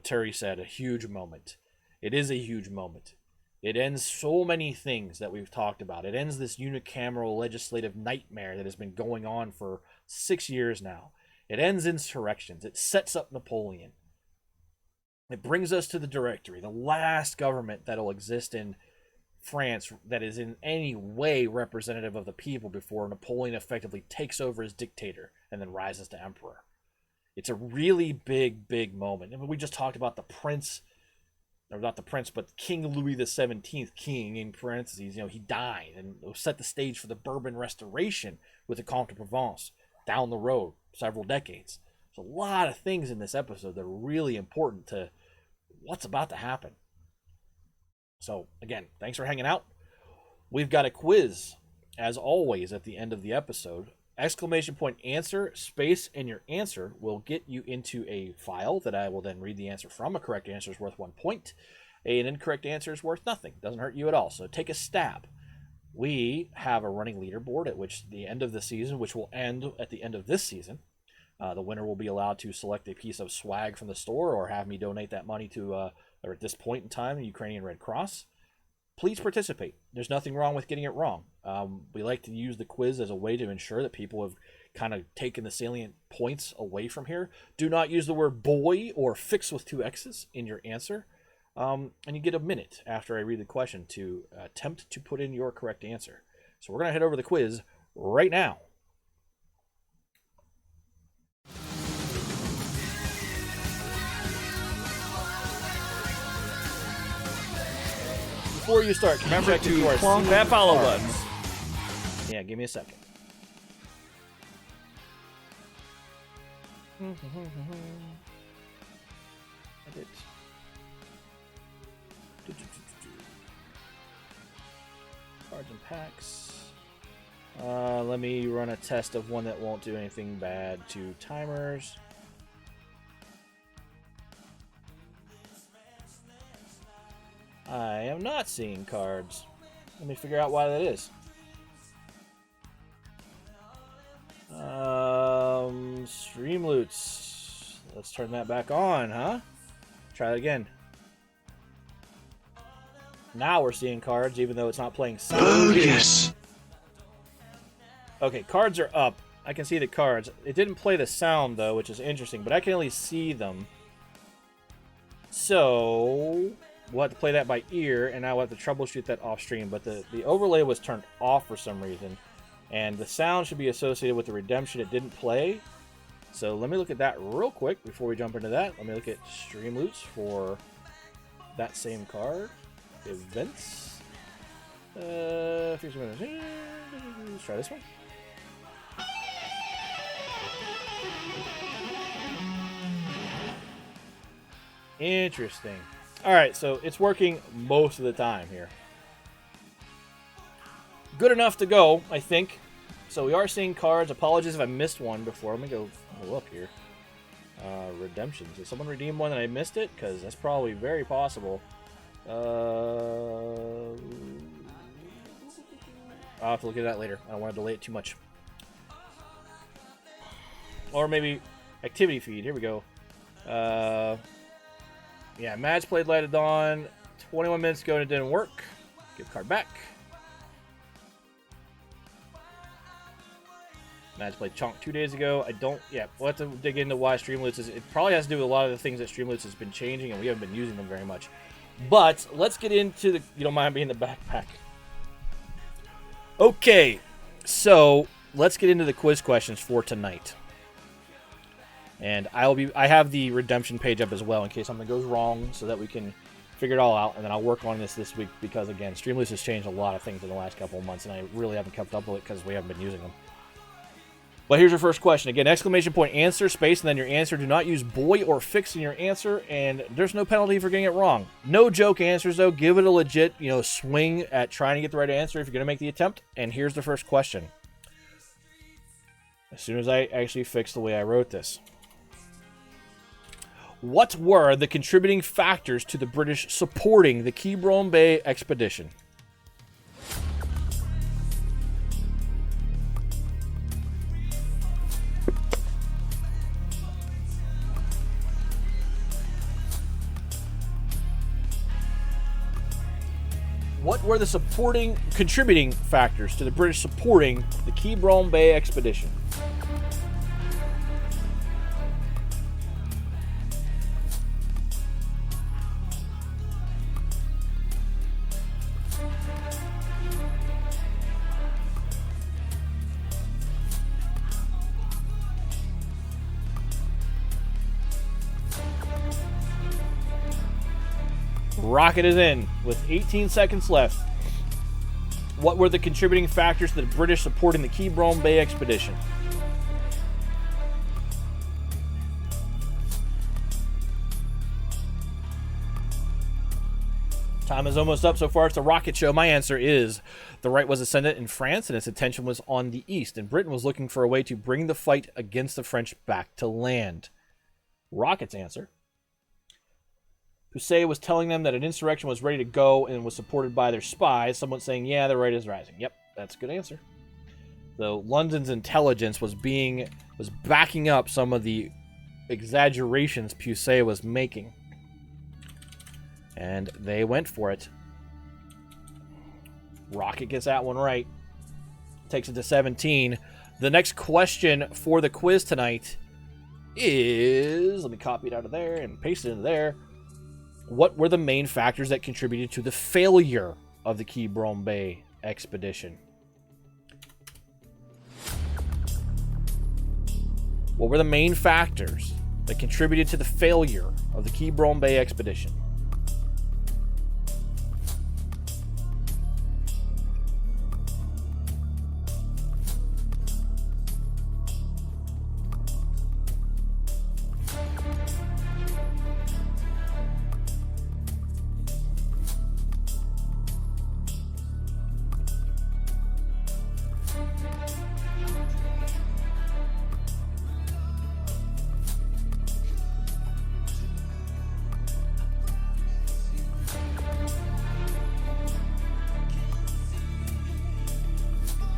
Terry said, a huge moment. It is a huge moment. It ends so many things that we've talked about. It ends this unicameral legislative nightmare that has been going on for 6 years now. It ends insurrections. It sets up Napoleon. It brings us to the Directory, the last government that will exist in France that is in any way representative of the people before Napoleon effectively takes over as dictator and then rises to emperor. It's a really big, big moment. I mean, we just talked about the prince, or not the prince, but King Louis XVII, king in parentheses, he died and set the stage for the Bourbon Restoration with the Comte de Provence down the road several decades. There's a lot of things in this episode that are really important to what's about to happen. So, again, thanks for hanging out. We've got a quiz, as always, at the end of the episode. Exclamation point answer, space, and your answer will get you into a file that I will then read the answer from. A correct answer is worth 1 point. an incorrect answer is worth nothing. Doesn't hurt you at all. So take a stab. We have a running leaderboard at which the end of the season, which will end at the end of this season, the winner will be allowed to select a piece of swag from the store or have me donate that money to, or at this point in time, the Ukrainian Red Cross. Please participate. There's nothing wrong with getting it wrong. We like to use the quiz as a way to ensure that people have kind of taken the salient points away from here. Do not use the word boy or fix with 2 X's in your answer. And you get a minute after I read the question to attempt to put in your correct answer. So we're going to head over the quiz right now. Before you start, Remember to clunk that follow button. Yeah, give me a second. Edit. Cards and packs. Let me run a test of one that won't do anything bad to timers. I am not seeing cards. Let me figure out why that is. Streamloots. Let's turn that back on, huh? Try that again. Now we're seeing cards, even though it's not playing sound. Bogus. Okay, cards are up. I can see the cards. It didn't play the sound, though, which is interesting, but I can at least see them. So we'll have to play that by ear, and now we'll have to troubleshoot that off stream. But the overlay was turned off for some reason, and the sound should be associated with the redemption it didn't play. So let me look at that real quick before we jump into that. Let me look at Streamloots for that same card. Events. Let's try this one. Interesting. All right, so it's working most of the time here. Good enough to go, I think. So we are seeing cards. Apologies if I missed one before. Let me go up here. Redemptions. Did someone redeem one and I missed it? Because that's probably very possible. I'll have to look at that later. I don't want to delay it too much. Or maybe activity feed. Here we go. Yeah, match played Light of Dawn 21 minutes ago and it didn't work. Give card back. Match played Chonk 2 days ago. Yeah, we'll have to dig into why Streamloots is. It probably has to do with a lot of the things that Streamloots has been changing and we haven't been using them very much. But let's get into the. You don't mind being the backpack. Okay, so let's get into the quiz questions for tonight. And I have the redemption page up as well in case something goes wrong so that we can figure it all out. And then I'll work on this week because, again, Streamloots has changed a lot of things in the last couple of months and I really haven't kept up with it because we haven't been using them. But here's your first question. Again, exclamation point, answer, space, and then your answer. Do not use boy or fix in your answer, and there's no penalty for getting it wrong. No joke answers, though. Give it a legit, swing at trying to get the right answer if you're going to make the attempt. And here's the first question. As soon as I actually fix the way I wrote this. What were the contributing factors to the British supporting the Quibron Bay expedition? What were the contributing factors to the British supporting the Quibron Bay expedition? Rocket is in with 18 seconds left. What were the contributing factors to the British supporting the Quibron Bay expedition? Time is almost up. So far, it's a rocket show. My answer is the right was ascendant in France, and its attention was on the east. And Britain was looking for a way to bring the fight against the French back to land. Rocket's answer. Puset was telling them that an insurrection was ready to go and was supported by their spies. Someone saying, yeah, the right is rising. Yep, that's a good answer. So London's intelligence was backing up some of the exaggerations Puset was making. And they went for it. Rocket gets that one right. Takes it to 17. The next question for the quiz tonight is... Let me copy it out of there and paste it into there. What were the main factors that contributed to the failure of the Quibron Bay expedition? What were the main factors that contributed to the failure of the Quibron Bay expedition?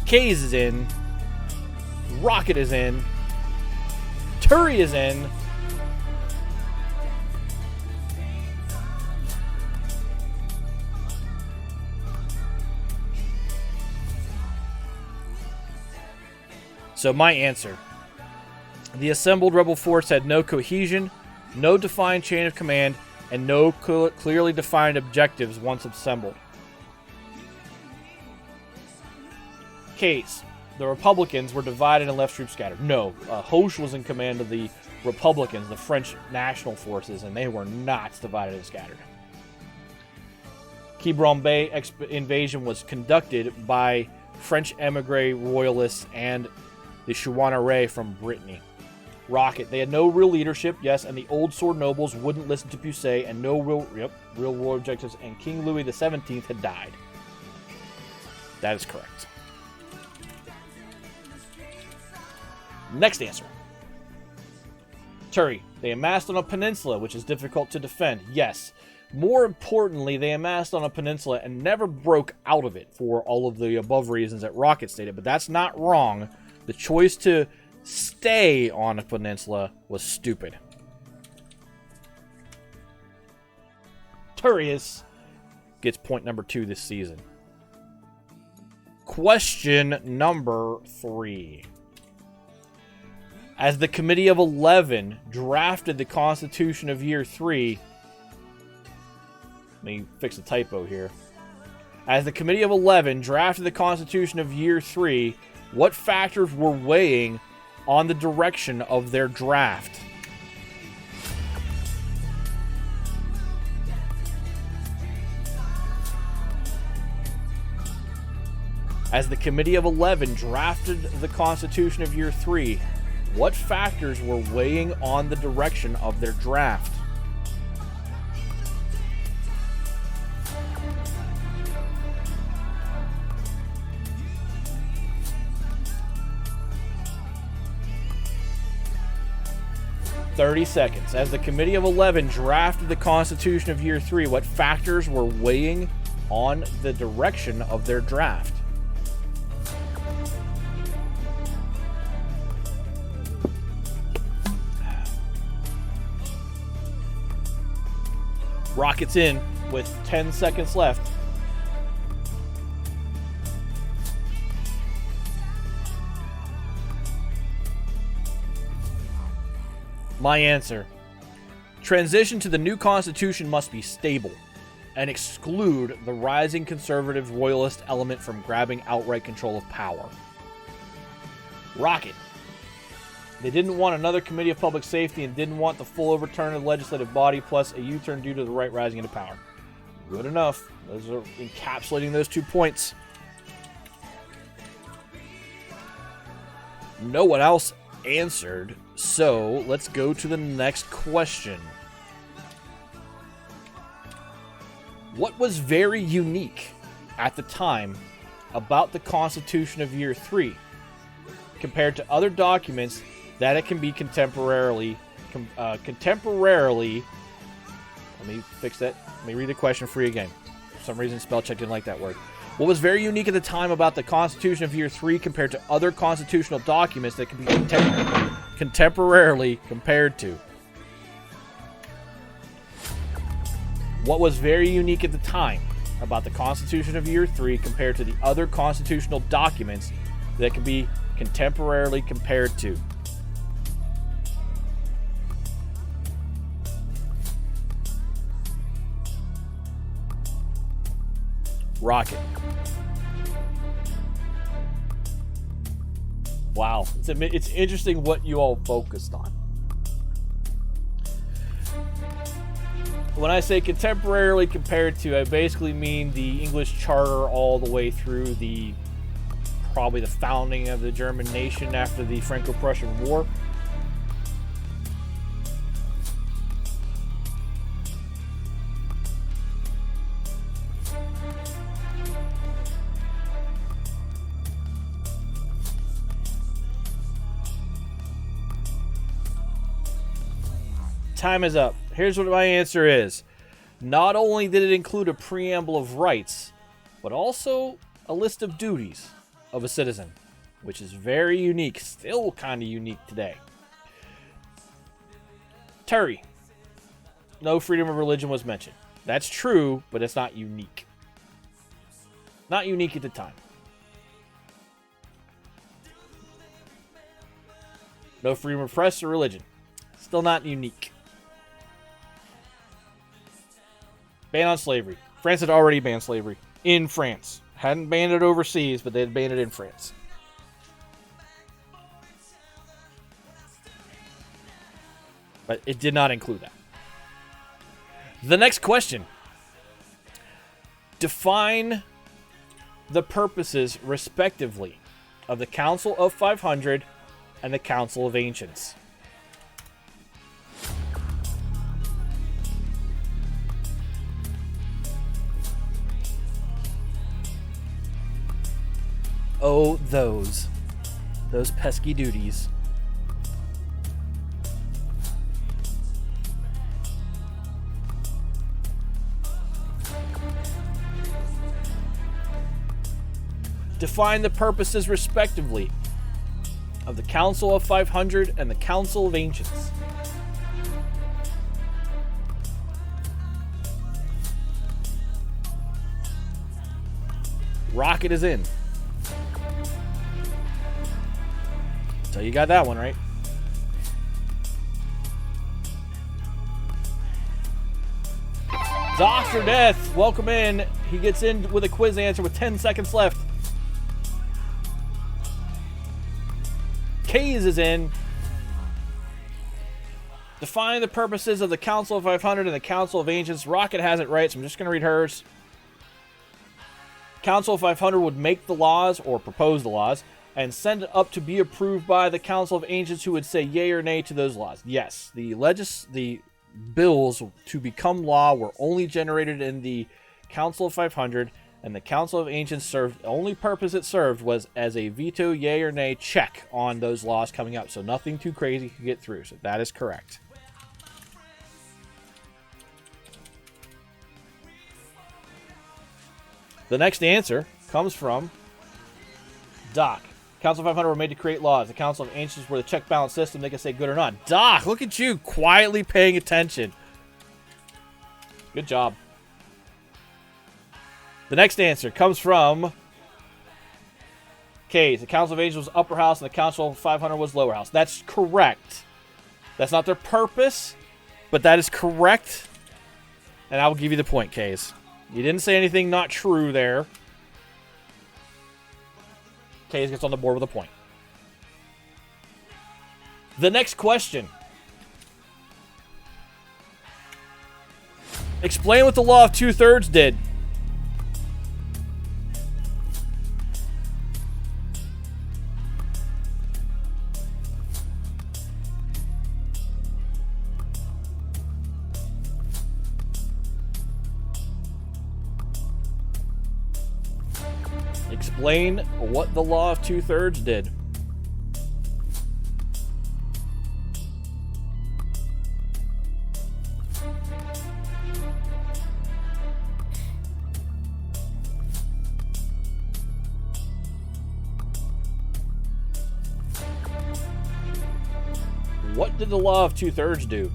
Kays is in. Rocket is in. Turi is in. So my answer. The assembled rebel force had no cohesion, no defined chain of command, and no clearly defined objectives once assembled. Case. The Republicans were divided and left troops scattered. No, Hoche was in command of the Republicans, the French national forces, and they were not divided and scattered. Quibron Bay invasion was conducted by French emigre royalists and the Chouanare from Brittany. Rocket. They had no real leadership, yes, and the old sword nobles wouldn't listen to Puset, and no real war objectives, and King Louis XVII had died. That is correct. Next answer. Turi. They amassed on a peninsula, which is difficult to defend. Yes. More importantly, they amassed on a peninsula and never broke out of it for all of the above reasons that Rocket stated. But that's not wrong. The choice to stay on a peninsula was stupid. Turius gets point number 2 this season. Question number 3. As the Committee of 11 drafted the Constitution of Year 3... Let me fix a typo here. As the Committee of 11 drafted the Constitution of Year 3, what factors were weighing on the direction of their draft? As the Committee of 11 drafted the Constitution of Year 3, what factors were weighing on the direction of their draft? "30 seconds. As the Committee of 11 drafted the Constitution of Year 3, what factors were weighing on the direction of their draft?" Rockets in with 10 seconds left. My answer. Transition to the new constitution must be stable and exclude the rising conservative royalist element from grabbing outright control of power. Rocket. They didn't want another committee of public safety and didn't want the full overturn of the legislative body plus a U-turn due to the right rising into power. Good enough. Those are encapsulating those 2 points. No one else answered, so let's go to the next question. What was very unique at the time about the Constitution of Year 3 compared to other documents that it can be contemporarily Let me fix that. Let me read the question for you again. For some reason, spell check didn't like that word. What was very unique at the time about the Constitution of Year 3 compared to other constitutional documents that can be contemporarily compared to? What was very unique at the time about the Constitution of Year 3 compared to the other constitutional documents that can be contemporarily compared to? Rocket. Wow. It's interesting what you all focused on. When I say contemporarily compared to, I basically mean the English Charter all the way through probably the founding of the German nation after the Franco-Prussian War. Time is up. Here's what my answer is. Not only did it include a preamble of rights, but also a list of duties of a citizen, which is very unique, still kind of unique today. Terry, no freedom of religion was mentioned. That's true, but it's not unique. Not unique at the time. No freedom of press or religion. Still not unique. Ban on slavery. France had already banned slavery in France. Hadn't banned it overseas, but they had banned it in France. But it did not include that. The next question. Define the purposes, respectively, of the Council of 500 and the Council of Ancients. Oh, those pesky duties. Define the purposes, respectively, of the Council of 500 and the Council of Ancients. Rocket is in. So you got that one right. Dr. Death, welcome in. He gets in with a quiz answer with 10 seconds left. Kays is in. Define the purposes of the Council of 500 and the Council of Ancients. Rocket has it right, so I'm just going to read hers. Council of 500 would make the laws, or propose the laws, and send it up to be approved by the Council of Ancients, who would say yay or nay to those laws. Yes, the bills to become law were only generated in the Council of 500, and the Council of Ancients served, the only purpose it served was as a veto, yay or nay check on those laws coming up. So nothing too crazy could get through. So that is correct. The next answer comes from Doc. Council of 500 were made to create laws. The Council of Ancients were the check balance system. They can say good or not. Doc, look at you quietly paying attention. Good job. The next answer comes from K. The Council of Ancients was upper house and the Council of 500 was lower house. That's correct. That's not their purpose, but that is correct. And I will give you the point, K's. You didn't say anything not true there. K's gets on the board with a point. The next question. Explain what the law of 2/3 did. Explain what the law of 2/3 did. What did the law of 2/3 do?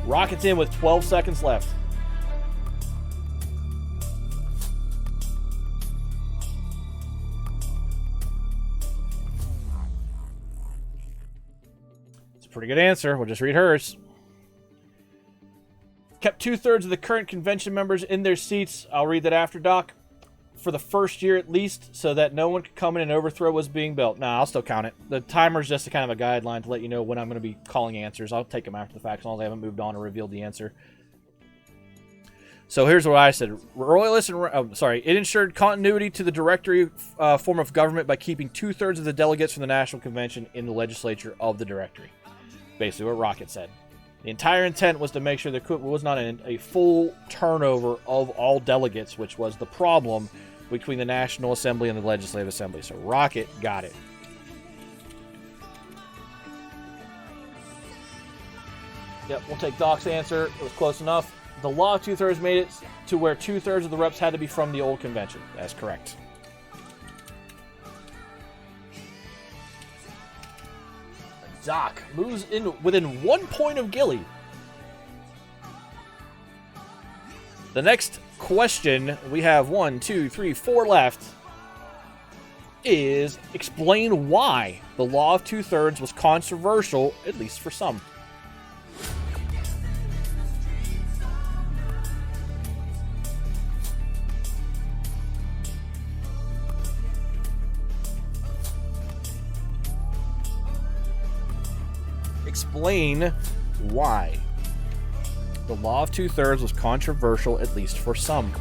Rocket's in with 12 seconds left. It's a pretty good answer. We'll just read hers. Kept 2/3 of the current convention members in their seats. I'll read that after, Doc. For the first year at least, so that no one could come in and overthrow what was being built. Nah, I'll still count it. The timer's just a kind of a guideline to let you know when I'm going to be calling answers. I'll take them after the fact, as long as I haven't moved on or revealed the answer. So here's what I said. Royalists and it ensured continuity to the directory form of government by keeping 2/3 of the delegates from the National Convention in the legislature of the directory. Basically what Rocket said. The entire intent was to make sure there was not a full turnover of all delegates, which was the problem between the National Assembly and the Legislative Assembly. So Rocket got it. Yep, we'll take Doc's answer. It was close enough. The law of 2/3 made it to where 2/3 of the reps had to be from the old convention. That's correct. Doc moves in within 1 point of Gilly. The next question, we have 1, 2, 3, 4 left, is explain why the law of 2/3 was controversial, at least for some. Explain why the law of 2/3 was controversial, at least for some.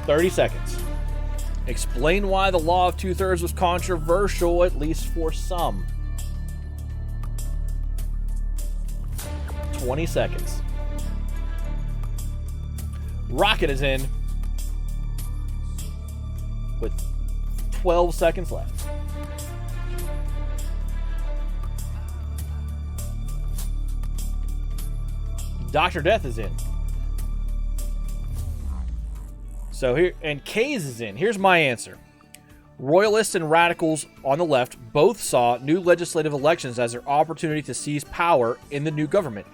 $30 seconds. Explain why the law of 2/3 was controversial, at least for some. 20 seconds. Rocket is in with 12 seconds left. Dr. Death is in. So here, and Kays is in. Here's my answer. Royalists and radicals on the left both saw new legislative elections as their opportunity to seize power in the new government,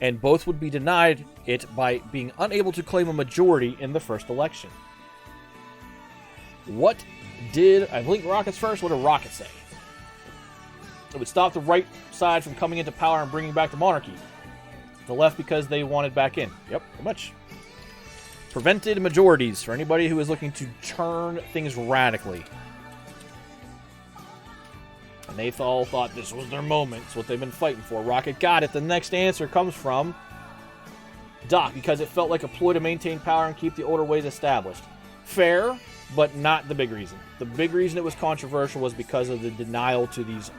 and both would be denied it by being unable to claim a majority in the first election. What did, I blink Rockets first, what did Rocket say? It would stop the right side from coming into power and bringing back the monarchy. The left because they wanted back in. Yep, pretty much. Prevented majorities for anybody who is looking to turn things radically. And they all thought this was their moment. It's what they've been fighting for. Rocket got it. The next answer comes from Doc, because it felt like a ploy to maintain power and keep the older ways established. Fair, but not the big reason. The big reason it was controversial was because of the denial to these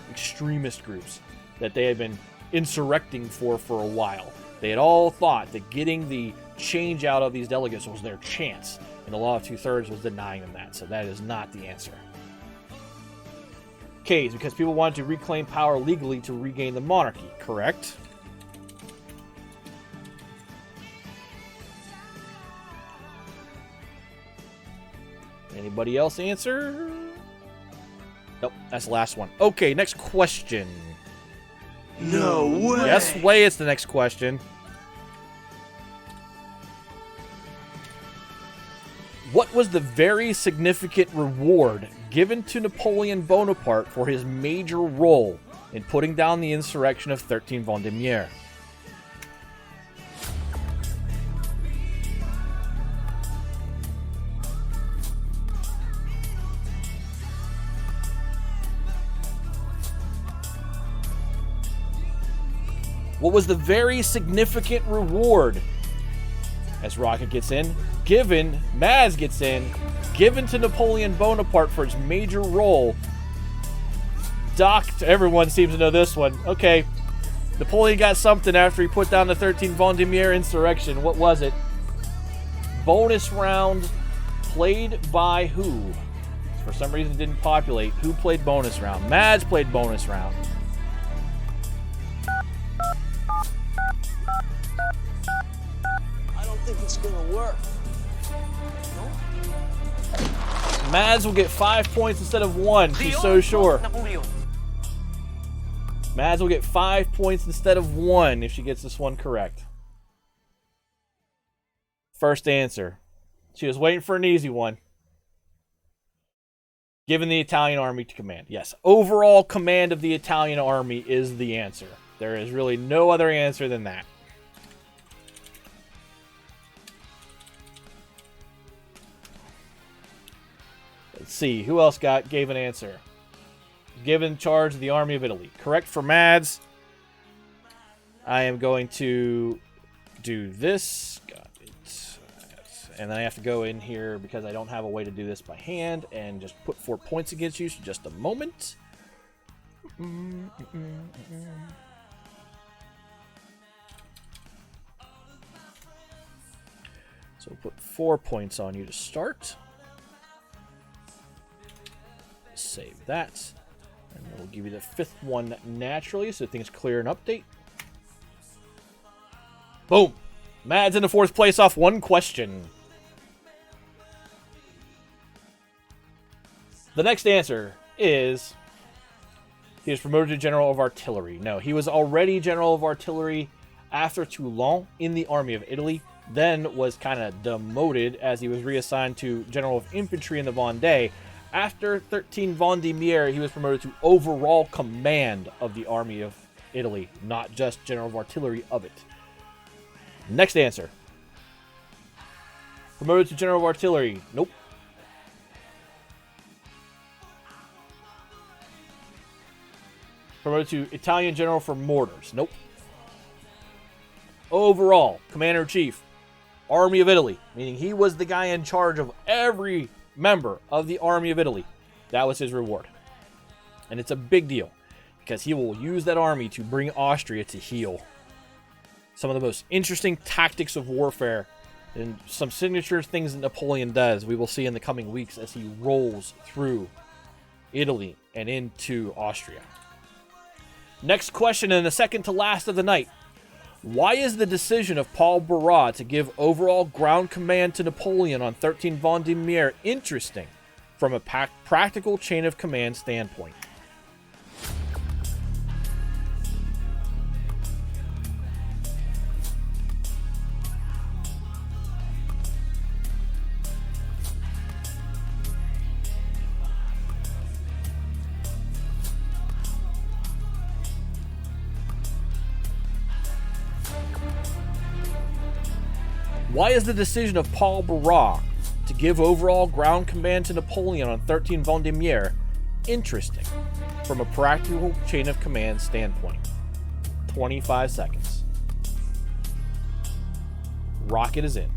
extremist groups that they had been insurrecting for a while. They had all thought that getting the change out of these delegates was their chance, and the law of 2/3 was denying them that. So that is not the answer. K's, because people wanted to reclaim power legally to regain the monarchy, correct? Anybody else answer? Nope, that's the last one. Okay, next question. No way! Yes, way, it's the next question. What was the very significant reward given to Napoleon Bonaparte for his major role in putting down the insurrection of 13 Vendémiaire? What was the very significant reward, as Rocket gets in, given, Maz gets in, given to Napoleon Bonaparte for his major role? Doc, everyone seems to know this one. Okay, Napoleon got something after he put down the 13 Vendémiaire insurrection. What was it? Bonus round played by who? For some reason it didn't populate. Who played bonus round? Maz played bonus round. Mads will get 5 points instead of 1. She's so sure. Mads will get 5 points instead of 1 if she gets this one correct. First answer. She was waiting for an easy one. Given the Italian army to command. Yes, overall command of the Italian army is the answer. There is really no other answer than that. Let's see, who else gave an answer? Given charge of the army of Italy. Correct for Mads. I am going to do this. Got it. And then I have to go in here because I don't have a way to do this by hand and just put 4 points against you. So just a moment. So we'll put 4 points on you to start. Save that. And we'll give you the 5th one naturally so things clear and update. Boom! Mads in the 4th place off 1 question. The next answer is he was promoted to General of Artillery. No, he was already General of Artillery after Toulon in the Army of Italy, then was kind of demoted as he was reassigned to General of Infantry in the Vendée. After 13 Vendémiaire, he was promoted to overall command of the Army of Italy, not just General of Artillery of it. Next answer. Promoted to General of Artillery. Nope. Promoted to Italian General for Mortars. Nope. Overall, Commander-in-Chief, Army of Italy, meaning he was the guy in charge of every member of the Army of Italy. That was his reward. And it's a big deal because he will use that army to bring Austria to heel. Some of the most interesting tactics of warfare and some signature things that Napoleon does we will see in the coming weeks as he rolls through Italy and into Austria. Next question, and the second to last of the night. Why is the decision of Paul Barras to give overall ground command to Napoleon on 13 Vendémiaire interesting from a practical chain of command standpoint? Why is the decision of Paul Barras to give overall ground command to Napoleon on 13 Vendémiaire interesting from a practical chain of command standpoint? 25 seconds. Rocket is in.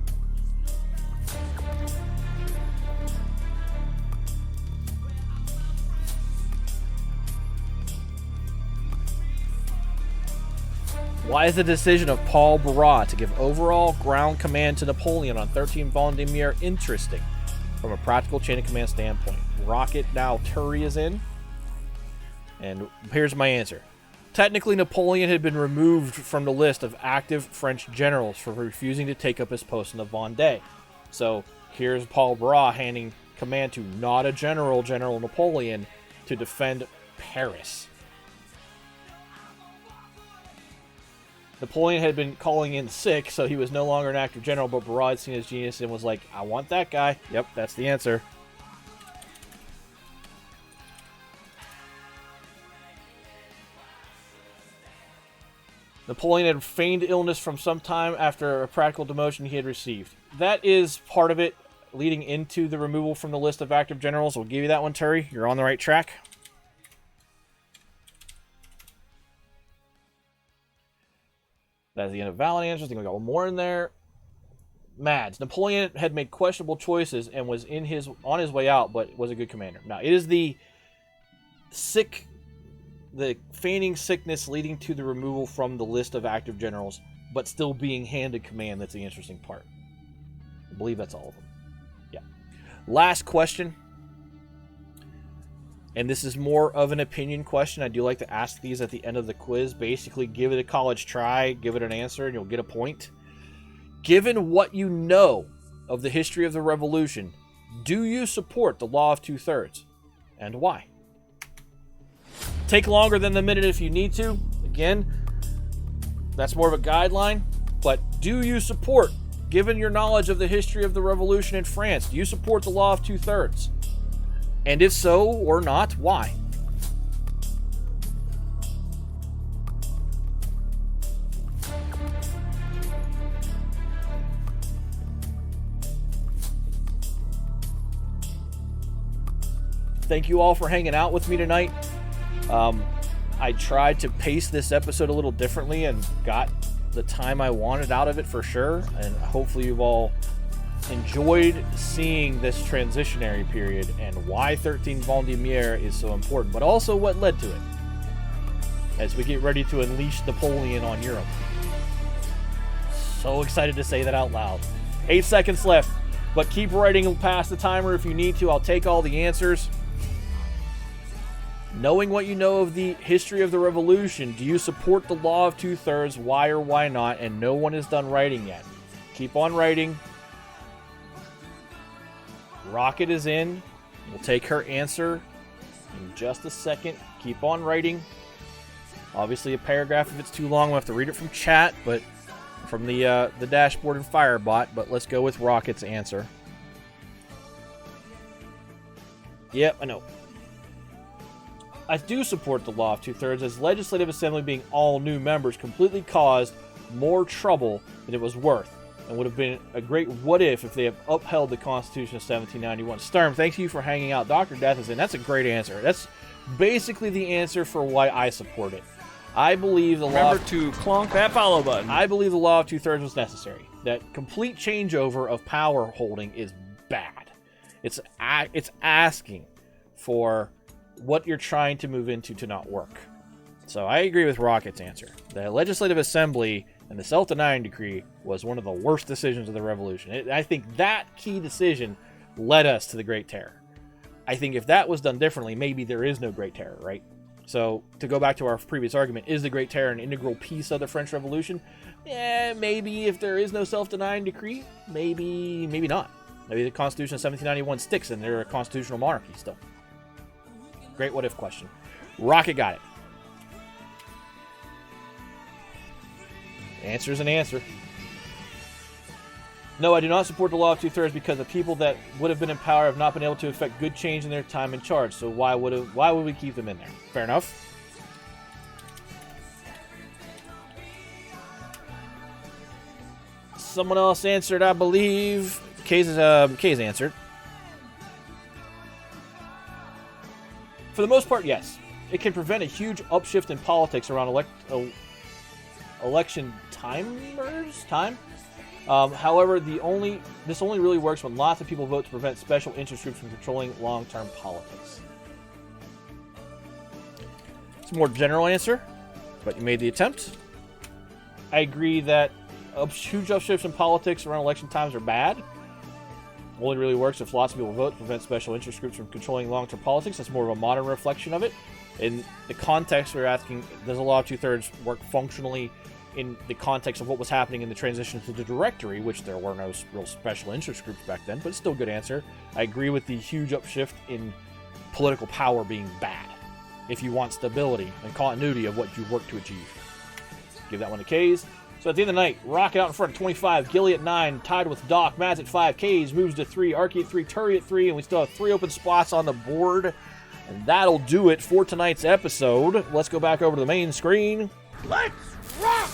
Why is the decision of Paul Barras to give overall ground command to Napoleon on 13 Vendémiaire interesting from a practical chain of command standpoint? Rocket now Turi is in. And here's my answer. Technically, Napoleon had been removed from the list of active French generals for refusing to take up his post in the Vendée. So here's Paul Barras handing command to not a general, General Napoleon, to defend Paris. Napoleon had been calling in sick, so he was no longer an active general, but Barras had seen his genius and was like, I want that guy. Yep, that's the answer. Napoleon had feigned illness from some time after a practical demotion he had received. That is part of it leading into the removal from the list of active generals. We'll give you that one, Turi. You're on the right track. That's the end of valid answers. I think we got one more in there. Mads. Napoleon had made questionable choices and was on his way out, but was a good commander. Now, it is the feigning sickness leading to the removal from the list of active generals, but still being handed command that's the interesting part. I believe that's all of them. Yeah. Last question. And this is more of an opinion question. I do like to ask these at the end of the quiz. Basically, give it a college try, give it an answer, and you'll get a point. Given what you know of the history of the revolution, Do you support the law of 2/3? And why? Take longer than the minute if you need to. Again, that's more of a guideline. But do you support, given your knowledge of the history of the revolution in France, do you support the law of 2/3? And if so or not, why? Thank you all for hanging out with me tonight. I tried to pace this episode a little differently and got the time I wanted out of it for sure. And hopefully you've all enjoyed seeing this transitionary period and why 13 Vendémiaire is so important, but also what led to it as we get ready to unleash Napoleon on Europe. So excited to say that out loud. 8 seconds left, but keep writing past the timer if you need to. I'll take all the answers. Knowing what you know of the history of the revolution, do you support the law of 2/3? Why or why not? And no one is done writing yet. Keep on writing. Rocket is in. We'll take her answer in just a second. Keep on writing. Obviously, a paragraph, if it's too long, we'll have to read it from chat, but from the dashboard and Firebot. But let's go with Rocket's answer. Yep, I know. I do support the law of 2/3, as Legislative Assembly being all new members completely caused more trouble than it was worth, and would have been a great what if they have upheld the Constitution of 1791. Sturm, thank you for hanging out. Dr. Death is in. That's a great answer. That's basically the answer for why I support it. I believe the law... Remember to clonk that follow button. I believe the law of 2/3 was necessary. That complete changeover of power holding is bad. It's asking for what you're trying to move into to not work. So I agree with Rocket's answer. The Legislative Assembly and the self-denying decree was one of the worst decisions of the revolution. I think that key decision led us to the Great Terror. I think if that was done differently, maybe there is no Great Terror, right? So to go back to our previous argument, is the Great Terror an integral piece of the French Revolution? Yeah, maybe if there is no self-denying decree, maybe not. Maybe the Constitution of 1791 sticks and they're a constitutional monarchy still. Great what-if question. Rocket got it. The answer is an answer. No, I do not support the law of 2/3 because the people that would have been in power have not been able to effect good change in their time in charge. So why would we keep them in there? Fair enough. Someone else answered, I believe. Kay's answered. For the most part, yes. It can prevent a huge upshift in politics around election time. However, this only really works when lots of people vote to prevent special interest groups from controlling long-term politics. It's a more general answer, but you made the attempt. I agree that huge upshifts in politics around election times are bad. Only really works if lots of people vote to prevent special interest groups from controlling long-term politics. That's more of a modern reflection of it. In the context, we're asking, does the law of 2/3 work functionally in the context of what was happening in the transition to the directory, which there were no real special interest groups back then, but it's still a good answer. I agree with the huge upshift in political power being bad if you want stability and continuity of what you work to achieve. Give that one to K's. So at the end of the night, Rocket out in front at 25, Gilly at 9, tied with Doc, Mads at 5, K's moves to 3, Arky at 3, Turi at 3, and we still have 3 open spots on the board. And that'll do it for tonight's episode. Let's go back over to the main screen. Let's rock!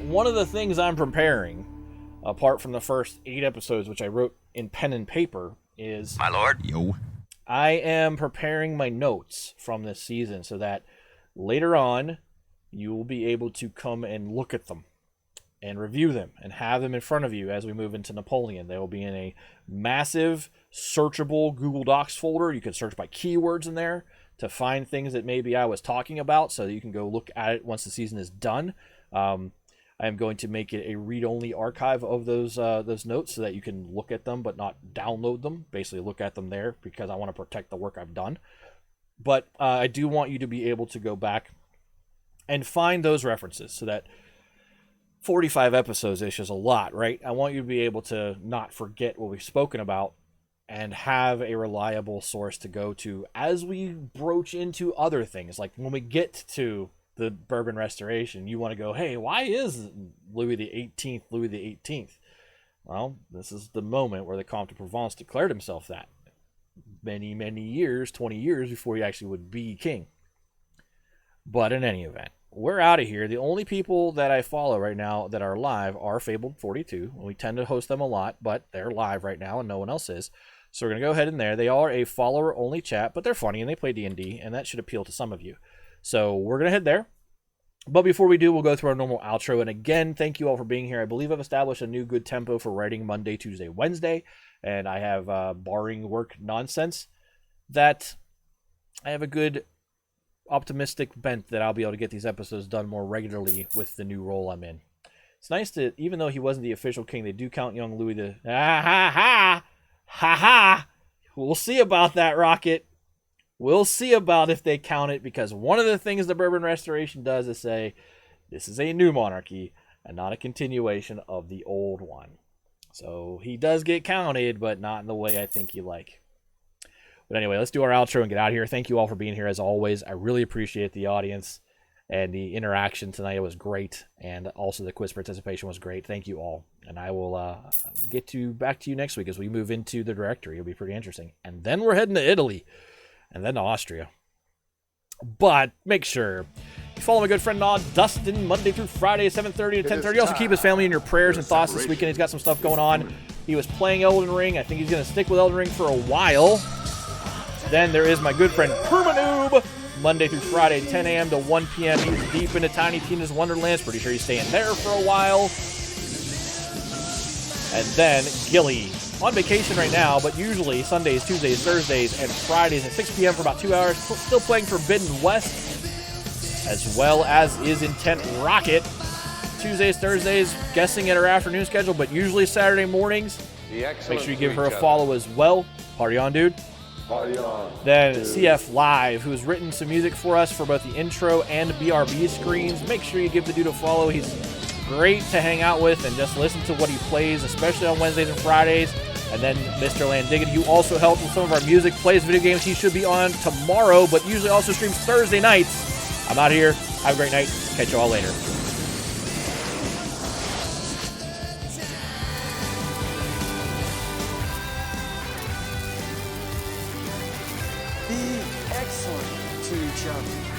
One of the things I'm preparing, apart from the first 8 episodes, which I wrote in pen and paper, is... My lord. Yo. I am preparing my notes from this season so that later on, you will be able to come and look at them and review them and have them in front of you as we move into Napoleon. They will be in a massive, searchable Google Docs folder. You can search by keywords in there to find things that maybe I was talking about so that you can go look at it once the season is done. I am going to make it a read-only archive of those notes so that you can look at them but not download them. Basically, look at them there because I want to protect the work I've done. But I do want you to be able to go back and find those references so that 45 episodes-ish is a lot, right? I want you to be able to not forget what we've spoken about and have a reliable source to go to as we broach into other things. Like when we get to the Bourbon Restoration, you want to go, hey, why is Louis the 18th Louis the 18th? Well, this is the moment where the Comte de Provence declared himself that many, many years, 20 years before he actually would be king. But in any event, we're out of here. The only people that I follow right now that are live are Fabled42. We tend to host them a lot, but they're live right now and no one else is. So we're going to go ahead in there. They are a follower-only chat, but they're funny and they play D&D, and that should appeal to some of you. So we're going to head there. But before we do, we'll go through our normal outro. And again, thank you all for being here. I believe I've established a new good tempo for writing Monday, Tuesday, Wednesday. And I have, barring work nonsense, that I have a good optimistic bent that I'll be able to get these episodes done more regularly with the new role I'm in. It's nice that, even though he wasn't the official king, they do count young Louis the... Ha-ha! We'll see about that, Rocket. We'll see about if they count it, because one of the things the Bourbon Restoration does is say, this is a new monarchy and not a continuation of the old one. So he does get counted, but not in the way I think you like. But anyway, let's do our outro and get out of here. Thank you all for being here, as always. I really appreciate the audience and the interaction tonight. It was great, and also the quiz participation was great. Thank you all. And I will get back to you next week as we move into the directory. It'll be pretty interesting. And then we're heading to Italy, and then to Austria. But make sure you follow my good friend Dustin Monday through Friday, 7:30 to 10:30. Also keep his family in your prayers and thoughts this weekend. He's got some stuff going on. He was playing Elden Ring. I think he's going to stick with Elden Ring for a while. Then there is my good friend Permanoob, Monday through Friday, 10 a.m. to 1 p.m. He's deep into Tiny Tina's Wonderlands. Pretty sure he's staying there for a while. And then Gilly, on vacation right now, but usually Sundays, Tuesdays, Thursdays, and Fridays at 6 p.m. for about 2 hours. Still playing Forbidden West, as well as is Intent Rocket. Tuesdays, Thursdays, guessing at her afternoon schedule, but usually Saturday mornings. Make sure you give her a follow as well. Party on, dude. Party on. Then CF Live, who's written some music for us for both the intro and BRB screens. Make sure you give the dude a follow. He's great to hang out with and just listen to what he plays, especially on Wednesdays and Fridays. And then Mr. Landiggity, who also helps with some of our music, plays video games. He should be on tomorrow, but usually also streams Thursday nights. I'm out of here. Have a great night. Catch you all later. Be excellent to each other.